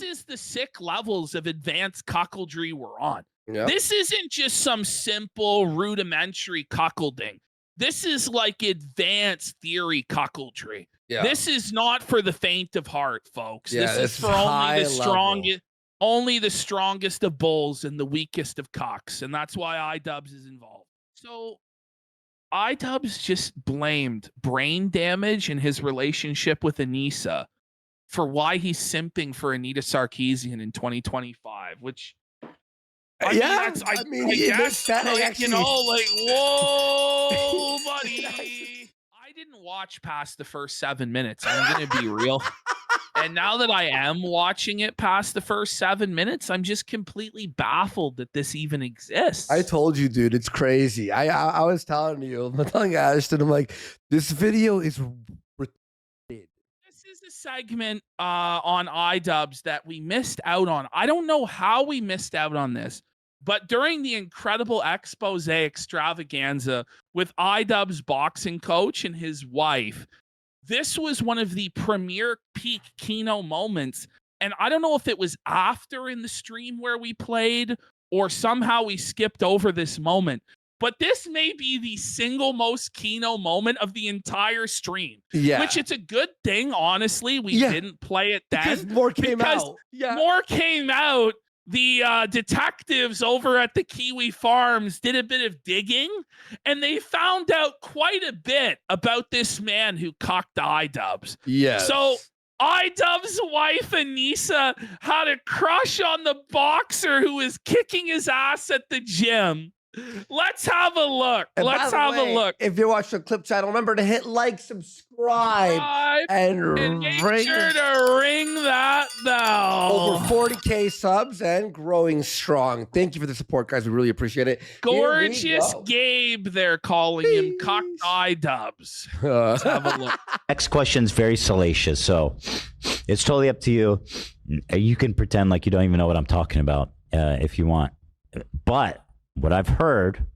is the sick levels of advanced cuckoldry we're on. Yep. This isn't just some simple rudimentary cuckolding. This is like advanced theory cuckoldry. Yeah. This is not for the faint of heart, folks. Yeah, this is for only the strongest of bulls and the weakest of cocks, and that's why iDUBBBZ is involved. So iDUBBBZ just blamed brain damage in his relationship with Anissa for why he's simping for Anita Sarkeesian in 2025, which I guess, like, you know, like, whoa, buddy. I didn't watch past the first 7 minutes. I'm going to be real. And now that I am watching it past the first 7 minutes, I'm just completely baffled that this even exists. I told you, dude, it's crazy. I was telling you, I'm telling Ashton, I'm like, this video is retarded. This is a segment on iDUBBBZ that we missed out on. I don't know how we missed out on this, but during the incredible expose extravaganza with iDUBBBZ's boxing coach and his wife, this was one of the premier peak Kino moments. And I don't know if it was after in the stream where we played or somehow we skipped over this moment, but this may be the single most Kino moment of the entire stream. Yeah. Which it's a good thing, honestly, we didn't play it then. Because more came out. Yeah. More came out. The detectives over at the Kiwi Farms did a bit of digging, and they found out quite a bit about this man who cocked iDUBBBZ. Yeah. So iDUBBBZ's wife, Anissa, had a crush on the boxer who was kicking his ass at the gym. Let's have a look. Let's have a look. If you're watching the clip channel, remember to hit like, subscribe, and make sure to ring that bell. Over 40K subs and growing strong. Thank you for the support, guys. We really appreciate it. Gorgeous Gabe, they're calling him. Cocked iDUBBBZ. Let's have a look. Next question's very salacious, so it's totally up to you. You can pretend like you don't even know what I'm talking about if you want. But what I've heard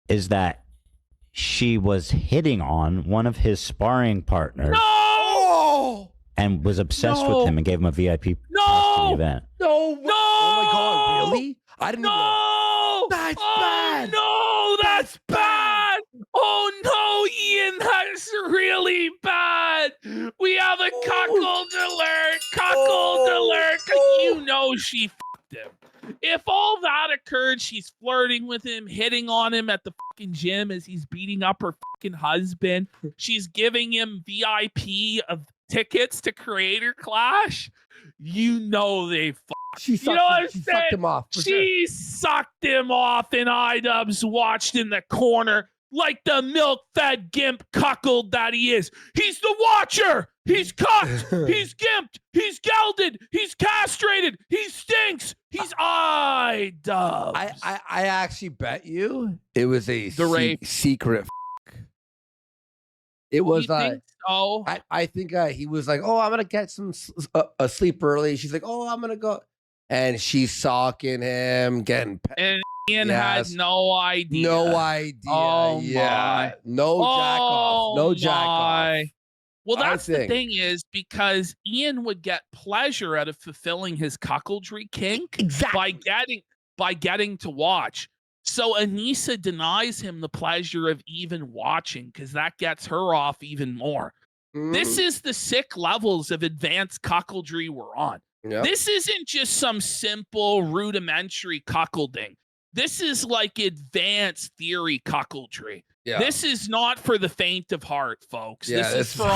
is that she was hitting on one of his sparring partners. No! And was obsessed with him and gave him a VIP pass to the event. No! Oh my God, really? I didn't know. That's bad. No, that's bad. Oh no, Ian, that's really bad. We have a cuckold alert. Cuckold alert. You know she fucked him. If all that occurred, she's flirting with him, hitting on him at the fucking gym as he's beating up her fucking husband. She's giving him VIP of tickets to Creator Clash. You know they fucked. She sucked him off. She sucked him off, and iDUBBBZ watched in the corner like the milk-fed gimp cuckold that he is. He's the watcher. He's cucked. He's gimped. He's gelded. He's castrated. He stinks. He's iDUBBBZ. I actually bet you it was a secret. It was. Think so? I think he was like, "Oh, I'm gonna get some sleep early." She's like, "Oh, I'm gonna go," and she's socking him, getting. And Ian had no idea. No idea. Oh yeah. No jack off. No jack off. Well, that's the thing is because Ian would get pleasure out of fulfilling his cuckoldry kink by getting to watch. So Anissa denies him the pleasure of even watching because that gets her off even more. This is the sick levels of advanced cuckoldry we're on. Yep. This isn't just some simple rudimentary cuckolding. This is like advanced theory cuckoldry. Yeah. This is not for the faint of heart, folks. Yeah, this is for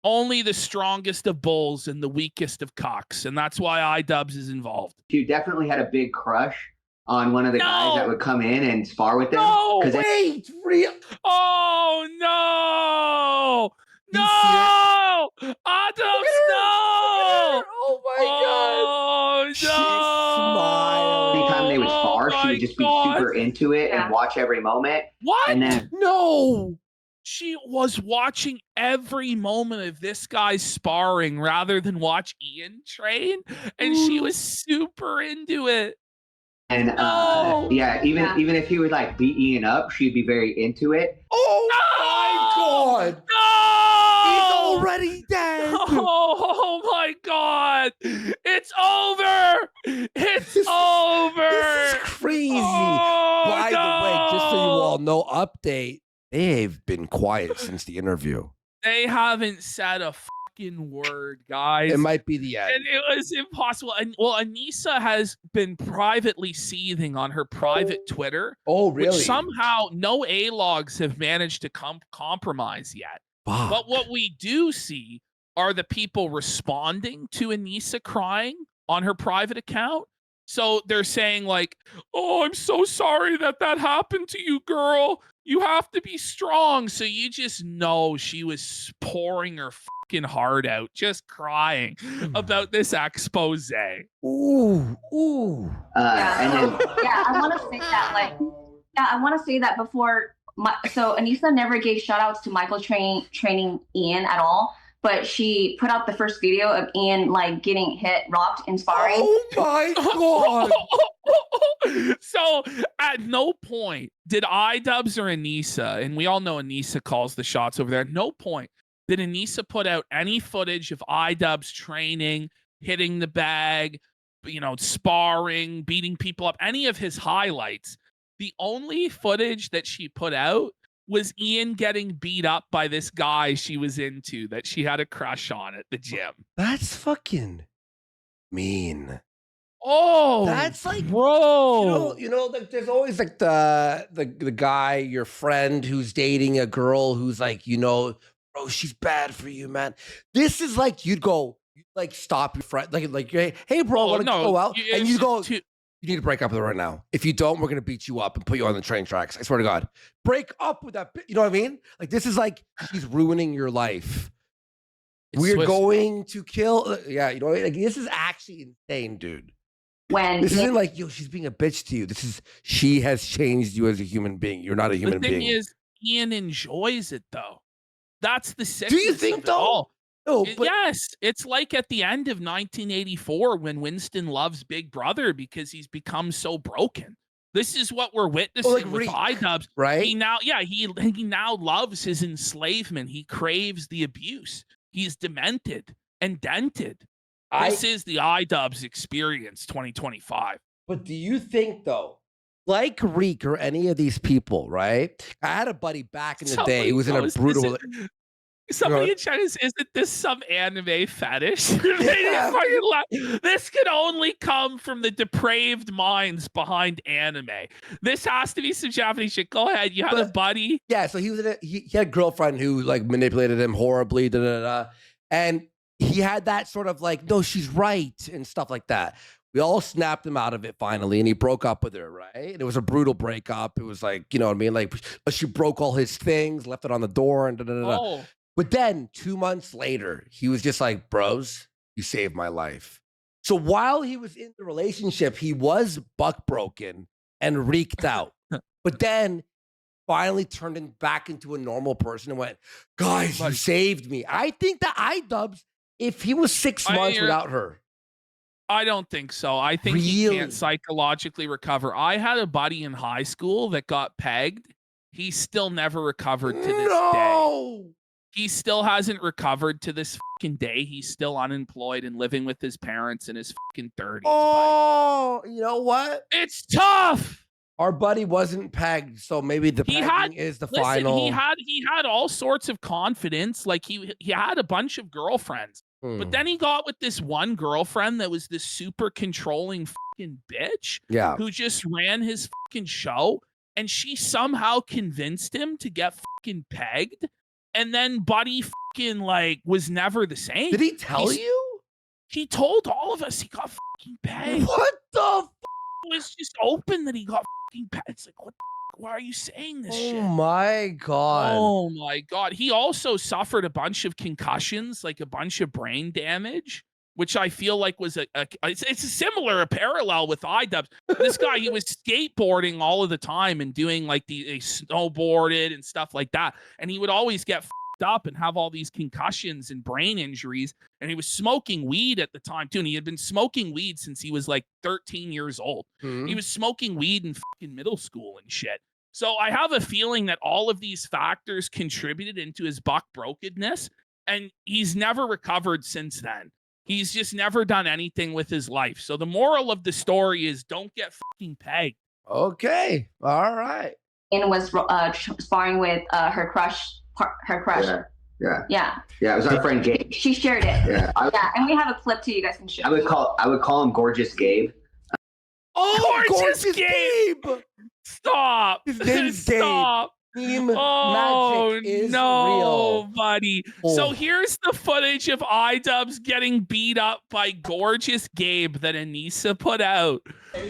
only the strongest of bulls and the weakest of cocks, and that's why iDUBBBZ is involved. You definitely had a big crush on one of the guys that would come in and spar with them. No, wait, real. Oh no, no, iDUBBBZ, no. Oh my God. Oh She no. smiled. Anytime they would spar, she would just be super into it and watch every moment. What? And then No. She was watching every moment of this guy's sparring rather than watch Ian train, and she was super into it. And yeah, even if he would like beat Ian up, she'd be very into it. Oh my God. No! He's already dead. Oh my God. God. It's over. It's over. This is crazy. Oh, By the way, just so you no. all know, update, they've been quiet since the interview. They haven't said a fucking word, guys. It might be the end. And it was impossible. And well, Anissa has been privately seething on her private Twitter. Oh, really? Which somehow no A-logs have managed to compromise yet. Fuck. But what we do see are the people responding to Anissa crying on her private account. So they're saying like, oh, I'm so sorry that happened to you, girl. You have to be strong. So you just know she was pouring her fucking heart out, just crying about this expose. Ooh. And then Yeah, I want to say that. I want to say that before. So Anissa never gave shout outs to Michael training Ian at all. But she put out the first video of Ian like getting hit, rocked, and sparring. Oh my God. So at no point did iDUBBBZ or Anissa, and we all know Anissa calls the shots over there, at no point did Anissa put out any footage of iDUBBBZ training, hitting the bag, sparring, beating people up, any of his highlights. The only footage that she put out was Ian getting beat up by this guy she was into that she had a crush on at the gym. That's fucking mean. Oh, that's like, bro. Like there's always like the guy, your friend who's dating a girl who's like, bro, she's bad for you, man. This is like you'd stop your friend, like hey, bro, I want to go out, and you go. You need to break up with her right now. If you don't, we're going to beat you up and put you on the train tracks. I swear to God. Break up with that. You know what I mean? Like, this is like, she's ruining your life. We're going to kill. Yeah, you know what I mean? Like, this is actually insane, dude. This isn't like, she's being a bitch to you. She has changed you as a human being. You're not a human being. The thing is, Ian enjoys it, though. That's the sickness. Do you think, though? No, but yes, it's like at the end of 1984 when Winston loves Big Brother because he's become so broken. This is what we're witnessing with iDUBBBZ. Right? He now loves his enslavement. He craves the abuse. He's demented and dented. This is the iDUBBBZ experience 2025. But do you think, though, like Reek or any of these people, right? I had a buddy back in the day who was in a brutal... Somebody in China isn't this some anime fetish? This could only come from the depraved minds behind anime. This has to be some Japanese shit. Go ahead. You had a buddy. Yeah, so he had a girlfriend who like manipulated him horribly, and he had that sort of like, no, she's right and stuff like that. We all snapped him out of it finally, and he broke up with her, right? And it was a brutal breakup. It was like, you know what I mean? Like she broke all his things, left it on the door, and Oh. But then 2 months later, he was just like, bros, you saved my life. So while he was in the relationship, he was buck broken and reeked out. But then finally turned back into a normal person and went, guys, you saved me. I think that iDUBBBZ, if he was 6 months without her. I don't think so. I think he can't psychologically recover. I had a buddy in high school that got pegged. He still never recovered to this day. He still hasn't recovered to this fucking day. He's still unemployed and living with his parents in his fucking 30s. Oh, you know what? It's tough. Our buddy wasn't pegged, so maybe the pegging is the final. He had all sorts of confidence. Like he had a bunch of girlfriends. But then he got with this one girlfriend that was this super controlling fucking bitch. Yeah. Who just ran his fucking show. And she somehow convinced him to get fucking pegged. And then Buddy fucking like was never the same. Did he tell you? He told all of us he got fucking pegged. What the It was just open that he got fucking pegged. It's like, what the why are you saying this shit? Oh my God. Oh my God. He also suffered a bunch of concussions, like a bunch of brain damage, which I feel like was it's a similar, a parallel with iDUBBBZ. This guy, he was skateboarding all of the time and doing like he snowboarded and stuff like that. And he would always get fucked up and have all these concussions and brain injuries. And he was smoking weed at the time too. And he had been smoking weed since he was like 13 years old. He was smoking weed in fucking middle school and shit. So I have a feeling that all of these factors contributed into his buck brokenness. And he's never recovered since then. He's just never done anything with his life. So the moral of the story is don't get fucking pegged. Okay. All right. And was sparring with her crush. Yeah. It was our friend Gabe. She shared it. Yeah. And we have a clip too. You guys can show. I would call him Gorgeous Gabe. Oh, gorgeous Gabe! Stop. His name's Stop. Team magic is real. Buddy. Oh. So here's the footage of iDUBBBZ getting beat up by gorgeous Gabe that Anissa put out.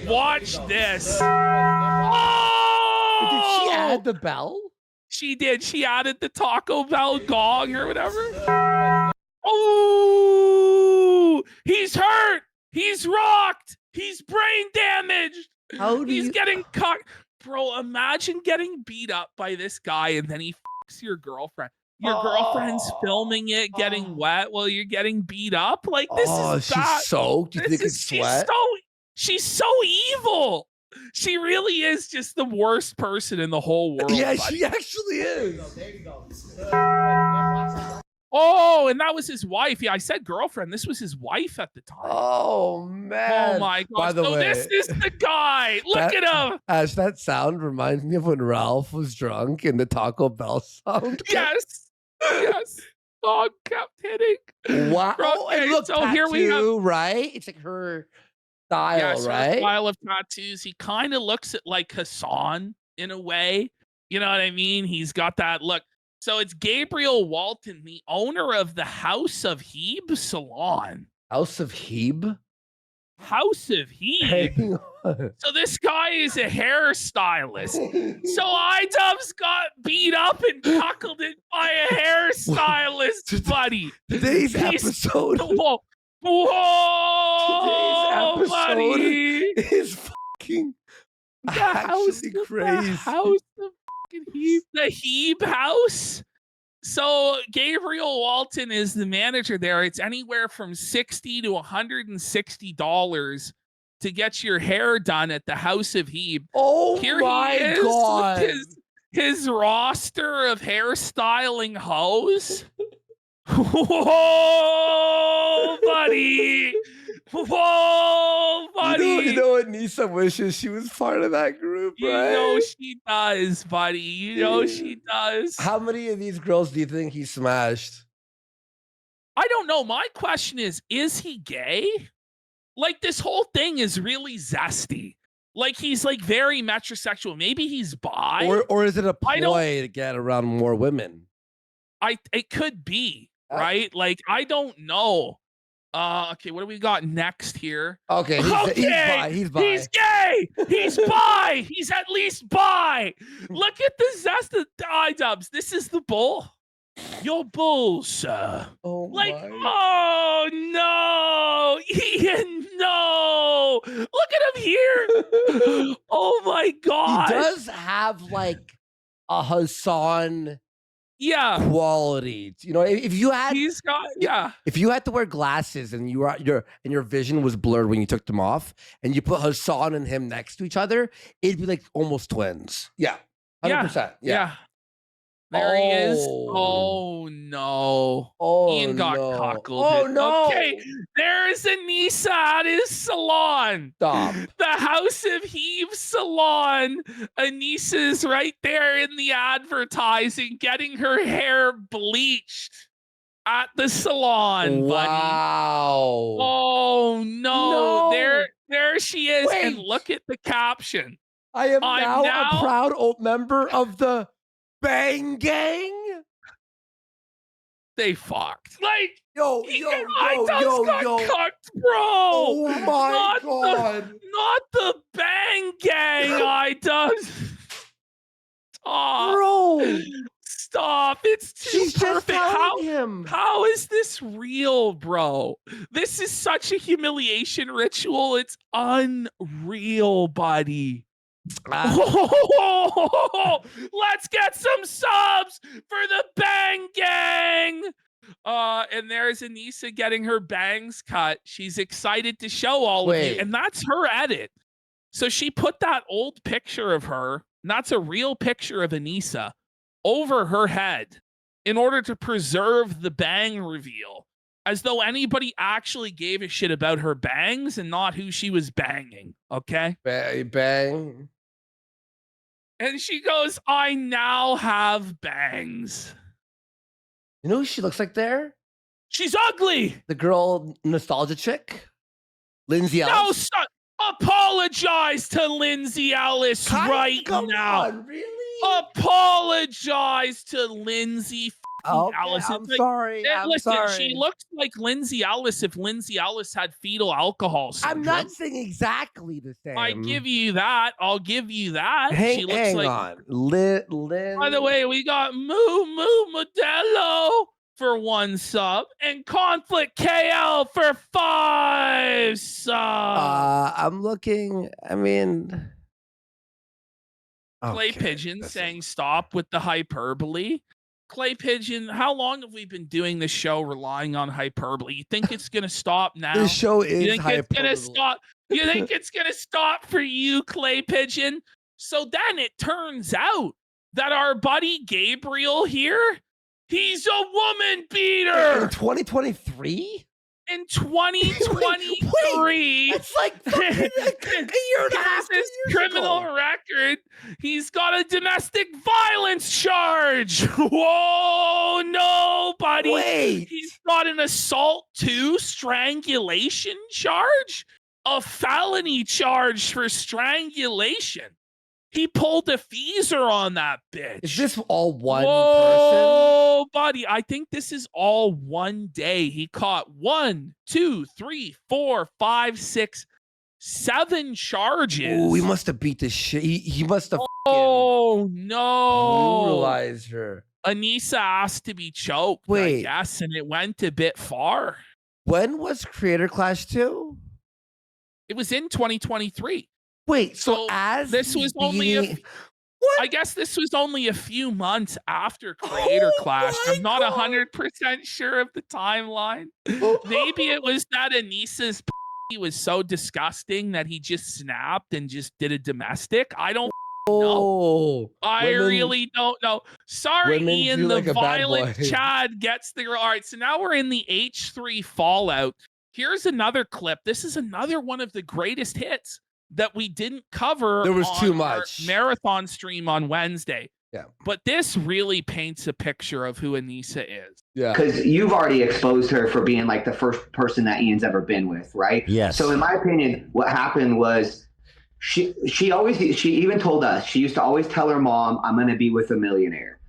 Watch this. Oh! Did she add the bell? She did. She added the Taco Bell gong or whatever. Oh, he's hurt. He's rocked. He's brain damaged. He's getting cut. Bro, imagine getting beat up by this guy and then he fucks your girlfriend. Your girlfriend's filming it, getting wet while you're getting beat up. Like, this is she's bad. soaked. You think it's sweat? She's so evil. She really is just the worst person in the whole world. Yeah, buddy. she actually is. There you go. Oh, and that was his wife. Yeah, I said girlfriend. This was his wife at the time. Oh, man. Oh, my God. By the way, this is the guy. Look at him. Ash, that sound reminds me of when Ralph was drunk and the Taco Bell sound. Yes. Yes. Dog kept hitting. Wow. Okay, And look, so here we have, right? It's like her style, yes, her right? style of tattoos. He kind of looks at like Hassan in a way. You know what I mean? He's got that look. So it's Gabriel Walton, the owner of the House of Hebe Salon. House of Hebe? House of Hebe. Hang on. So this guy is a hairstylist. So iDUBBBZ got beat up and cuckolded by a hairstylist, buddy. Today's episode. Whoa, Today's episode buddy. is fucking actually crazy. The House of fucking Hebe. The Hebe House. So Gabriel Walton is the manager there. It's anywhere from $60 to $160 to get your hair done at the House of Hebe. Oh, Here my he is God. with his roster of hairstyling hoes. Whoa, buddy. Whoa, buddy. You know what Nisa wishes she was part of that group, You right? know she does, buddy. You know she does. How many of these girls do you think he smashed? I don't know. My question is he gay? Like, this whole thing is really zesty. Like, he's like very metrosexual. Maybe he's bi. Or is it a ploy to get around more women? It could be, right? Like, I don't know. Okay, what do we got next here? Okay, he's bi. He's bi. He's gay. He's bi. He's at least bi. Look at the zest of the iDUBBBZ. This is the bull. Your bull, sir. Oh, Like, my. oh no, Ian, no. Look at him here. Oh my God. He does have like a Hassan quality. You know, if you had He's got, if you had to wear glasses and your vision was blurred when you took them off, and you put Hassan and him next to each other, it'd be like almost twins. Yeah. 100%. Yeah. There he is. Oh no. Oh, Ian got cuckolded. Oh no. Okay, there's Anissa at his salon. Stop. The House of Hebe Salon. Anissa's right there in the advertising, getting her hair bleached at the salon, buddy. Wow. Oh no. There she is. Wait. And look at the caption. I'm now a proud old member of the Bang Gang. They fucked. Like, yo, cucked, bro. Oh my God. Not the Bang Gang, iDUBBBZ. Stop. Bro. Stop. It's too She's perfect. just telling him. How is this real, bro? This is such a humiliation ritual. It's unreal, buddy. Let's get some subs for the Bang Gang. And there's Anissa getting her bangs cut. She's excited to show all of you, and that's her edit. So she put that old picture of her, and that's a real picture of Anissa, over her head in order to preserve the bang reveal. as though anybody actually gave a shit about her bangs and not who she was banging. Okay. Bang. And she goes, I now have bangs. You know who she looks like there? She's ugly. The girl, nostalgia chick, Lindsay No, Ellis. son, apologize to Lindsay Ellis right Come now. on, really? Apologize to Lindsay Okay, Ellis. I'm It's like, sorry. I'm listen, sorry. she looks like Lindsay Ellis if Lindsay Ellis had fetal alcohol syndrome. I'm not saying exactly the same. I give you that. I'll give you that. She looks hang like. on. Lynn. By the way, we got Moo Modelo for 1 sub and Conflict KL for 5 subs. I'm looking. I mean, Clay okay, Pigeon this saying is- stop with the hyperbole. Clay Pigeon, how long have we been doing this show relying on hyperbole? You think it's gonna stop now? This show is You think it's gonna hyperbole. stop? You think it's gonna stop for you, Clay Pigeon? So then it turns out that our buddy Gabriel here, he's a woman beater In 2023? in 2023. That's like fucking a year and a half. His 2 years criminal ago. record. He's got a domestic violence charge. Whoa, nobody. Wait. He's got an assault 2 strangulation charge, a felony charge for strangulation. He pulled a feezer on that bitch. Is this all one person? Whoa, buddy. I think this is all one day. He caught 1, 2, 3, 4, 5, 6, 7 charges. Oh, he must have beat the shit. He must have Oh, no. brutalized her. Anissa asked to be choked, Wait. I guess, and it went a bit far. When was Creator Clash 2? It was in 2023. Wait, so So as this was only a being- I guess this was only a few months after Creator Oh Clash. my I'm not God. 100% sure of the timeline. Maybe it was that Anissa's was so disgusting that he just snapped and just did a domestic. I don't know. Oh, I women- really don't know. Sorry, women Ian, do the like a bad violent boy. Chad gets the... All right, so now we're in the H3 Fallout. Here's another clip. This is another one of the greatest hits that we didn't cover. There was too on our much. marathon stream on Wednesday. Yeah. But this really paints a picture of who Anissa is. Yeah. Because you've already exposed her for being like the first person that Ian's ever been with, right? Yes. So in my opinion, what happened was she even told us, she used to always tell her mom, I'm going to be with a millionaire.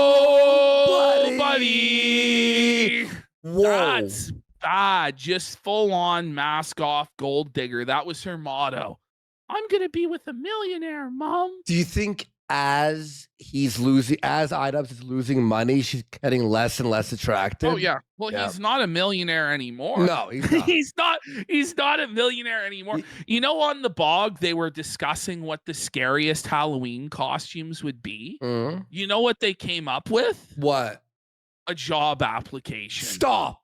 Whoa, Buddy. buddy. Whoa. That's bad. Just full on mask off gold digger. That was her motto. I'm going to be with a millionaire, mom. Do you think as iDUBBBZ is losing money, she's getting less and less attractive? Oh, yeah. Well, Yeah. he's not a millionaire anymore. No, he's not. he's not a millionaire anymore. You know, on the bog, they were discussing what the scariest Halloween costumes would be. Mhm. You know what they came up with? What? A job application. Stop.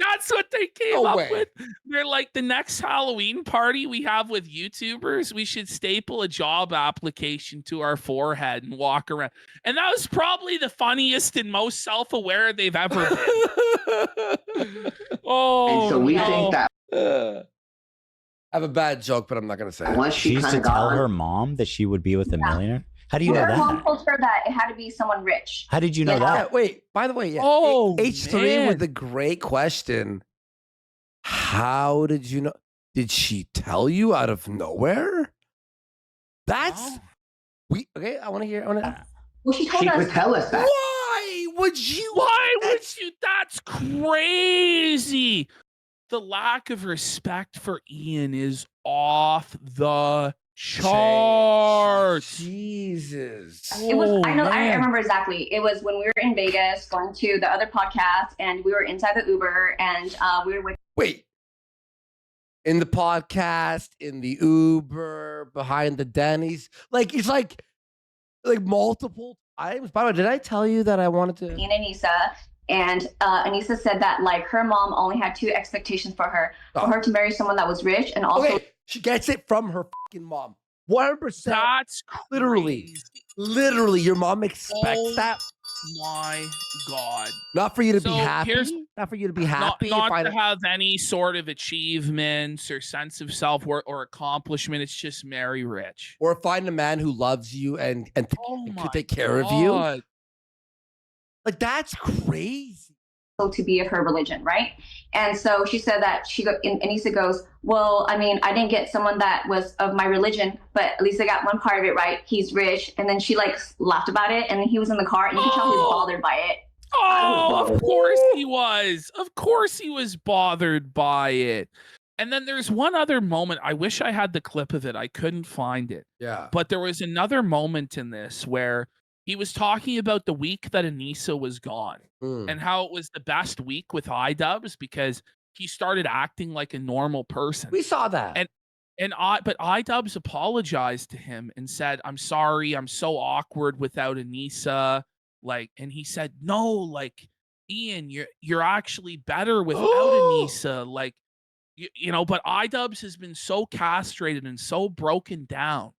That's what they came No up way. with. They're like, the next Halloween party we have with YouTubers, we should staple a job application to our forehead and walk around. And that was probably the funniest and most self-aware they've ever been. Oh, And so we no. think that I have a bad joke, but I'm not going to say it. once She she used kind to of got tell on- her mom that she would be with a millionaire. How do you know Her mom that? told her that it had to be someone rich. How did you know Yeah. Yeah, that? wait, by the way, yeah. Oh, H3 man. with a great question. How did you know? Did she tell you out of nowhere? That's Oh. okay. I want to hear. I want to. Well, she told she us. would tell us that. Why would you? Why would That's- you? That's crazy. The lack of respect for Ian is off the charts. Jesus. It was. Oh, I know. I man. remember exactly. It was when we were in Vegas going to the other podcast, and we were inside the Uber, and we were with. Wait. In the podcast, in the Uber, behind the Denny's, like it's like multiple times. By the way, did I tell you that I wanted to? Ian and Anissa, and Anissa said that like her mom only had two expectations for her: Oh. for her to marry someone that was rich, and also Okay, she gets it from her fucking mom. 100%. That's Literally. crazy. Literally, your mom expects that. My God. Not for you to be here's happy. Not for you to be happy. not and to have any sort of achievements or sense of self-worth or accomplishment. It's just marry rich. Or find a man who loves you and could take care of you. God. Like, that's crazy. To be of her religion, right? And so she said that Anissa goes, well, I mean, I didn't get someone that was of my religion, but at least I got one part of it right. He's rich. And then she like laughed about it, and then he was in the car, and you could tell he was bothered by it. Oh, of course he was. Of course he was bothered by it. And then there's one other moment. I wish I had the clip of it. I couldn't find it. Yeah. But there was another moment in this where he was talking about the week that Anissa was gone and how it was the best week with iDUBBBZ because he started acting like a normal person. We saw that. But iDUBBBZ apologized to him and said, "I'm sorry, I'm so awkward without Anissa." Like, and he said, "No, like, Ian, you're actually better without Anissa." Like, you know, but iDUBBBZ has been so castrated and so broken down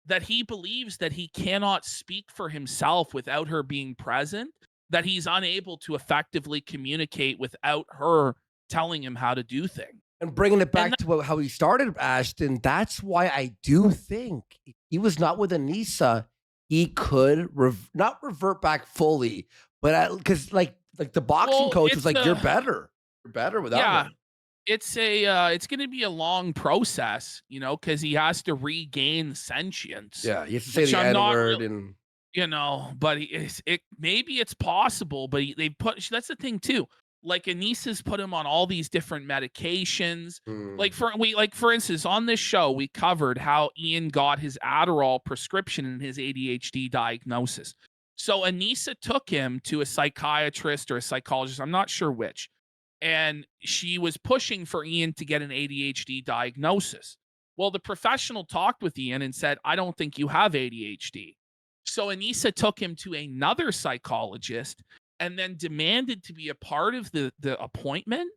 that he believes that he cannot speak for himself without her being present, that he's unable to effectively communicate without her telling him how to do things. And bringing it back to how he started, Ashton, that's why I do think if he was not with Anissa, he could not revert back fully, but because like the boxing coach was like, "You're better without him." It's going to be a long process, you know, because he has to regain sentience. Yeah, he has to say the N-word and you know, but maybe it's possible, but that's the thing too. Like Anissa's put him on all these different medications. For instance, on this show, we covered how Ian got his Adderall prescription in his ADHD diagnosis. So Anissa took him to a psychiatrist or a psychologist, I'm not sure which, and she was pushing for Ian to get an ADHD diagnosis. Well, the professional talked with Ian and said, "I don't think you have ADHD." So Anissa took him to another psychologist and then demanded to be a part of the appointment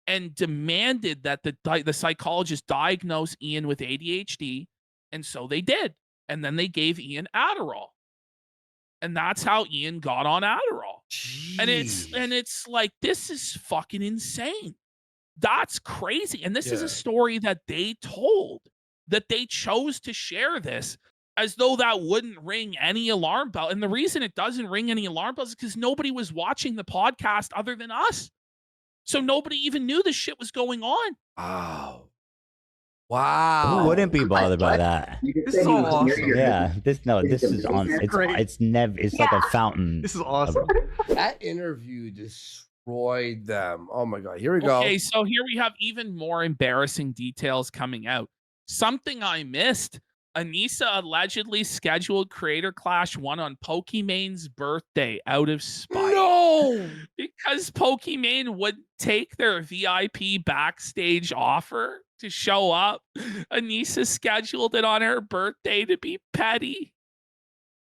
and demanded that the psychologist diagnose Ian with ADHD. And so they did. And then they gave Ian Adderall. And that's how Ian got on Adderall. Jeez. And it's like, this is fucking insane. That's crazy. And this is a story that they told, that they chose to share this as though that wouldn't ring any alarm bell. And the reason it doesn't ring any alarm bells is because nobody was watching the podcast other than us. So nobody even knew this shit was going on. Wow. Who wouldn't be bothered by that? This is so awesome. Yeah, this is on. It's like a fountain. This is awesome. That interview destroyed them. Oh my God. Here we go. Okay, so here we have even more embarrassing details coming out. Something I missed. Anissa allegedly scheduled Creator Clash 1 on Pokémon's birthday out of spite. No! Because Pokimane wouldn't take their VIP backstage offer to show up. Anissa scheduled it on her birthday to be petty.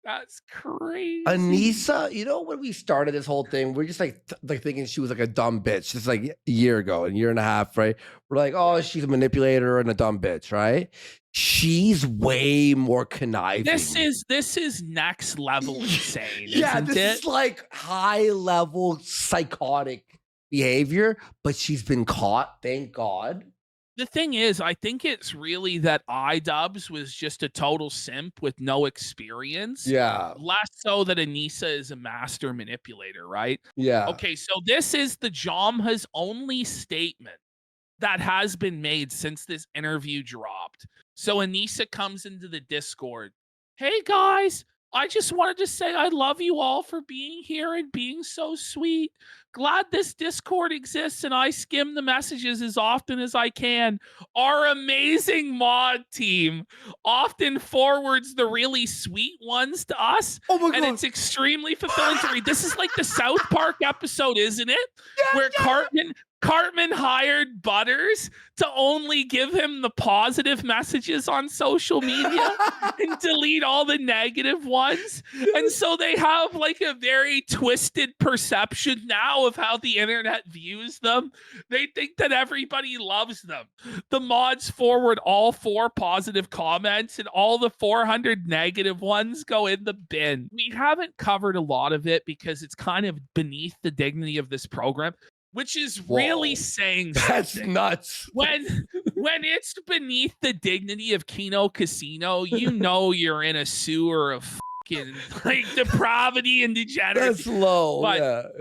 That's crazy. Anissa, you know, when we started this whole thing, we're just like thinking she was like a dumb bitch, just like a year and a half, right? We're like, oh, she's a manipulator and a dumb bitch, right? She's way more conniving. This is next level insane. Yeah, this is like high level psychotic behavior, but she's been caught, thank God. The thing is, I think it's really that iDUBBBZ was just a total simp with no experience. Yeah. Less so that Anissa is a master manipulator, right? Yeah. Okay, so this is the Jamha's only statement that has been made since this interview dropped. So Anissa comes into the Discord. "Hey guys, I just wanted to say I love you all for being here and being so sweet. Glad this Discord exists and I skim the messages as often as I can. Our amazing mod team often forwards the really sweet ones to us. Oh my God. And it's extremely fulfilling to read." This is like the South Park episode, isn't it? Yeah, Where Cartman hired Butters to only give him the positive messages on social media and delete all the negative ones. And so they have like a very twisted perception now of how the internet views them. They think that everybody loves them. The mods forward all 4 positive comments and all the 400 negative ones go in the bin. We haven't covered a lot of it because it's kind of beneath the dignity of this program, which is really saying That's something. nuts. When it's beneath the dignity of Kino Casino, you know you're in a sewer of fucking like depravity and degeneracy. That's low. But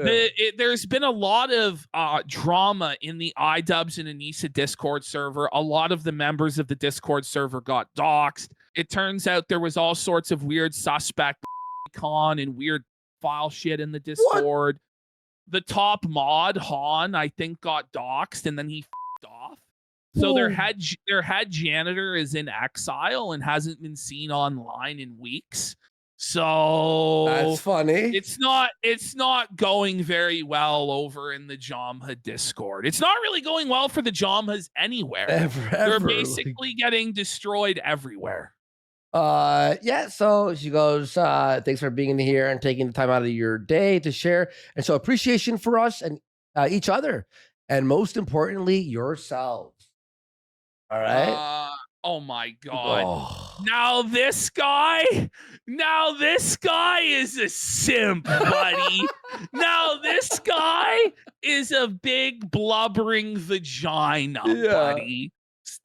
there's been a lot of drama in the iDUBBBZ and Anissa Discord server. A lot of the members of the Discord server got doxxed. It turns out there was all sorts of weird suspect con and weird file shit in the Discord. The top mod, Han, I think got doxxed and then he f***ed off. So their head janitor is in exile and hasn't been seen online in weeks. So that's funny. It's not going very well over in the Jamha Discord. It's not really going well for the Jamhas anywhere. They're basically getting destroyed everywhere. Yeah, so she goes, thanks for being here and taking the time out of your day to share and show appreciation for us and each other, and most importantly yourselves. All right. Oh my god. Now this guy is a simp, buddy. Now this guy is a big blubbering vagina, buddy.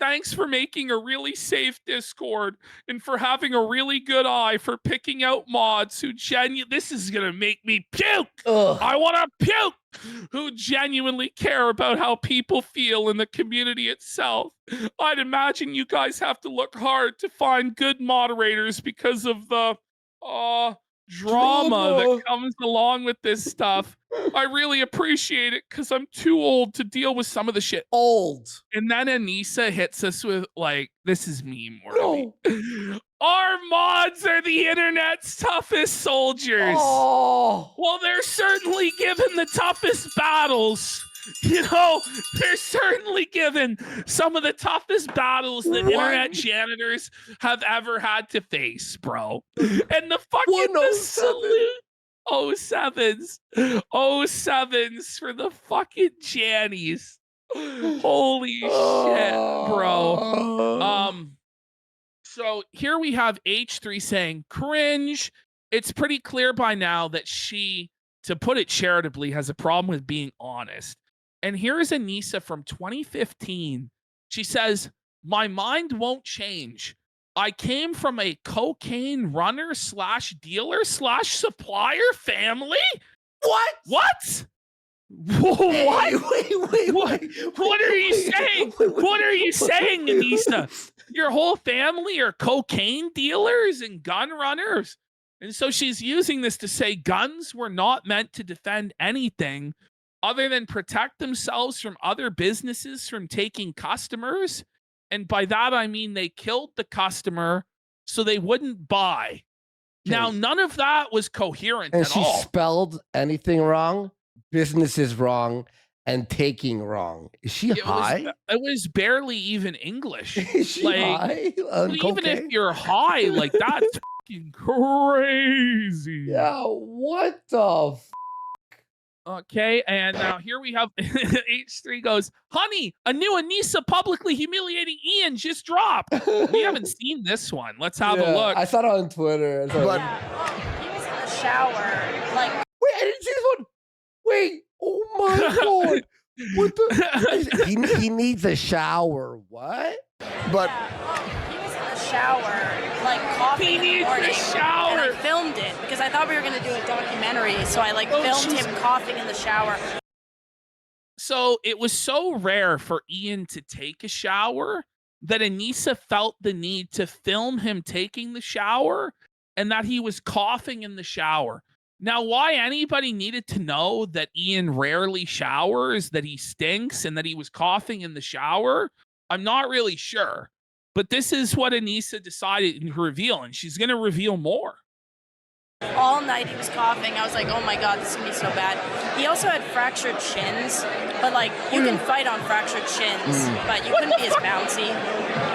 Thanks for making a really safe Discord and for having a really good eye for picking out mods who this is gonna make me puke. I want to puke. Who genuinely care about how people feel in the community itself. I'd imagine you guys have to look hard to find good moderators because of the drama that comes along with this stuff. I really appreciate it because I'm too old to deal with some of the shit. And then Anissa hits us with like, this is meme worthy. Our mods are the internet's toughest soldiers. Well, they're certainly given the toughest battles. You know, they're certainly given some of the toughest battles that internet janitors have ever had to face, bro. And the fucking salute 07s. 07s for the fucking Jannies. Holy shit, bro. So here we have H3 saying, cringe. It's pretty clear by now that she, to put it charitably, has a problem with being honest. And here's Anissa from 2015. She says, my mind won't change. I came from a cocaine runner / dealer / supplier family. What? What? What are you saying? What are you saying, Anissa? Your whole family are cocaine dealers and gun runners. And so she's using this to say guns were not meant to defend anything other than protect themselves from other businesses from taking customers. And by that, I mean they killed the customer so they wouldn't buy. Now, none of that was coherent at all. And she spelled anything wrong, businesses wrong, and taking wrong. Is she high? It was barely even English. Is she high? Even if you're high, like that's fucking crazy. Yeah, what the Okay, and now here we have H3 goes, honey, a new Anissa publicly humiliating Ian just dropped. We haven't seen this one. Let's have a look. I saw it on Twitter. He was in the shower. Like, wait, I didn't see this one. Wait, oh my god. What the? he needs a shower. What? But he was in the shower, like coughing in the morning. Shower. And I filmed it because I thought we were gonna do a documentary. So I filmed him coughing in the shower. So it was so rare for Ian to take a shower that Anissa felt the need to film him taking the shower and that he was coughing in the shower. Now, why anybody needed to know that Ian rarely showers, that he stinks, and that he was coughing in the shower, I'm not really sure. But this is what Anissa decided to reveal, and she's going to reveal more. All night he was coughing. I was like, oh my God, this is going to be so bad. He also had fractured shins, but like you can fight on fractured shins, but you couldn't be as bouncy.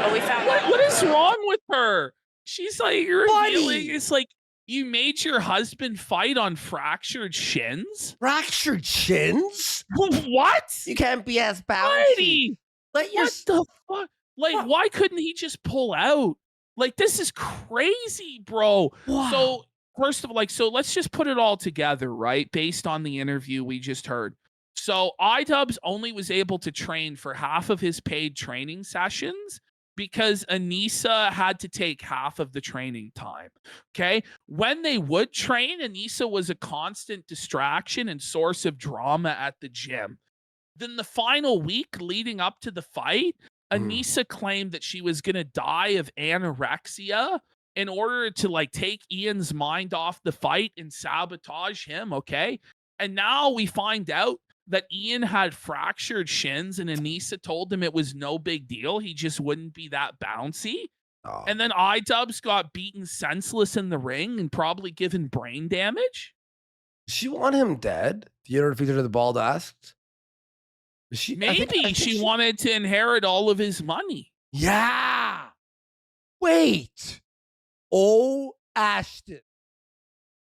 But we found out. What is wrong with her? She's like, you're revealing. It's like you made your husband fight on fractured shins? Fractured shins? What? You can't be as bouncy. Buddy, What the fuck? Like, why couldn't he just pull out? Like, this is crazy, bro. Wow. So, first of all, so let's just put it all together, right? Based on the interview we just heard. So, iDUBBBZ only was able to train for half of his paid training sessions because Anissa had to take half of the training time. Okay. When they would train, Anissa was a constant distraction and source of drama at the gym. Then the final week leading up to the fight, Anissa claimed that she was going to die of anorexia in order to like take Ian's mind off the fight and sabotage him. Okay. And now we find out that Ian had fractured shins and Anissa told him it was no big deal. He just wouldn't be that bouncy. Oh. And then iDUBBBZ got beaten senseless in the ring and probably given brain damage. Does she want him dead? Theater feature the bald asked. Maybe I think she wanted to inherit all of his money. Yeah. Wait. Oh, Ashton.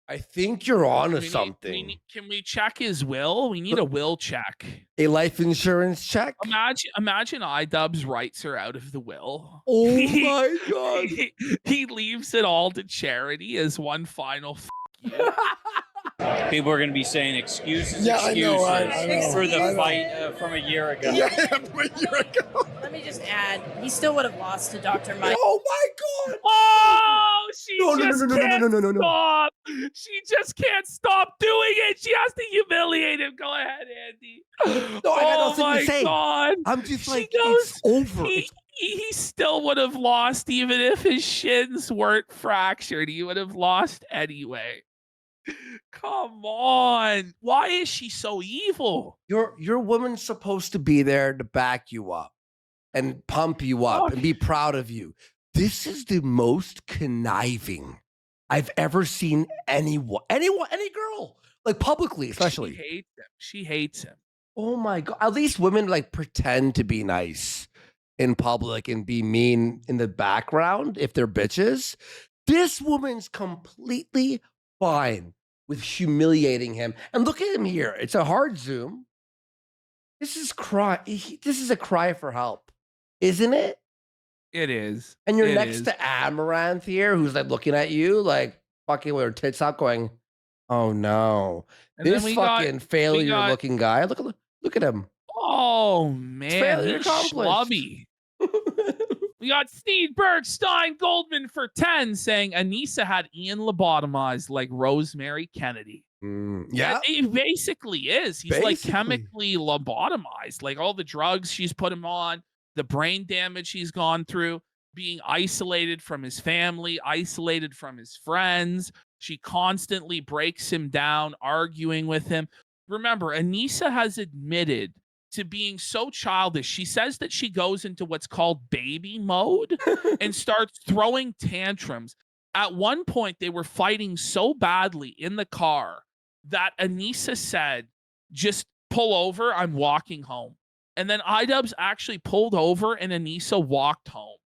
I think you're on to something. Can we check his will? We need a will check. A life insurance check? Imagine iDUBBBZ writes her out of the will. Oh my God. He leaves it all to charity as one final you. People are going to be saying excuses, I know. for the fight from a year ago. Yeah, from a year ago. Let me just add, he still would have lost to Dr. Mike. Oh my God! Oh, she can't no. stop. She just can't stop doing it. She has to humiliate him. Go ahead, Andy. No, I got nothing my to say. God. I'm just like, it's over. He still would have lost even if his shins weren't fractured. He would have lost anyway. Come on. Why is she so evil? Your woman's supposed to be there to back you up and pump you up and be proud of you. This is the most conniving I've ever seen any girl, like publicly, especially. She hates him. Oh my God. At least women like pretend to be nice in public and be mean in the background if they're bitches. This woman's completely fine with humiliating him. And look at him here. It's a hard zoom. This is a cry for help, isn't it? It is. And you're next to Amaranth here, who's like looking at you like fucking with her tits out going, oh no. And this fucking failure looking guy. Look at him. Oh man, he's schlubby. We got Steve Bergstein Goldman for 10 saying Anissa had Ian lobotomized like Rosemary Kennedy. Yeah. It basically is. He's like chemically lobotomized. Like all the drugs she's put him on, the brain damage he's gone through, being isolated from his family, isolated from his friends. She constantly breaks him down, arguing with him. Remember, Anissa has admitted to being so childish. She says that she goes into what's called baby mode and starts throwing tantrums. At one point, they were fighting so badly in the car that Anissa said, just pull over, I'm walking home. And then iDUBBBZ actually pulled over and Anissa walked home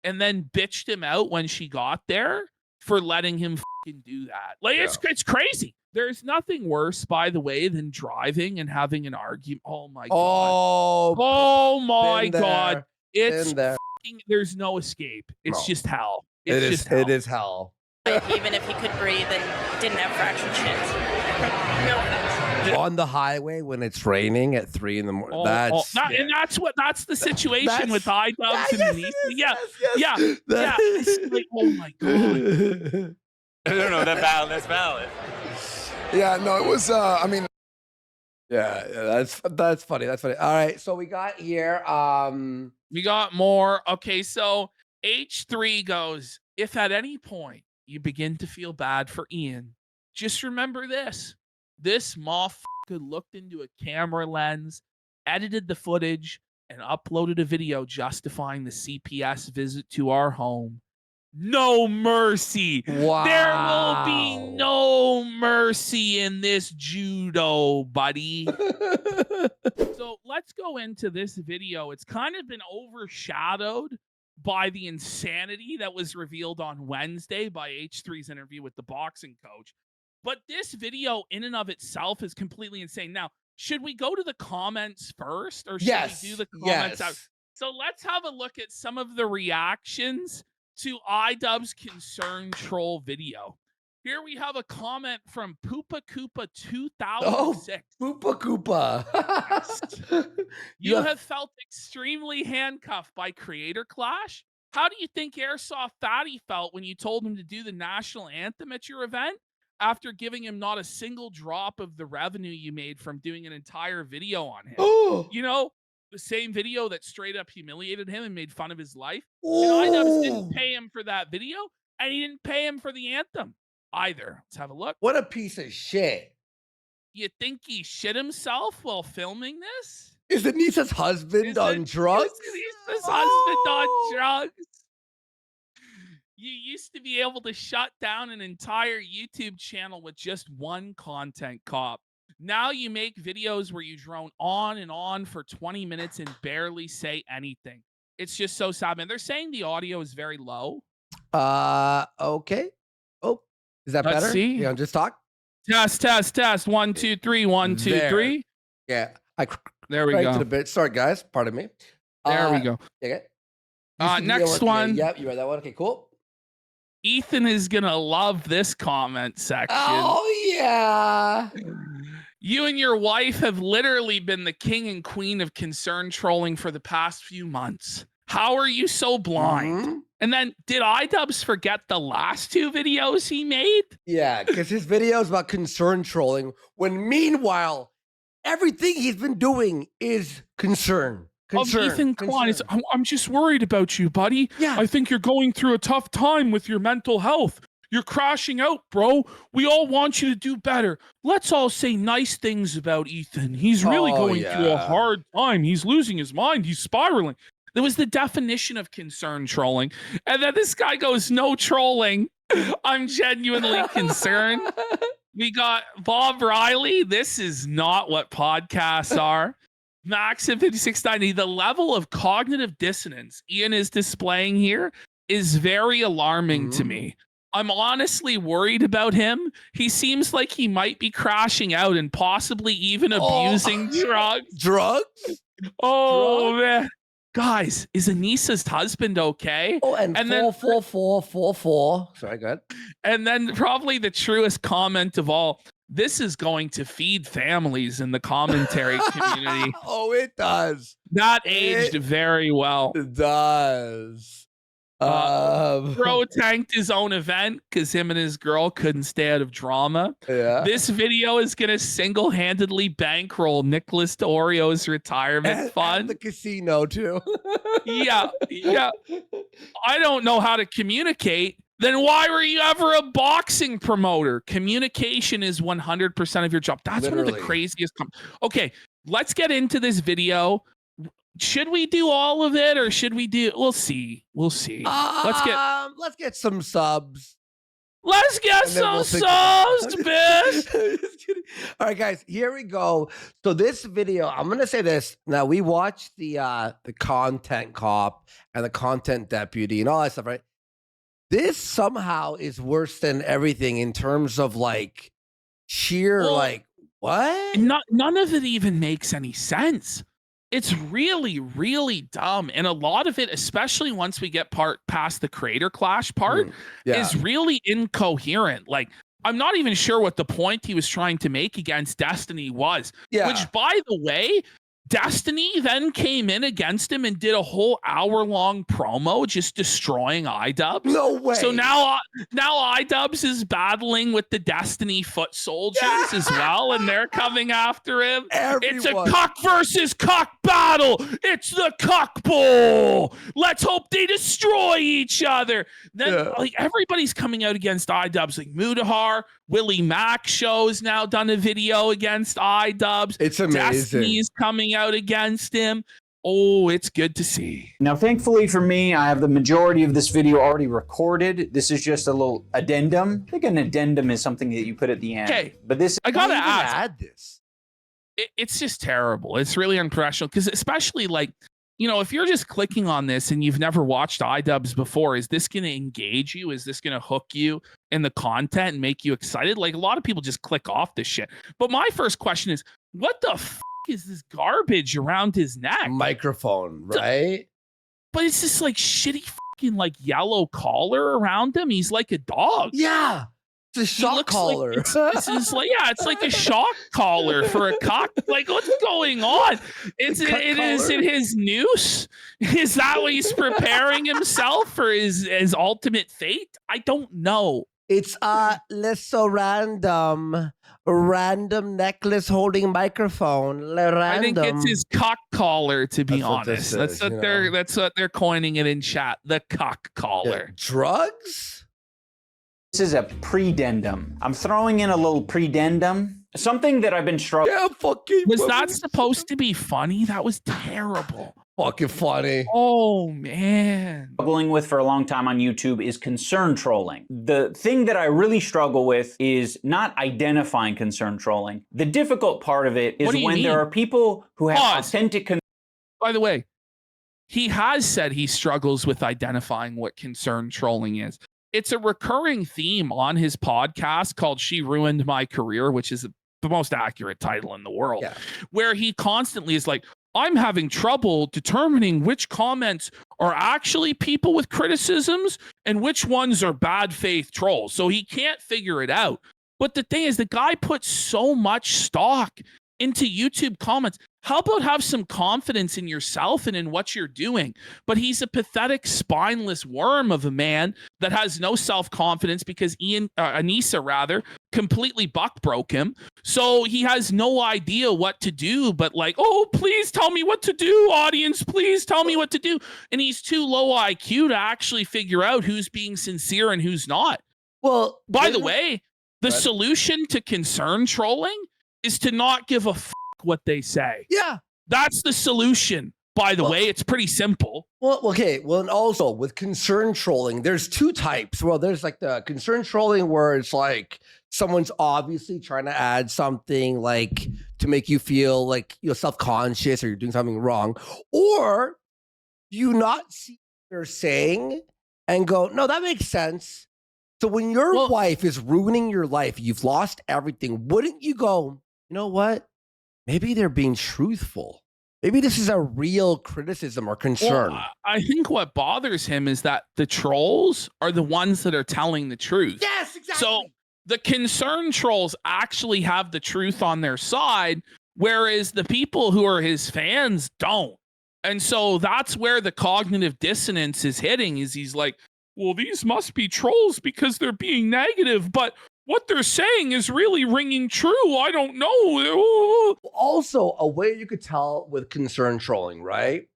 and then bitched him out when she got there for letting him fucking do that. Like, it's crazy. There's nothing worse, by the way, than driving and having an argument. Oh my God. Oh my God. It's fucking, there's no escape. It's just hell. It is hell. Even if he could breathe and didn't have fractured shins. On the highway when it's raining at 3 in the morning. That's the situation with iDUBBBZ and Anissa. Yeah. It's like, oh my God. No, that's valid. Yeah, no, it was. I mean, that's funny. That's funny. All right, so we got here. We got more. Okay, so H3 goes. If at any point you begin to feel bad for Ian, just remember this: this motherfucker looked into a camera lens, edited the footage, and uploaded a video justifying the CPS visit to our home. no mercy. Wow. There will be no mercy in this judo, buddy. So let's go into this video. It's kind of been overshadowed by the insanity that was revealed on Wednesday by H3's interview with the boxing coach. But this video in and of itself is completely insane. Now, should we go to the comments first, or should we do the comments out? So let's have a look at some of the reactions to iDUBBB's concern troll video. Here we have a comment from Poopa Koopa 2006. Oh, Poopa Koopa. You have felt extremely handcuffed by Creator Clash? How do you think Airsoft Fatty felt when you told him to do the national anthem at your event after giving him not a single drop of the revenue you made from doing an entire video on him? You know, the same video that straight up humiliated him and made fun of his life. And iDUBBBZ didn't pay him for that video, and he didn't pay him for the anthem either. Let's have a look. What a piece of shit. You think he shit himself while filming this? Is Anissa's husband on drugs? Is Anissa's husband on drugs? You used to be able to shut down an entire YouTube channel with just one content cop. Now you make videos where you drone on and on for 20 minutes and barely say anything. It's just so sad, man. They're saying the audio is very low. Okay. Oh, is that Let's better? see. You know, just talk. Test. 1, 2, 3. 1, 2, 3. Yeah. There we cranked go. it a bit. Sorry, guys. Pardon me. There we go. Okay. Next one. Yep, you read that one. Okay, cool. Ethan is gonna love this comment section. Oh yeah. You and your wife have literally been the king and queen of concern trolling for the past few months. How are you so blind? And then did iDUBBBZ forget the last 2 videos he made? Yeah, because his video is about concern trolling, when meanwhile, everything he's been doing is concern. Ethan Klein, I'm just worried about you, buddy. Yeah. I think you're going through a tough time with your mental health. You're crashing out, bro. We all want you to do better. Let's all say nice things about Ethan. He's really going through a hard time. He's losing his mind. He's spiraling. That was the definition of concern trolling. And then this guy goes, no trolling. I'm genuinely concerned. We got Bob Riley. This is not what podcasts are. Max at 5690. The level of cognitive dissonance Ian is displaying here is very alarming to me. I'm honestly worried about him. He seems like he might be crashing out and possibly even abusing drugs. Drugs? Oh, man. Guys, is Anissa's husband okay? Oh, and then 44444. Sorry, go ahead. And then probably the truest comment of all. This is going to feed families in the commentary community. Oh, it does. That aged very well. It does. Bro tanked his own event because him and his girl couldn't stay out of drama. Yeah. This video is going to single-handedly bankroll Nicholas Orio's retirement fund. And the casino, too. Yeah. I don't know how to communicate. Then why were you ever a boxing promoter? Communication is 100% of your job. That's one of the craziest. Okay, let's get into this video. Should we do all of it or should we do? We'll see. Let's get some subs. Let's get some subs, bitch. All right, guys, here we go. So this video, I'm gonna say this. Now we watched the content cop and the content deputy and all that stuff, right? This somehow is worse than everything in terms of like sheer what? None of it even makes any sense. It's really, really dumb. And a lot of it, especially once we get past the Creator Clash part, is really incoherent. Like, I'm not even sure what the point he was trying to make against Destiny was. Yeah. Which, by the way, Destiny then came in against him and did a whole hour-long promo just destroying iDUBBBZ. No way. So now iDUBBBZ is battling with the Destiny foot soldiers as well, and they're coming after him. It's a cuck versus cuck battle. It's the Cuck Bowl. Let's hope they destroy each other. Then like everybody's coming out against iDUBBBZ. Like Mudahar, Willie Mack Show's now done a video against iDUBBBZ. It's amazing. Destiny's coming out against him. Oh, it's good to see. Now, thankfully for me, I have the majority of this video already recorded. This is just a little addendum. I think an addendum is something that you put at the end. Okay, but this I gotta Why even ask. add this. It's just terrible. It's really unprofessional because especially like, you know, if you're just clicking on this and you've never watched iDUBBBZ before, is this going to engage you? Is this going to hook you in the content and make you excited? Like a lot of people just click off this shit. But my first question is, what the f is this garbage around his neck? Microphone, right? But it's just like shitty fucking like yellow collar around him. He's like a dog. Yeah. It's a shock collar. Like, this is like, yeah, it's like a shock collar for a cock. Like, what's going on? Is it his noose? Is that what he's preparing himself for his ultimate fate? I don't know. It's so random necklace holding microphone. I think it's his cock collar, to be honest. That's That's what they're coining it in chat. The cock collar. Yeah. Drugs? This is a predendum. I'm throwing in a little predendum. Something that I've been struggling. Yeah, fucking. Was that supposed to be funny? That was terrible. Fucking funny. Oh, man. Struggling with for a long time on YouTube is concern trolling. The thing that I really struggle with is not identifying concern trolling. The difficult part of it is when there are people who have authentic. By the way, he has said he struggles with identifying what concern trolling is. It's a recurring theme on his podcast called She Ruined My Career, which is the most accurate title in the world, where he constantly is like, I'm having trouble determining which comments are actually people with criticisms and which ones are bad faith trolls. So he can't figure it out. But the thing is, the guy puts so much stock into YouTube comments. How about have some confidence in yourself and in what you're doing? But he's a pathetic, spineless worm of a man that has no self-confidence because Anissa completely buck broke him. So he has no idea what to do, but like, oh, please tell me what to do, audience. Please tell me what to do. And he's too low IQ to actually figure out who's being sincere and who's not. Well, by the way, the solution to concern trolling is to not give a what they say. Yeah. That's the solution. By the way, it's pretty simple. Well, okay. Well, and also with concern trolling, there's two types. Well, there's like the concern trolling where it's like someone's obviously trying to add something like to make you feel like you're self-conscious or you're doing something wrong. Or you not see what they're saying and go, no, that makes sense. So when your wife is ruining your life, you've lost everything, wouldn't you go, you know what? Maybe they're being truthful. Maybe this is a real criticism or concern. Well, I think what bothers him is that the trolls are the ones that are telling the truth. Yes, exactly. So the concern trolls actually have the truth on their side, whereas the people who are his fans don't. And so that's where the cognitive dissonance is hitting, is he's like, well, these must be trolls because they're being negative, but what they're saying is really ringing true. I don't know. Also, a way you could tell with concern trolling, right,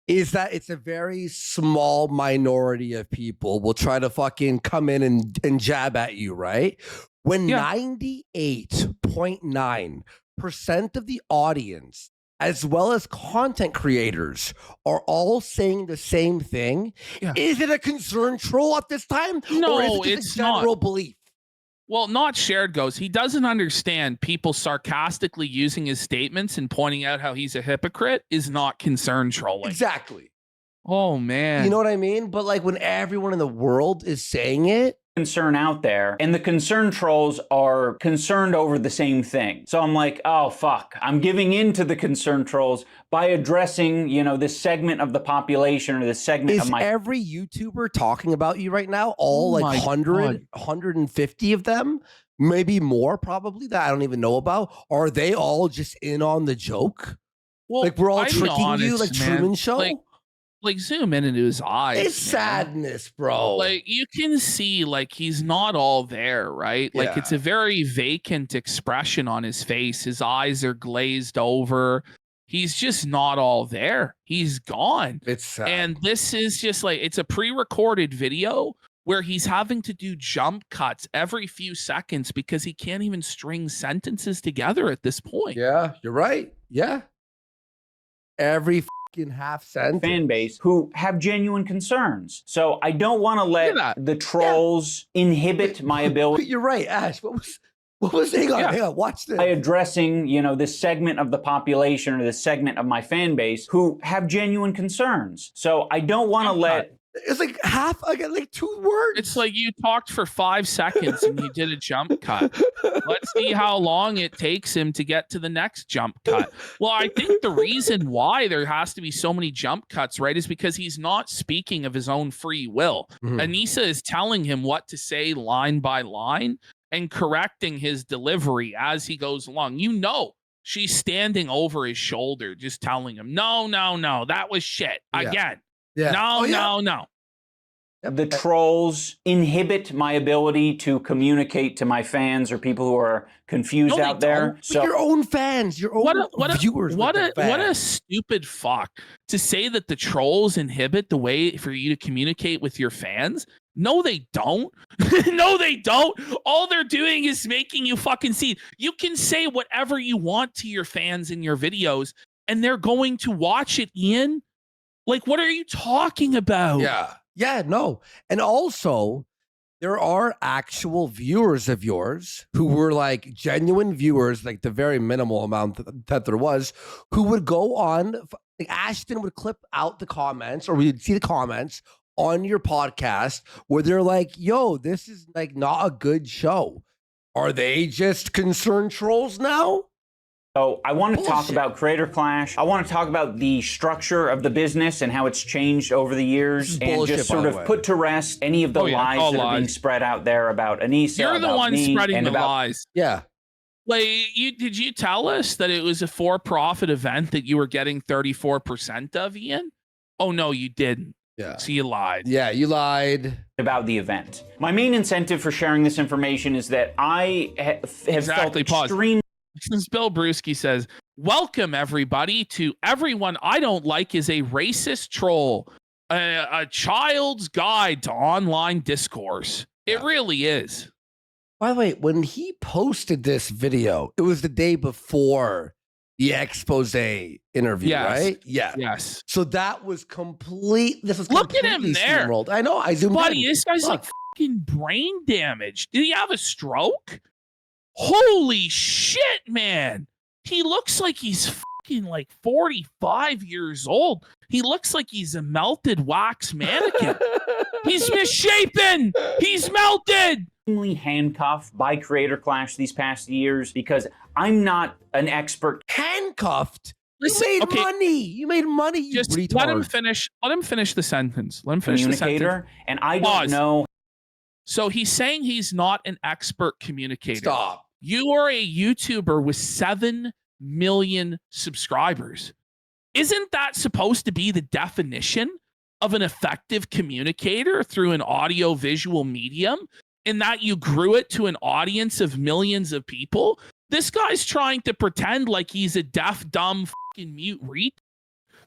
is that it's a very small minority of people will try to fucking come in and jab at you, right? When 98.9% of the audience, as well as content creators, are all saying the same thing, is it a concern troll at this time? No, or is it just it's a general not. belief? Well, not shared goes. He doesn't understand people sarcastically using his statements and pointing out how he's a hypocrite is not concern trolling. Exactly. Oh, man. You know what I mean? But like when everyone in the world is saying it, concern out there, and the concern trolls are concerned over the same thing. So I'm like, oh fuck, I'm giving in to the concern trolls by addressing, you know, this segment of the population or this segment of my. Is every YouTuber talking about you right now? All like 100, 150 of them, maybe more probably, that I don't even know about. Are they all just in on the joke? Well, like we're all tricking you, like Truman Show? Like zoom in into his eyes. It's sadness, bro. Like you can see like he's not all there, right? Like it's a very vacant expression on his face. His eyes are glazed over. He's just not all there. He's gone. It's sad. And this is just like, it's a pre-recorded video where he's having to do jump cuts every few seconds because he can't even string sentences together at this point. Yeah, you're right. Yeah. Every fucking half sentence. fan base who have genuine concerns. So I don't want to let the trolls inhibit my ability. You're right, Ash. What was hang on, watch this. By addressing, this segment of the population or this segment of my fan base who have genuine concerns. So I don't want to let... It's like like 2 words. It's like you talked for 5 seconds and you did a jump cut. Let's see how long it takes him to get to the next jump cut. Well, I think the reason why there has to be so many jump cuts, right, is because he's not speaking of his own free will. Anissa is telling him what to say line by line and correcting his delivery as he goes along. She's standing over his shoulder, just telling him, no, that was shit. Again. Yeah. No. The trolls inhibit my ability to communicate to my fans or people who are confused out there. So your own fans, your own viewers. What a stupid fuck to say that the trolls inhibit the way for you to communicate with your fans. No, they don't. No, they don't. All they're doing is making you fucking see. You can say whatever you want to your fans in your videos, and they're going to watch it, Ian. Like, what are you talking about? Yeah, no. And also, there are actual viewers of yours who were like genuine viewers, like the very minimal amount that there was, who would go on, like Ashton would clip out the comments, or we'd see the comments on your podcast where they're like, yo, this is like not a good show. Are they just concerned trolls now? So I want to talk about Creator Clash. I want to talk about the structure of the business and how it's changed over the years, and just sort of put to rest any of the lies that are being spread out there about Anissa. You're the one spreading the lies. Yeah. Like, did you tell us that it was a for-profit event that you were getting 34% of, Ian? Oh, no, you didn't. Yeah. So you lied. Yeah, you lied. About the event. My main incentive for sharing this information is that I have felt extreme... Since Bill Brewski says, welcome everybody to Everyone I Don't Like is a Racist Troll, a child's guide to online discourse. It really is. By the way, when he posted this video, it was the day before the expose interview, right? Yeah. Yes. So that was complete. This was look at him there. Steamrolled. I know. I zoomed Buddy, this guy's like fucking brain damaged. Did he have a stroke? Holy shit, man. He looks like he's fucking like 45 years old. He looks like he's a melted wax mannequin. He's misshapen. He's melted. Handcuffed by Creator Clash these past years because I'm not an expert. Handcuffed? Listen, you made money. You made money. You just retard. let him finish. Let him finish the sentence. Let him finish the sentence. And I don't know. So he's saying he's not an expert communicator. Stop. You are a YouTuber with 7 million subscribers. Isn't that supposed to be the definition of an effective communicator through an audio-visual medium? In that you grew it to an audience of millions of people? This guy's trying to pretend like he's a deaf, dumb, fucking mute read.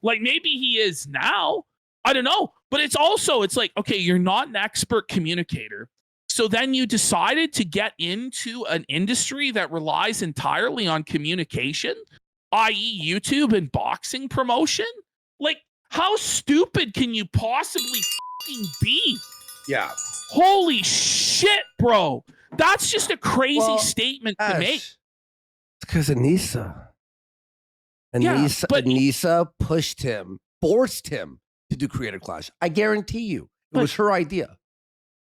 Like maybe he is now. I don't know. But it's like, okay, you're not an expert communicator. So then you decided to get into an industry that relies entirely on communication, i.e. YouTube and boxing promotion? Like, how stupid can you possibly fucking be? Yeah. Holy shit, bro. That's just a crazy statement to make. It's because Anissa. Anissa pushed him, forced him to do Creator Clash. I guarantee you. It was her idea.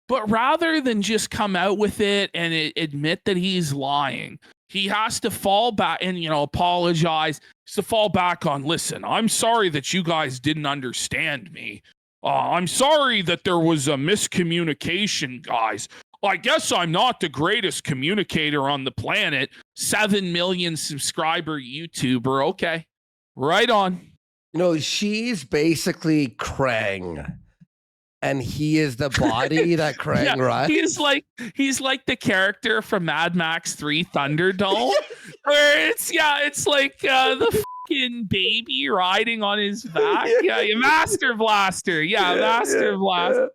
But rather than just come out with it and admit that he's lying, he has to fall back and, apologize. He has to fall back on, listen, I'm sorry that you guys didn't understand me. I'm sorry that there was a miscommunication, guys. I guess I'm not the greatest communicator on the planet. 7 million subscriber YouTuber. Okay, right on. She's basically Krang. And he is the body that Krang runs. He's like the character from Mad Max 3 Thunderdome, where it's like the fucking baby riding on his back. Yeah, Master Blaster. Yeah, Master Blaster.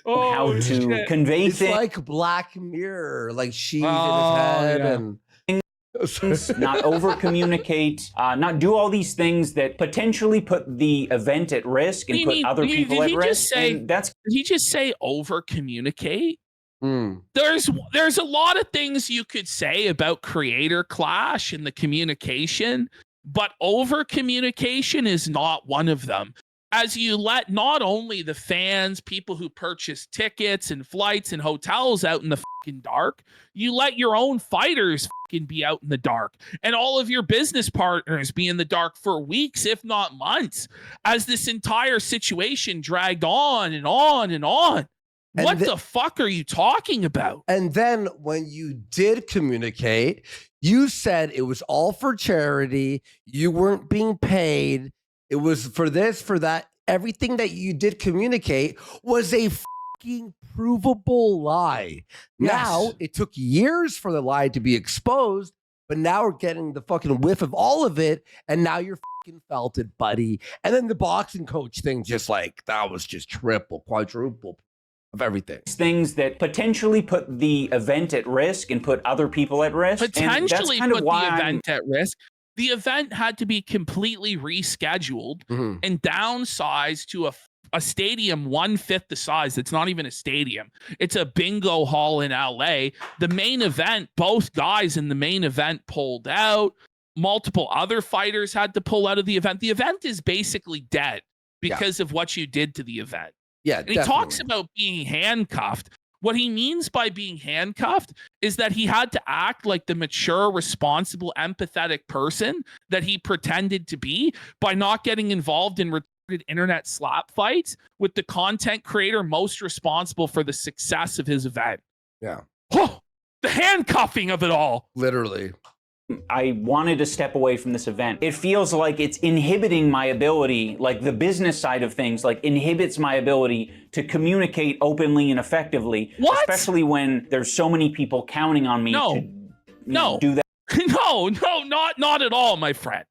Oh, how to convey it's things. Like Black Mirror, like she's in his head and not over communicate, not do all these things that potentially put the event at risk and put other people at risk. Did he just say over communicate? There's a lot of things you could say about creator clash and the communication, but over communication is not one of them. As you let not only the fans, people who purchase tickets and flights and hotels out in the fucking dark, you let your own fighters fucking be out in the dark, and all of your business partners be in the dark for weeks, if not months, as this entire situation dragged on and on and on. What the fuck are you talking about? And then when you did communicate, you said it was all for charity. You weren't being paid. It was for this, for that. Everything that you did communicate was a fucking provable lie. Yes. Now, it took years for the lie to be exposed, but now we're getting the fucking whiff of all of it, and now you're fucking felt it, buddy. And then the boxing coach thing, just like, that was just triple, quadruple of everything. Things that potentially put the event at risk and put other people at risk. Potentially put the event at risk. The event had to be completely rescheduled and downsized to a stadium 1/5 the size. It's not even a stadium. It's a bingo hall in LA. The main event, both guys in the main event pulled out. Multiple other fighters had to pull out of the event. The event is basically dead because of what you did to the event. Yeah, and he talks about being handcuffed. What he means by being handcuffed is that he had to act like the mature, responsible, empathetic person that he pretended to be by not getting involved in retarded internet slap fights with the content creator most responsible for the success of his event. Yeah. Oh, the handcuffing of it all. Literally. I wanted to step away from this event. It feels like it's inhibiting my ability, like the business side of things, like inhibits my ability to communicate openly and effectively. What? Especially when there's so many people counting on me to do that. No, not at all, my friend.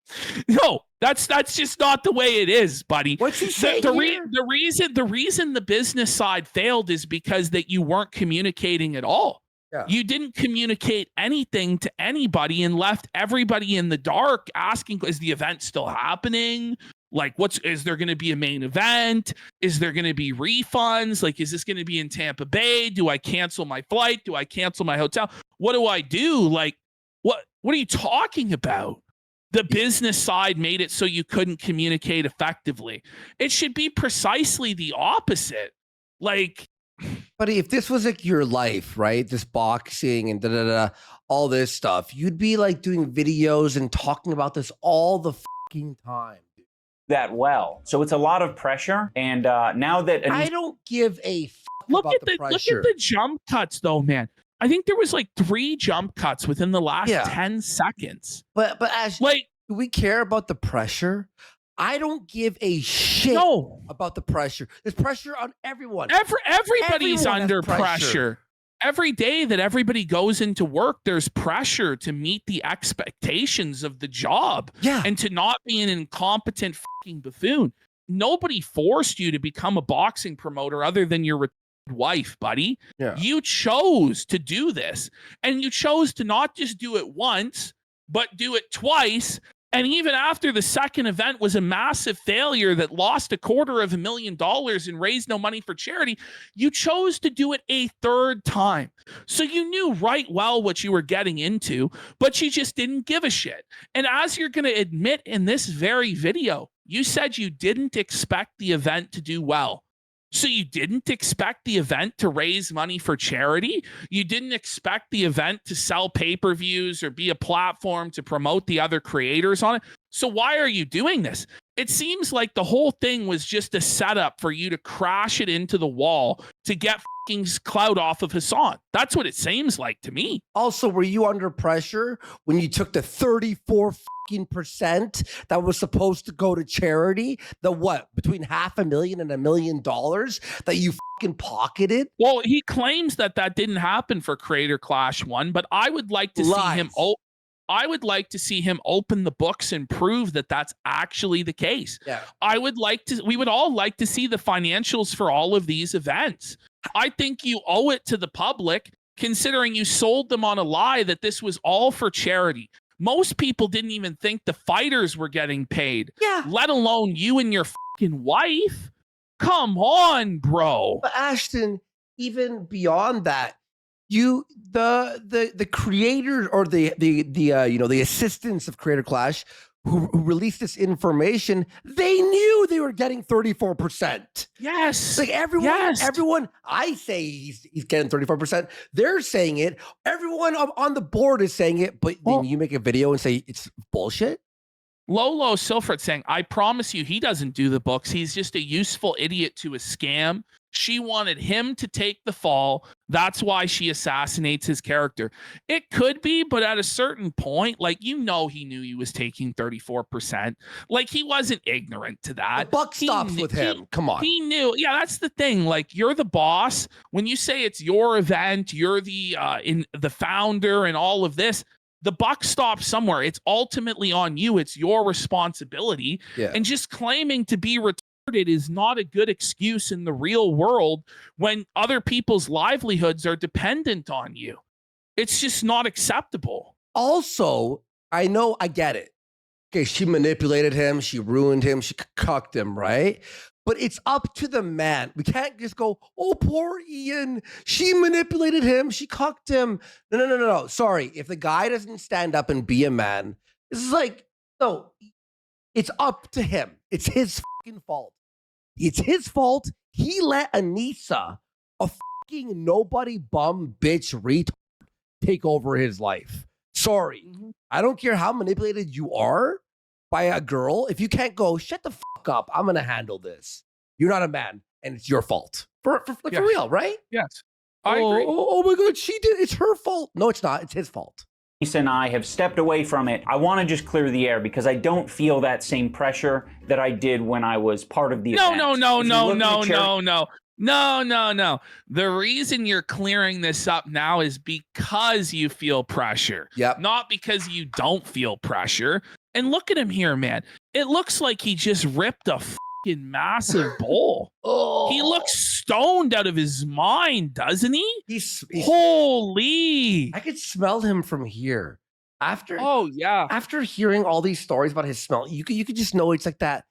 No, that's just not the way it is, buddy. What's he saying the reason the business side failed is because that you weren't communicating at all. Yeah. You didn't communicate anything to anybody and left everybody in the dark asking, is the event still happening? Like, is there going to be a main event? Is there going to be refunds? Like, is this going to be in Tampa Bay? Do I cancel my flight? Do I cancel my hotel? What do I do? Like, what are you talking about? The business side made it so you couldn't communicate effectively. It should be precisely the opposite. Like, buddy, if this was like your life, right? This boxing and all this stuff, you'd be like doing videos and talking about this all the fucking time. That well. So it's a lot of pressure. And now that I don't give a fuck about the pressure. Look at the jump cuts though, man. I think there was like 3 jump cuts within the last 10 seconds. But Ash, like, do we care about the pressure? I don't give a shit about the pressure. There's pressure on everyone. Everybody's under pressure. Every day that everybody goes into work, there's pressure to meet the expectations of the job and to not be an incompetent fucking buffoon. Nobody forced you to become a boxing promoter other than your wife, buddy. Yeah. You chose to do this, and you chose to not just do it once, but do it twice. And even after the second event was a massive failure that lost $250,000 and raised no money for charity, you chose to do it a third time. So you knew right well what you were getting into, but you just didn't give a shit. And as you're going to admit in this very video, you said you didn't expect the event to do well. So you didn't expect the event to raise money for charity? You didn't expect the event to sell pay-per-views or be a platform to promote the other creators on it? So why are you doing this? It seems like the whole thing was just a setup for you to crash it into the wall to get fucking clout off of Hassan. That's what it seems like to me. Also, were you under pressure when you took the 34% that was supposed to go to charity? The what? Between $500,000 and $1 million that you fucking pocketed? Well, he claims that didn't happen for Creator Clash 1, but I would like to see him open the books and prove that that's actually the case. Yeah. We would all like to see the financials for all of these events. I think you owe it to the public considering you sold them on a lie that this was all for charity. Most people didn't even think the fighters were getting paid, let alone you and your fucking wife. Come on, bro. But Ashton, even beyond that, the creators or the assistants of Creator Clash who released this information, they knew they were getting 34%. Yes. Like everyone, I say he's getting 34%. They're saying it. Everyone on the board is saying it, but then you make a video and say it's bullshit. Lolo Silfred saying, I promise you he doesn't do the books. He's just a useful idiot to a scam. She wanted him to take the fall. That's why she assassinates his character. It could be, but at a certain point, like, he knew he was taking 34%. Like, he wasn't ignorant to that. The buck stops with him. Come on. He knew. Yeah, that's the thing. Like, you're the boss. When you say it's your event, you're the the founder and all of this, the buck stops somewhere. It's ultimately on you. It's your responsibility. Yeah. And just claiming to be retarded is not a good excuse in the real world when other people's livelihoods are dependent on you. It's just not acceptable. Also, I get it. Okay, she manipulated him. She ruined him. She cucked him, right? But it's up to the man. We can't just go, oh, poor Ian. She manipulated him. She cucked him. No. Sorry. If the guy doesn't stand up and be a man, this is like, no, it's up to him. It's his fucking fault. It's his fault. He let Anissa, a fucking nobody bum bitch retard, take over his life. Sorry. I don't care how manipulated you are by a girl. If you can't go, shut the fuck up. I'm going to handle this. You're not a man, and it's your fault. For real, right? Yes. I agree. Oh my God, she did. It's her fault. No, it's not. It's his fault. Lisa and I have stepped away from it. I want to just clear the air because I don't feel that same pressure that I did when I was part of the event. No. The reason you're clearing this up now is because you feel pressure. Yep. Not because you don't feel pressure. And look at him here, man. It looks like he just ripped a fucking massive bowl. He looks stoned out of his mind, doesn't he? He's holy. I could smell him from here. After hearing all these stories about his smell, you could just know it's like that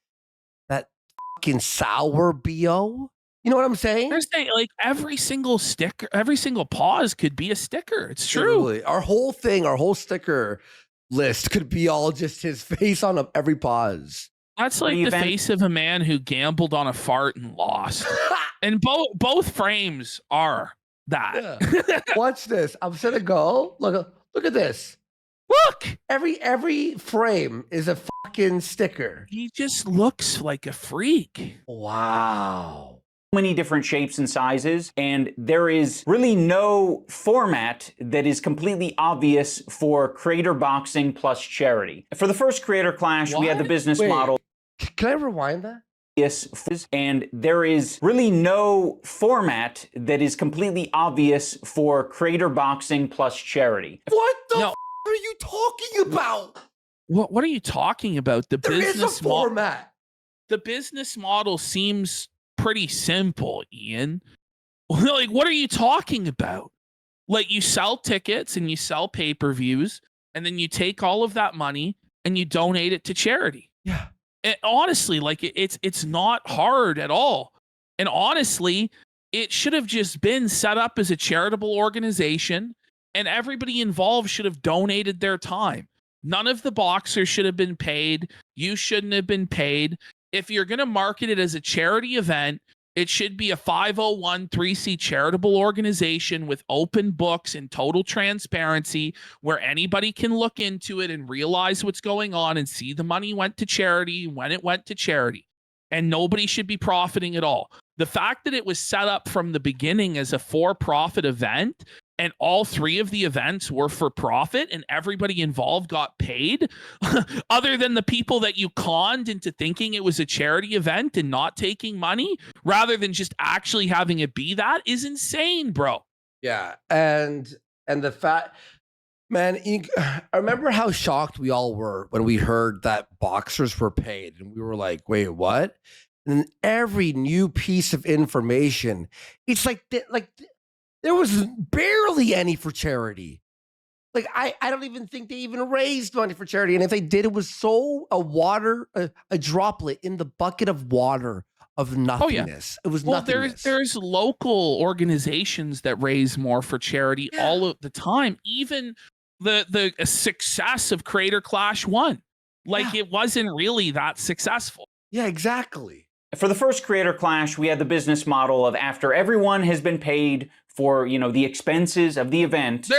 fucking sour BO. You know what I'm saying? They're saying like every single sticker, every single pause could be a sticker. It's true. Literally. Our whole sticker list could be all just his face on every pause. That's like the face of a man who gambled on a fart and lost. And both frames are that. Yeah. Watch this. I'm set to go. Look at this. Look. Every frame is a fucking sticker. He just looks like a freak. Wow. Many different shapes and sizes, and there is really no format that is completely obvious for creator boxing plus charity. For the first Creator Clash, we had the business model. Can I rewind that? Yes, and there is really no format that is completely obvious for creator boxing plus charity. What the f are you talking about? What are you talking about? There is a format. The business model seems pretty simple, Ian. Like, what are you talking about? Like, you sell tickets and you sell pay-per-views, and then you take all of that money and you donate it to charity. Yeah. And honestly, like, it's not hard at all. And honestly, it should have just been set up as a charitable organization, and everybody involved should have donated their time. None of the boxers should have been paid. You shouldn't have been paid. If you're going to market it as a charity event, it should be a 501(c)(3) charitable organization with open books and total transparency where anybody can look into it and realize what's going on and see the money went to charity when it went to charity. And nobody should be profiting at all. The fact that it was set up from the beginning as a for-profit event and all three of the events were for profit and everybody involved got paid, other than the people that you conned into thinking it was a charity event and not taking money, rather than just actually having it be that, is insane, bro. Yeah, and the fact, man, I remember how shocked we all were when we heard that boxers were paid, and we were like, wait, what? And then every new piece of information, it's like There was barely any for charity. Like, I don't even think they even raised money for charity. And if they did, it was a droplet in the bucket of water of nothingness. It was nothingness. There's local organizations that raise more for charity all of the time. Even the success of Creator Clash 1. Like, it wasn't really that successful. Yeah, exactly. For the first Creator Clash, we had the business model of after everyone has been paid for, the expenses of the event,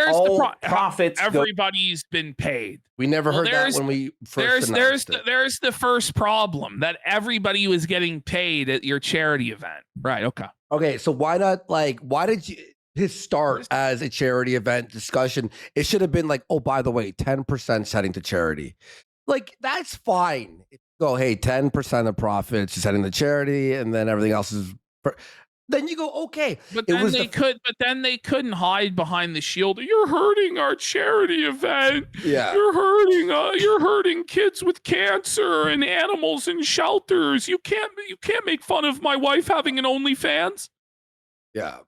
profits. Everybody's been paid. We never heard that when we first announced it. There's the first problem, that everybody was getting paid at your charity event. Right, okay. Okay, so why did his start as a charity event discussion? It should have been like, oh, by the way, 10% heading to charity. Like, that's fine. Go, hey, 10% of profits is heading to charity, and then everything else is... Then you go, okay. But then they couldn't hide behind the shield. You're hurting our charity event. Yeah. You're hurting kids with cancer and animals in shelters. You can't make fun of my wife having an OnlyFans. Yeah.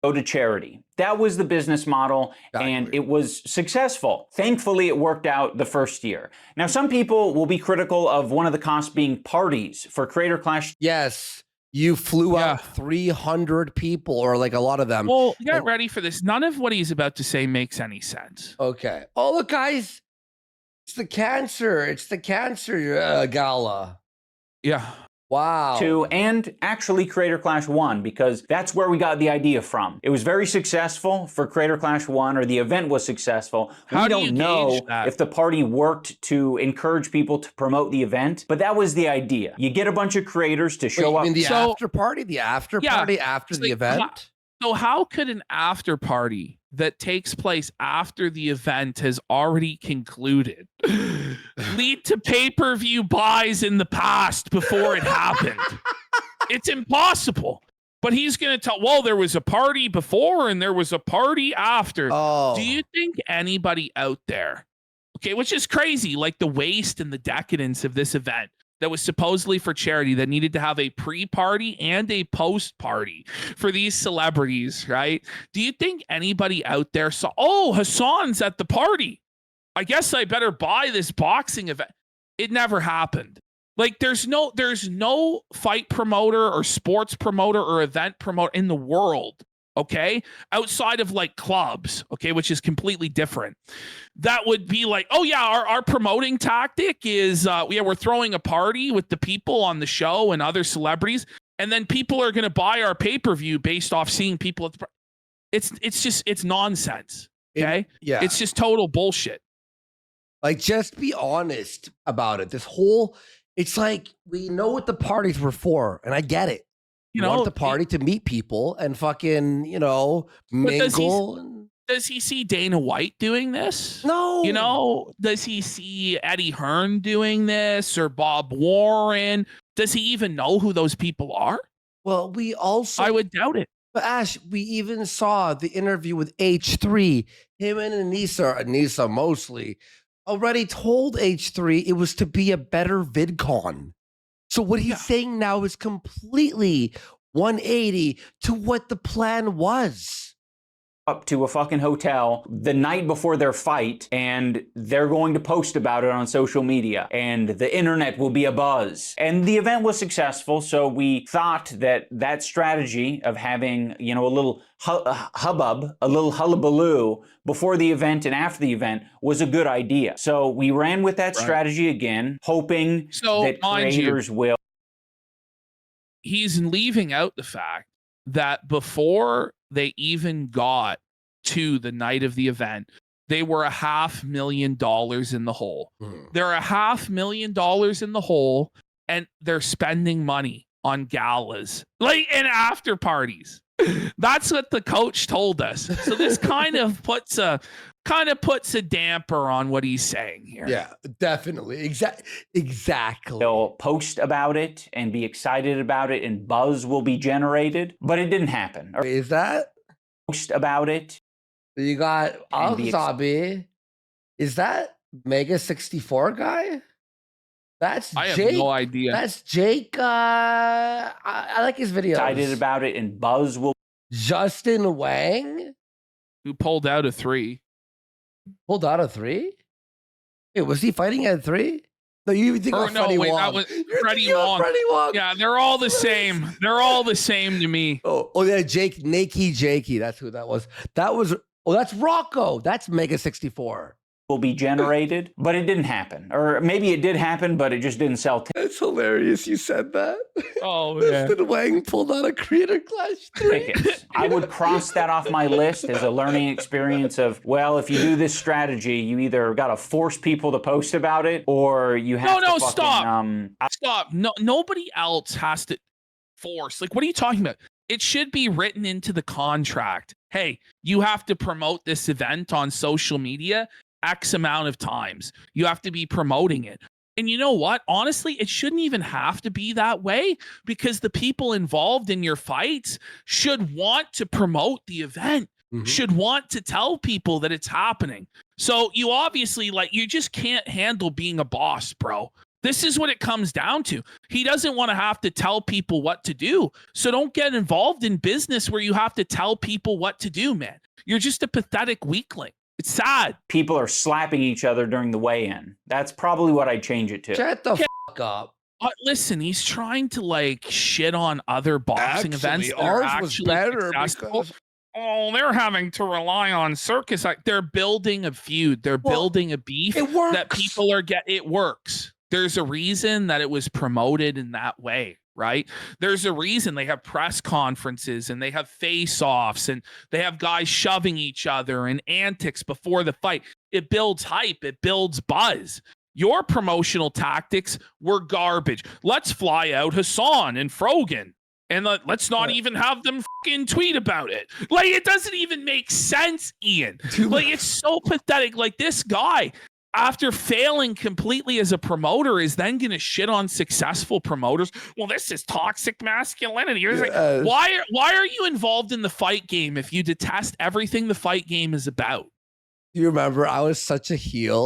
Go to charity. That was the business model, and it was successful. Thankfully, it worked out the first year. Now, some people will be critical of one of the costs being parties for Creator Clash. Yes. You flew out 300 people, or like a lot of them. Well, get ready for this. None of what he's about to say makes any sense. Okay. Oh, look, guys. It's the cancer gala. Yeah. Wow. 2, and actually Creator Clash 1, because that's where we got the idea from. It was very successful for Creator Clash 1, or the event was successful. We don't know if the party worked to encourage people to promote the event, but that was the idea. You get a bunch of creators to show up. The after party? The after party after the event? So how could an after party that takes place after the event has already concluded lead to pay-per-view buys in the past before it happened? It's impossible. But he's going to tell, well, there was a party before and there was a party after. Oh. Do you think anybody out there, okay, which is crazy, like the waste and the decadence of this event that was supposedly for charity, that needed to have a pre-party and a post-party for these celebrities, right? Do you think anybody out there saw, oh, Hassan's at the party, I guess I better buy this boxing event? It never happened. Like, there's no fight promoter or sports promoter or event promoter in the world, okay, outside of like clubs, okay, which is completely different, that would be like, oh yeah, our promoting tactic is we're throwing a party with the people on the show and other celebrities, and then people are going to buy our pay-per-view based off seeing people at the it's nonsense, okay? It's just total bullshit. Like, just be honest about it. It's like, we know what the parties were for, and I get it. You want the party to meet people and fucking, mingle. Does he see Dana White doing this? No. Does he see Eddie Hearn doing this, or Bob Warren? Does he even know who those people are? Well, I would doubt it. But Ash, we even saw the interview with H3. Him and Anissa mostly, already told H3 it was to be a better VidCon. So what he's saying now is completely 180 to what the plan was. Up to a fucking hotel the night before their fight, and they're going to post about it on social media, and the internet will be abuzz. And the event was successful, so we thought that strategy of having, a little hubbub, a little hullabaloo before the event and after the event was a good idea. So we ran with that strategy again, hoping that creators will. He's leaving out the fact that before they even got to the night of the event, they were $500,000 in the hole. They're $500,000 in the hole, and they're spending money on galas, like, and after parties. That's what the coach told us. So this kind of puts a damper on what he's saying here. Yeah, definitely. Exactly. They'll post about it and be excited about it, and buzz will be generated, but it didn't happen. Is that? Post about it. You got Al-Zabi. Is that Mega 64 guy? That's I Jake. have no idea. That's Jake. I like his videos. Excited about it, and buzz will Justin Wang who pulled out a 3. pulled out a 3. Hey, was he fighting at 3? No, you even think Or of no, Freddie wait, Wong. that was You're Freddie thinking of Wong. Freddie Wong. Yeah, they're all the same. They're all the same to me. Oh yeah, Jakey. That's who that was. Oh, that's Rocco. That's Mega 64. will be generated, but it didn't happen. Or maybe it did happen, but it just didn't sell That's hilarious. You said that. Oh, yeah. Justin Wang pulled out a Creator Clash 3. tickets. I would cross that off my list as a learning experience of, well, if you do this strategy, you either got to force people to post about it or you have to fucking, Stop. No, nobody else has to force. Like, what are you talking about? It should be written into the contract. Hey, you have to promote this event on social media X amount of times. You have to be promoting it. And you know what? Honestly, it shouldn't even have to be that way because the people involved in your fights should want to promote the event, should want to tell people that it's happening. So you obviously, like, you just can't handle being a boss, bro. This is what it comes down to. He doesn't want to have to tell people what to do. So don't get involved in business where you have to tell people what to do, man. You're just a pathetic weakling. It's sad. People are slapping each other during the weigh-in. That's probably what I'd change it to. Shut the fuck up. Listen, he's trying to like shit on other boxing events. Ours was better because they're having to rely on circus. They're building a feud. They're building a beef that people are getting. It works. There's a reason that it was promoted in that way, right? There's a reason they have press conferences and they have face-offs and they have guys shoving each other and antics before the fight. It builds hype. It builds buzz. Your promotional tactics were garbage. Let's fly out Hassan and Frogan and let's not even have them fucking tweet about it. Like, it doesn't even make sense, Ian. Like, it's so pathetic. Like, this guy, after failing completely as a promoter, is then going to shit on successful promoters. Well, this is toxic masculinity. You're like, why are you involved in the fight game if you detest everything the fight game is about? Do you remember I was such a heel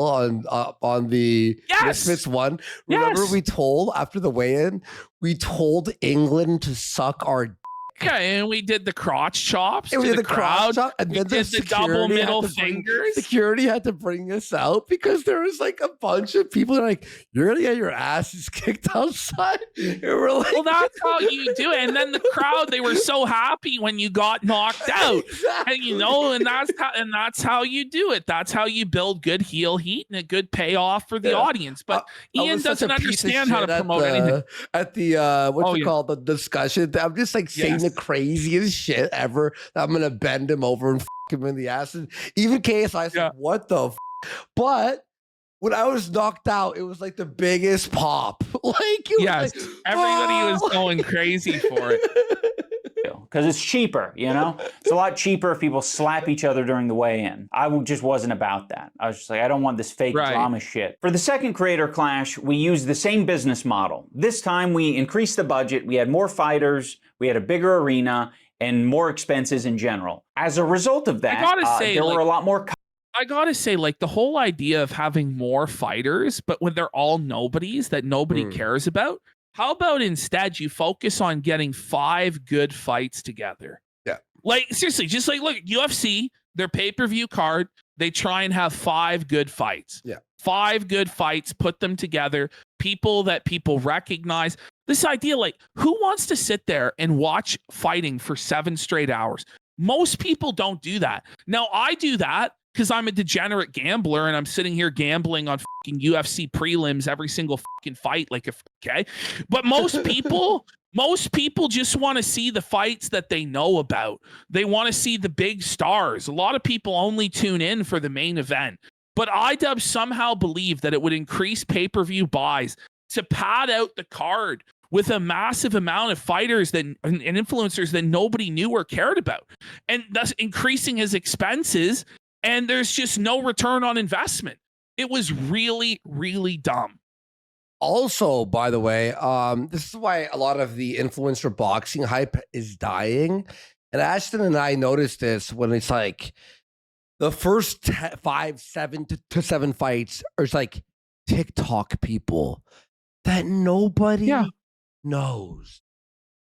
on the Misfits one? Remember we told after the weigh-in, we told England to suck our Yeah, and we did the crotch chops. And we to did the crotch chop, and we then did the double middle fingers. Security had to bring us out because there was like a bunch of people that are like, "You're gonna get your asses kicked outside." And we're like, well, that's how you do it. And then the crowd, they were so happy when you got knocked out, exactly. and that's how you do it. That's how you build good heel heat and a good payoff for the audience. But Ian doesn't understand how to promote anything. At the called, the discussion, I'm just like saying the craziest shit ever. I'm gonna bend him over and him in the ass. And even KSI said, "What the?" But when I was knocked out, it was like the biggest pop. Like, everybody was going crazy for it. Because it's cheaper, you know? It's a lot cheaper if people slap each other during the weigh-in. I just wasn't about that. I was just like, I don't want this fake drama shit. For the second Creator Clash, we used the same business model. This time we increased the budget, we had more fighters, we had a bigger arena, and more expenses in general. As a result of that, there were a lot more... I gotta say, like, the whole idea of having more fighters, but when they're all nobodies that nobody cares about, how about instead you focus on getting 5 good fights together? Yeah. Like, seriously, just like, look, UFC, their pay-per-view card, they try and have 5 good fights. Yeah. 5 good fights, put them together, people that people recognize. This idea, like, who wants to sit there and watch fighting for 7 straight hours? Most people don't do that. Now, I do that because I'm a degenerate gambler and I'm sitting here gambling on fucking UFC prelims every single fucking fight. But most people, just want to see the fights that they know about. They want to see the big stars. A lot of people only tune in for the main event. But iDUBBBZ somehow believed that it would increase pay-per-view buys to pad out the card with a massive amount of fighters and influencers that nobody knew or cared about, and thus increasing his expenses. And there's just no return on investment. It was really, really dumb. Also, by the way, this is why a lot of the influencer boxing hype is dying. And Ashton and I noticed this when it's like the first 7 fights are just like TikTok people that nobody knows.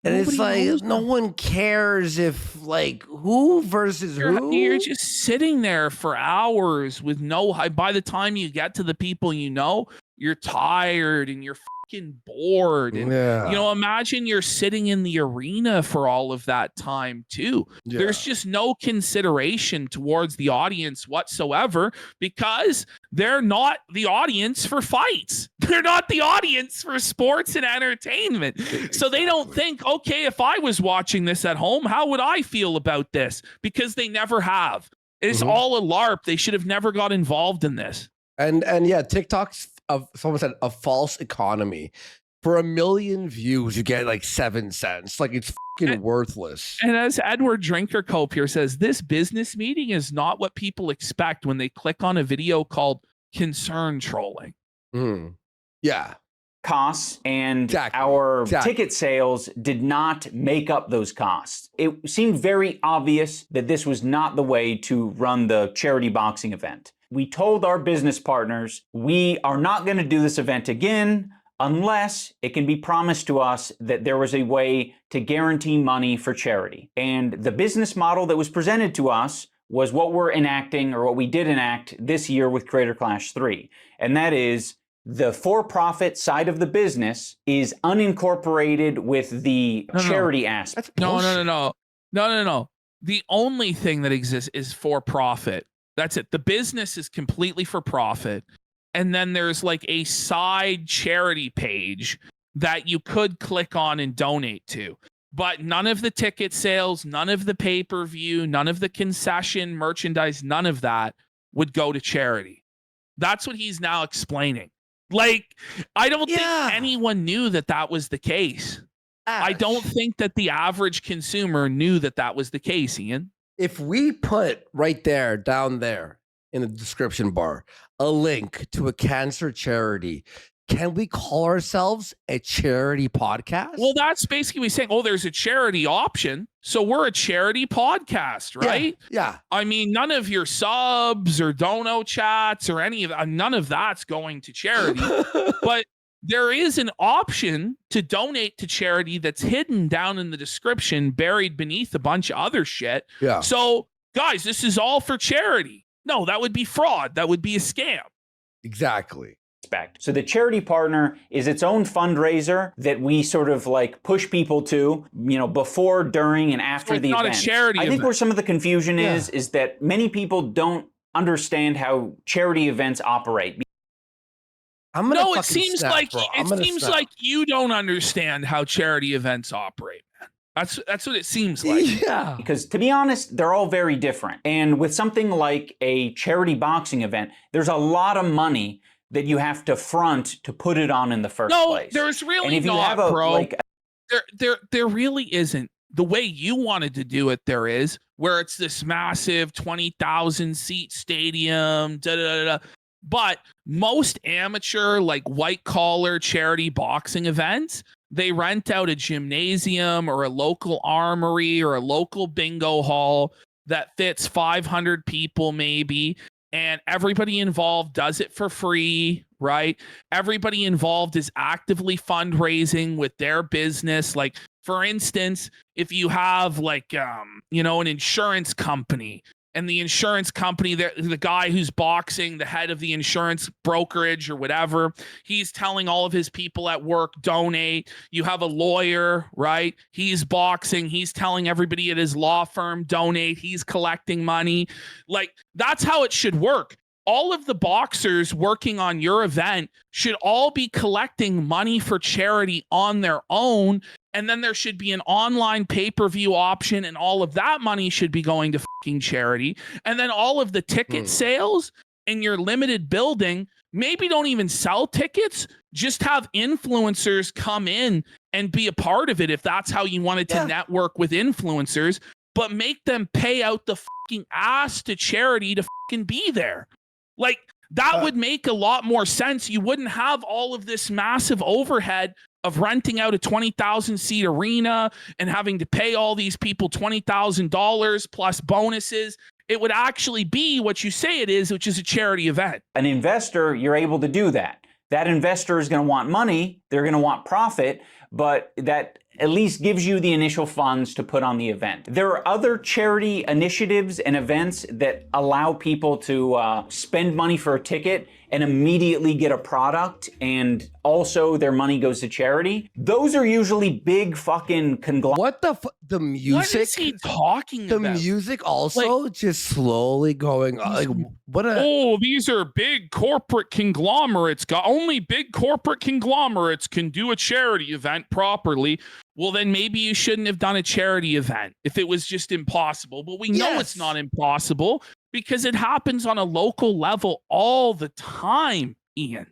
And it's Nobody knows like no them. one cares if like who versus who. You're just sitting there for hours with no hype. By the time you get to the people you know, you're tired and you're fucking bored. And you know, imagine you're sitting in the arena for all of that time too. There's just no consideration towards the audience whatsoever because they're not the audience for fights. They're not the audience for sports and entertainment. So they don't think, okay, if I was watching this at home, how would I feel about this? Because they never have. It's all a LARP. They should have never got involved in this. And yeah, TikTok's someone said a false economy. For 1 million views, you get like 7 cents. Like it's fucking worthless. And as Edward Drinker Cope here says, this business meeting is not what people expect when they click on a video called concern trolling. Yeah. Costs and our ticket sales did not make up those costs. It seemed very obvious that this was not the way to run the charity boxing event. We told our business partners, we are not going to do this event again unless it can be promised to us that there was a way to guarantee money for charity. And the business model that was presented to us was what we're enacting, or what we did enact this year with Creator Clash 3. And that is the for-profit side of the business is unincorporated with the charity aspect. No. The only thing that exists is for profit. That's it. The business is completely for profit. And then there's like a side charity page that you could click on and donate to. But none of the ticket sales, none of the pay-per-view, none of the concession merchandise, none of that would go to charity. That's what he's now explaining. Like, I don't think anyone knew that that was the case. I don't think that the average consumer knew that that was the case, Ian. If we put right there, down there in the description bar, a link to a cancer charity, can we call ourselves a charity podcast? Well, that's basically saying, oh, there's a charity option. So we're a charity podcast, right? Yeah. I mean, none of your subs or dono chats or any of that, none of that's going to charity. But there is an option to donate to charity that's hidden down in the description, buried beneath a bunch of other shit. Yeah. So, guys, this is all for charity. No, that would be fraud. That would be a scam. Exactly. So the charity partner is its own fundraiser that we sort of like push people to, you know, before, during, and after the event. Not a charity I think event. where some of the confusion is that many people don't understand how charity events operate. No, it seems like you don't understand how charity events operate, man. That's what it seems like. Yeah. Because to be honest, they're all very different. And with something like a charity boxing event, there's a lot of money that you have to front to put it on in the first place. No, there's really and if not, you have a, bro. Like, there really isn't. The way you wanted to do it, there is, where it's this massive 20,000 seat stadium, But most amateur, like white collar charity boxing events, they rent out a gymnasium or a local armory or a local bingo hall that fits 500 people maybe. And everybody involved does it for free, right? Everybody involved is actively fundraising with their business. Like, for instance, if you have like, an insurance company, and the insurance company, the guy who's boxing, the head of the insurance brokerage or whatever, he's telling all of his people at work, donate. You have a lawyer, right? He's boxing. He's telling everybody at his law firm, donate. He's collecting money. Like, that's how it should work. All of the boxers working on your event should all be collecting money for charity on their own. And then there should be an online pay-per-view option, and all of that money should be going to fucking charity. And then all of the ticket sales in your limited building, maybe don't even sell tickets, just have influencers come in and be a part of it if that's how you wanted to network with influencers, but make them pay out the fucking ass to charity to fucking be there. Like, that would make a lot more sense. You wouldn't have all of this massive overhead of renting out a 20,000 seat arena and having to pay all these people $20,000 plus bonuses. It would actually be what you say it is, which is a charity event. An investor, you're able to do that. That investor is going to want money. They're going to want profit. But that at least gives you the initial funds to put on the event. There are other charity initiatives and events that allow people to spend money for a ticket and immediately get a product, and also their money goes to charity. Those are usually big fucking conglomerates. What the music? What is he talking the about? music also just slowly going like what a Oh, these are big corporate conglomerates. Only big corporate conglomerates can do a charity event properly. Well, then maybe you shouldn't have done a charity event if it was just impossible. But we know it's not impossible because it happens on a local level all the time, Ian.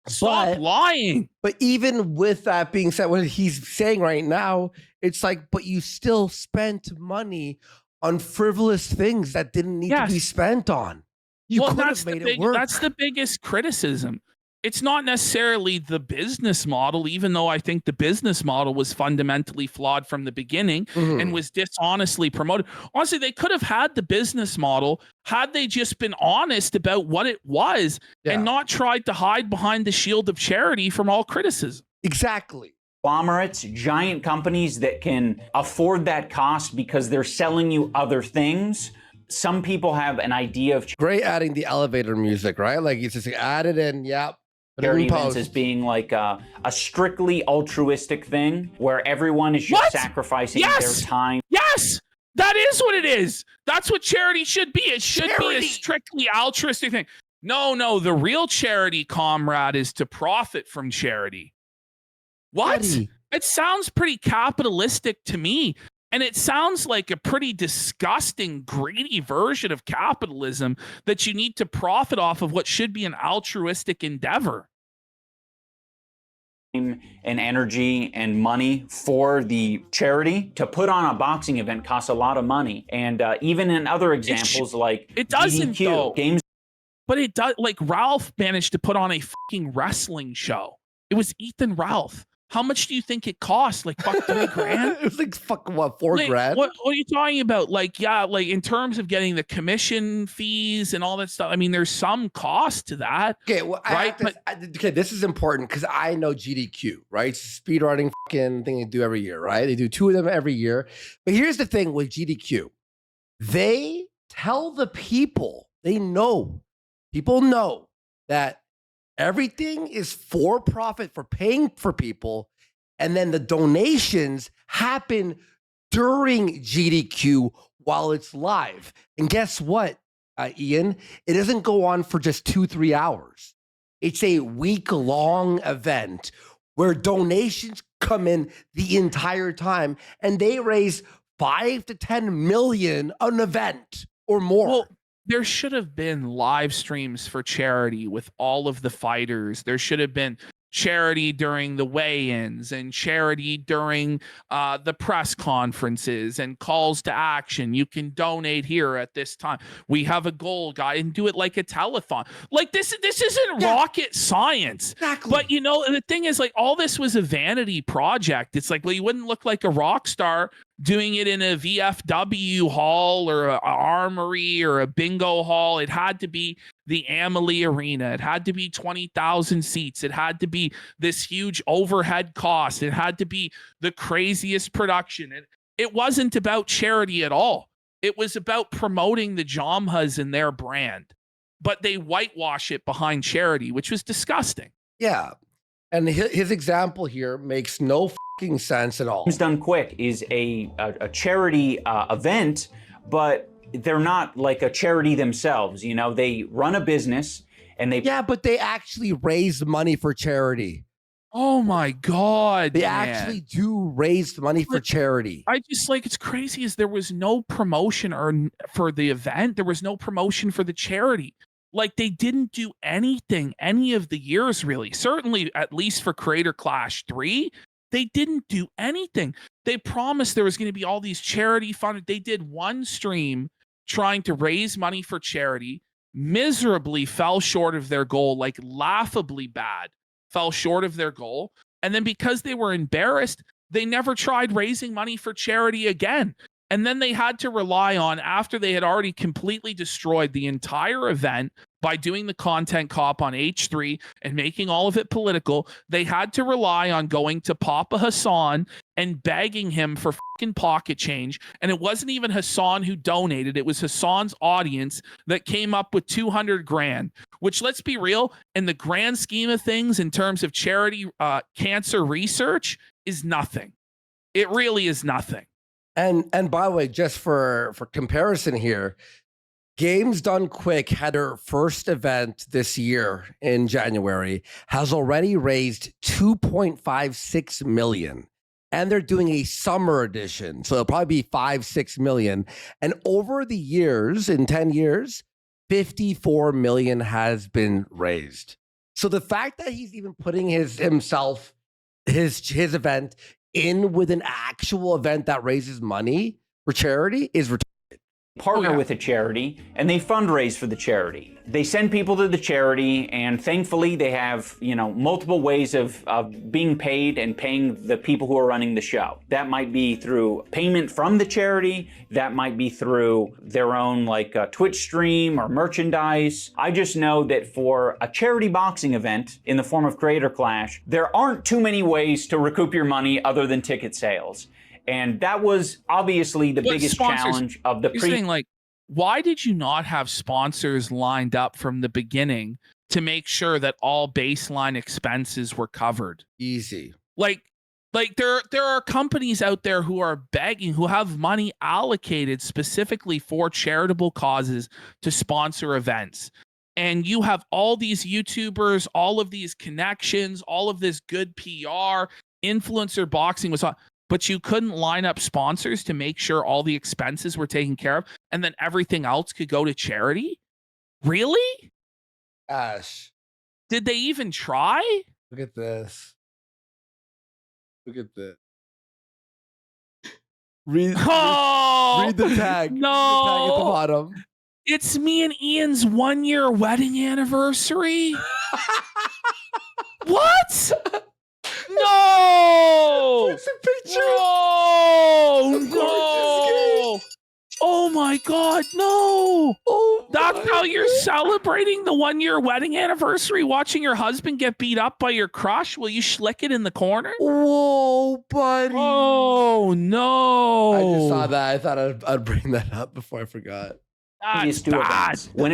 Stop lying. But even with that being said, what he's saying right now, it's like, but you still spent money on frivolous things that didn't need to be spent on. You could have made it work. That's the biggest criticism. It's not necessarily the business model, even though I think the business model was fundamentally flawed from the beginning and was dishonestly promoted. Honestly, they could have had the business model had they just been honest about what it was and not tried to hide behind the shield of charity from all criticism. Exactly. Conglomerates, giant companies that can afford that cost because they're selling you other things. Some people have an idea of great adding the elevator music, right? Like you just add it in, charity events as being like a strictly altruistic thing where everyone is just sacrificing their time. Yes, that is what it is. That's what charity should be. It should be a strictly altruistic thing. No, the real charity, comrade, is to profit from charity. What? Buddy. It sounds pretty capitalistic to me. And it sounds like a pretty disgusting, greedy version of capitalism that you need to profit off of what should be an altruistic endeavor. And energy and money for the charity to put on a boxing event costs a lot of money. And even in other examples like it doesn't GDQ, though. Games. But it does. Like Ralph managed to put on a fucking wrestling show. It was Ethan Ralph. How much do you think it cost? Like fuck $3,000? It was like fuck what, $4,000? What are you talking about? Like, like in terms of getting the commission fees and all that stuff. I mean, there's some cost to that. Okay, well, right? Okay, this is important because I know GDQ, right? It's a speedrunning fucking thing they do every year, right? They do 2 of them every year. But here's the thing with GDQ. They tell the people, people know that everything is for profit, for paying for people, and then the donations happen during GDQ while it's live. And guess what, Ian? It doesn't go on for just 2-3 hours. It's a week-long event where donations come in the entire time, and they raise 5 to 10 million an event or more. Well, there should have been live streams for charity with all of the fighters. There should have been charity during the weigh-ins and charity during the press conferences and calls to action. You can donate here at this time. We have a goal, guy, and do it like a telethon. Like this isn't rocket science. Exactly. But you know, the thing is, like, all this was a vanity project. It's like, well, you wouldn't look like a rock star doing it in a VFW hall or a armory or a bingo hall. It had to be the Amalie Arena. It had to be 20,000 seats. It had to be this huge overhead cost. It had to be the craziest production. It wasn't about charity at all. It was about promoting the Jamhas and their brand. But they whitewash it behind charity, which was disgusting. Yeah. And his example here makes no fucking sense at all. Games Done Quick is a charity event, but they're not like a charity themselves. You know, they run a business and they... Yeah, but they actually raise money for charity. Oh my God. They actually do raise money for charity. I just like, it's crazy is there was no promotion for the event. There was no promotion for the charity. Like, they didn't do anything any of the years, really. Certainly, at least for Creator Clash 3, they didn't do anything. They promised there was going to be all these charity funded. They did one stream trying to raise money for charity, miserably fell short of their goal, like laughably bad, fell short of their goal. And then because they were embarrassed, they never tried raising money for charity again. And then they had to rely on, after they had already completely destroyed the entire event by doing the content cop on H3 and making all of it political. They had to rely on going to Papa Hassan and begging him for fucking pocket change. And it wasn't even Hassan who donated. It was Hassan's audience that came up with 200 grand, which, let's be real, in the grand scheme of things, in terms of charity cancer research, is nothing. It really is nothing. And by the way, just for comparison here, Games Done Quick had her first event this year in January, has already raised 2.56 million. And they're doing a summer edition. So it'll probably be 5-6 million. And over the years, in 10 years, 54 million has been raised. So the fact that he's even putting his event in with an actual event that raises money for charity is retarded. Partner with a charity, and they fundraise for the charity. They send people to the charity, and thankfully they have, multiple ways of being paid and paying the people who are running the show. That might be through payment from the charity. That might be through their own Twitch stream or merchandise. I just know that for a charity boxing event in the form of Creator Clash, there aren't too many ways to recoup your money other than ticket sales. And that was obviously the biggest challenge of the why did you not have sponsors lined up from the beginning to make sure that all baseline expenses were covered? Easy. There are companies out there who are begging, who have money allocated specifically for charitable causes to sponsor events. And you have all these YouTubers, all of these connections, all of this good PR, influencer boxing was on. But you couldn't line up sponsors to make sure all the expenses were taken care of and then everything else could go to charity? Really? Ash. Did they even try? Look at this. Look at this. Read the tag. No. Read the tag at the bottom. It's me and Ian's 1-year wedding anniversary. What? No! It's a picture. No! Oh my God, no! Oh, that's how you're celebrating the 1-year wedding anniversary, watching your husband get beat up by your crush? Will you schlick it in the corner? Whoa, buddy. Oh, no. I just saw that. I thought I'd bring that up before I forgot. That's bad. When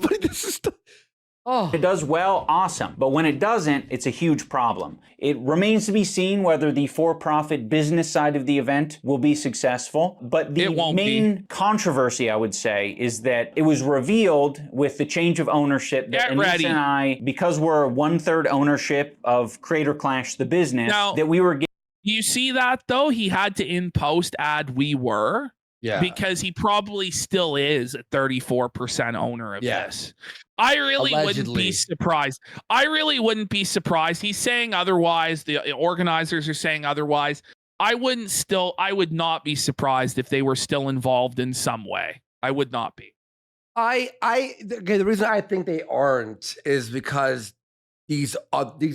Oh. it does well, awesome. But when it doesn't, it's a huge problem. It remains to be seen whether the for-profit business side of the event will be successful. But the main controversy, I would say, is that it was revealed with the change of ownership that Anissa and I, because we're 1/3 ownership of Creator Clash, the business, that we were getting. You see that, though? He had to in-post add we were. Yeah. Because he probably still is a 34% owner of this. I really wouldn't be surprised. I really wouldn't be surprised. He's saying otherwise. The organizers are saying otherwise. I would not be surprised if they were still involved in some way. I would not be. The reason I think they aren't is because these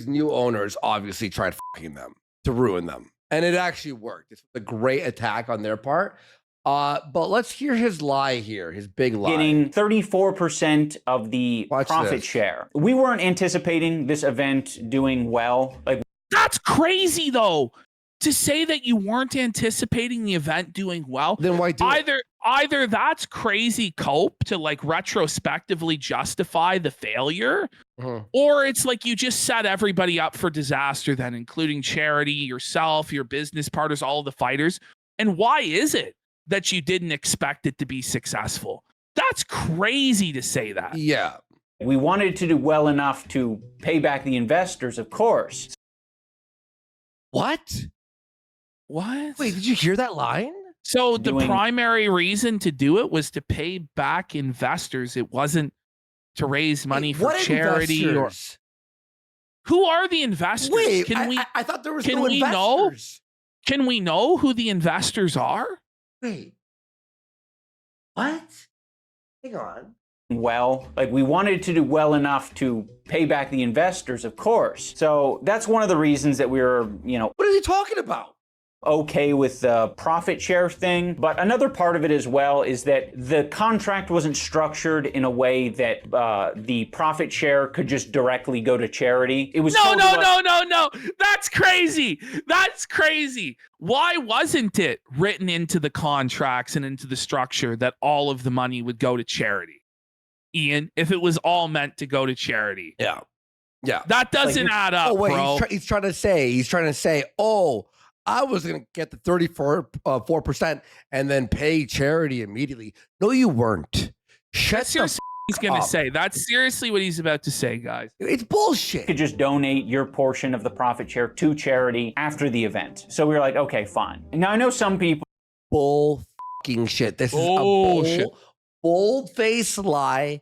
new owners obviously tried fucking them to ruin them. And it actually worked. It's a great attack on their part. But let's hear his lie here, his big lie. Getting 34% of the profit share. We weren't anticipating this event doing well. That's crazy, though. To say that you weren't anticipating the event doing well. Then why do it? Either that's crazy cope to retrospectively justify the failure, or it's you just set everybody up for disaster then, including charity, yourself, your business partners, all of the fighters. And why is it that you didn't expect it to be successful? That's crazy to say that. Yeah. We wanted to do well enough to pay back the investors, of course. What? What? Wait, did you hear that line? So the primary reason to do it was to pay back investors. It wasn't to raise money for charity. Investors? Who are the investors? Wait, I thought there was no investors. Can we know who the investors are? Wait. What? Hang on. Well, we wanted to do well enough to pay back the investors, of course. So that's one of the reasons that we were, What is he talking about? okay with the profit share thing, but another part of it as well is that the contract wasn't structured in a way that the profit share could just directly go to charity. It was no. That's crazy. That's crazy. Why wasn't it written into the contracts and into the structure that all of the money would go to charity, Ian? If it was all meant to go to charity, Yeah. that doesn't add up, bro. He's trying to say, oh, I was going to get the 4% and then pay charity immediately. No, you weren't. That's seriously what he's going to say. That's seriously what he's about to say, guys. It's bullshit. You could just donate your portion of the profit share to charity after the event. So we were like, okay, fine. Now I know some people. Bull fucking shit. This is a bold-faced lie.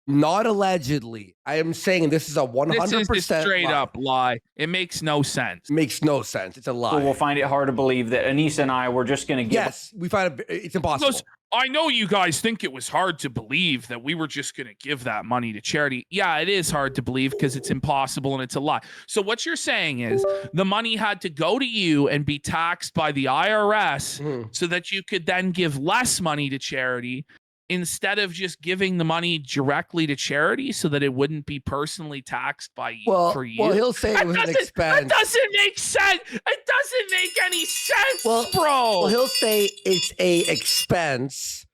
Not allegedly. I am saying this is a 100% This is a straight lie. up lie. It makes no sense. Makes no sense. It's a lie. We'll find it hard to believe that Anissa and I were just going to give. Yes, we find it's impossible. Because I know you guys think it was hard to believe that we were just going to give that money to charity. Yeah, it is hard to believe because it's impossible and it's a lie. So what you're saying is the money had to go to you and be taxed by the IRS so that you could then give less money to charity, instead of just giving the money directly to charity so that it wouldn't be personally taxed by for you. Well, he'll say it was an expense. That doesn't make sense. It doesn't make any sense, bro. Well, he'll say it's a expense,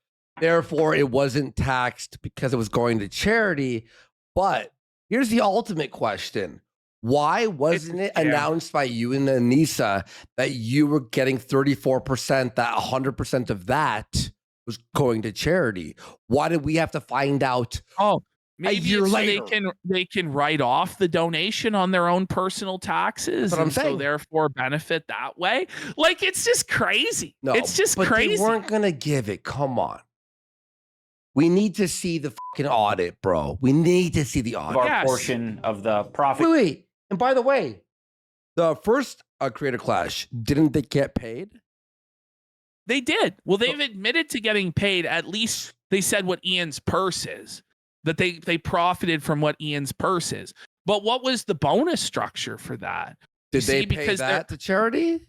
therefore it wasn't taxed because it was going to charity. But here's the ultimate question. Why wasn't it announced by you and Anissa that you were getting 34%, that 100% of that was going to charity? Why did we have to find out? Oh, maybe a year later? They can write off the donation on their own personal taxes, That's what I'm and so saying. therefore benefit that way. Like, it's just crazy. No, it's just but crazy. They weren't gonna give it. Come on. We need to see the fucking audit, bro. We need to see the audit. Our portion of the profit. Wait. And by the way, the first Creator Clash, didn't they get paid? They did. Well, they've admitted to getting paid. At least they said what Ian's purse is, that they profited from what Ian's purse is. But what was the bonus structure for that? Did they pay that to charity?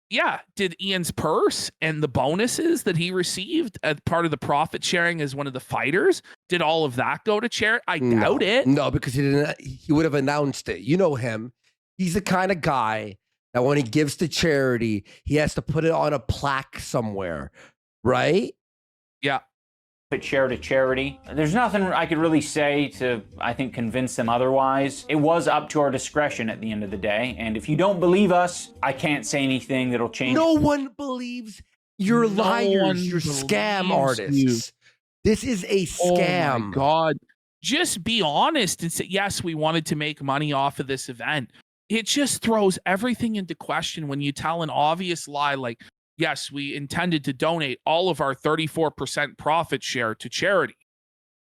Yeah. Did Ian's purse and the bonuses that he received as part of the profit sharing as one of the fighters, did all of that go to charity? I doubt it. No, because he didn't. He would have announced it. You know him. He's the kind of guy that when he gives to charity, he has to put it on a plaque somewhere, right? Yeah. Share to charity. There's nothing I could really say to, I think, convince them otherwise. It was up to our discretion at the end of the day. And if you don't believe us, I can't say anything that'll change. No one believes you're liars. You're scam artists. This is a scam. Oh my God. Just be honest and say, yes, we wanted to make money off of this event. It just throws everything into question when you tell an obvious lie like, yes, we intended to donate all of our 34% profit share to charity.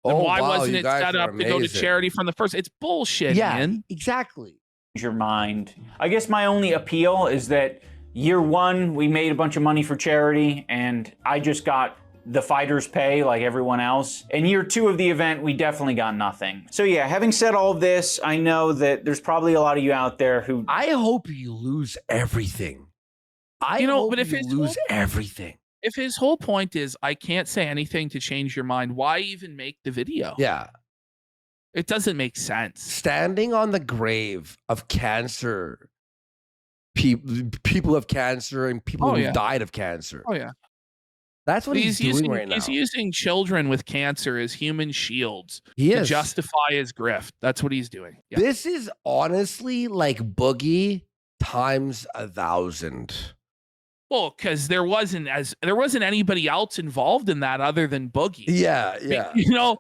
Then why wasn't it set up to go to charity from the first? It's bullshit, man. Exactly. Your mind. I guess my only appeal is that year one, we made a bunch of money for charity, and I just got the fighters' pay like everyone else. In year two of the event, we definitely got nothing. So yeah, having said all of this, I know that there's probably a lot of you out there who... I hope you lose everything. But if you lose everything. If his whole point is, I can't say anything to change your mind, why even make the video? Yeah. It doesn't make sense. Standing on the grave of cancer, people of cancer and people who died of cancer. Oh, yeah. That's what he's doing right now. He's using children with cancer as human shields to justify his grift. That's what he's doing. Yeah. This is honestly like Boogie times 1,000. Well, because there wasn't anybody else involved in that other than Boogie. Yeah. And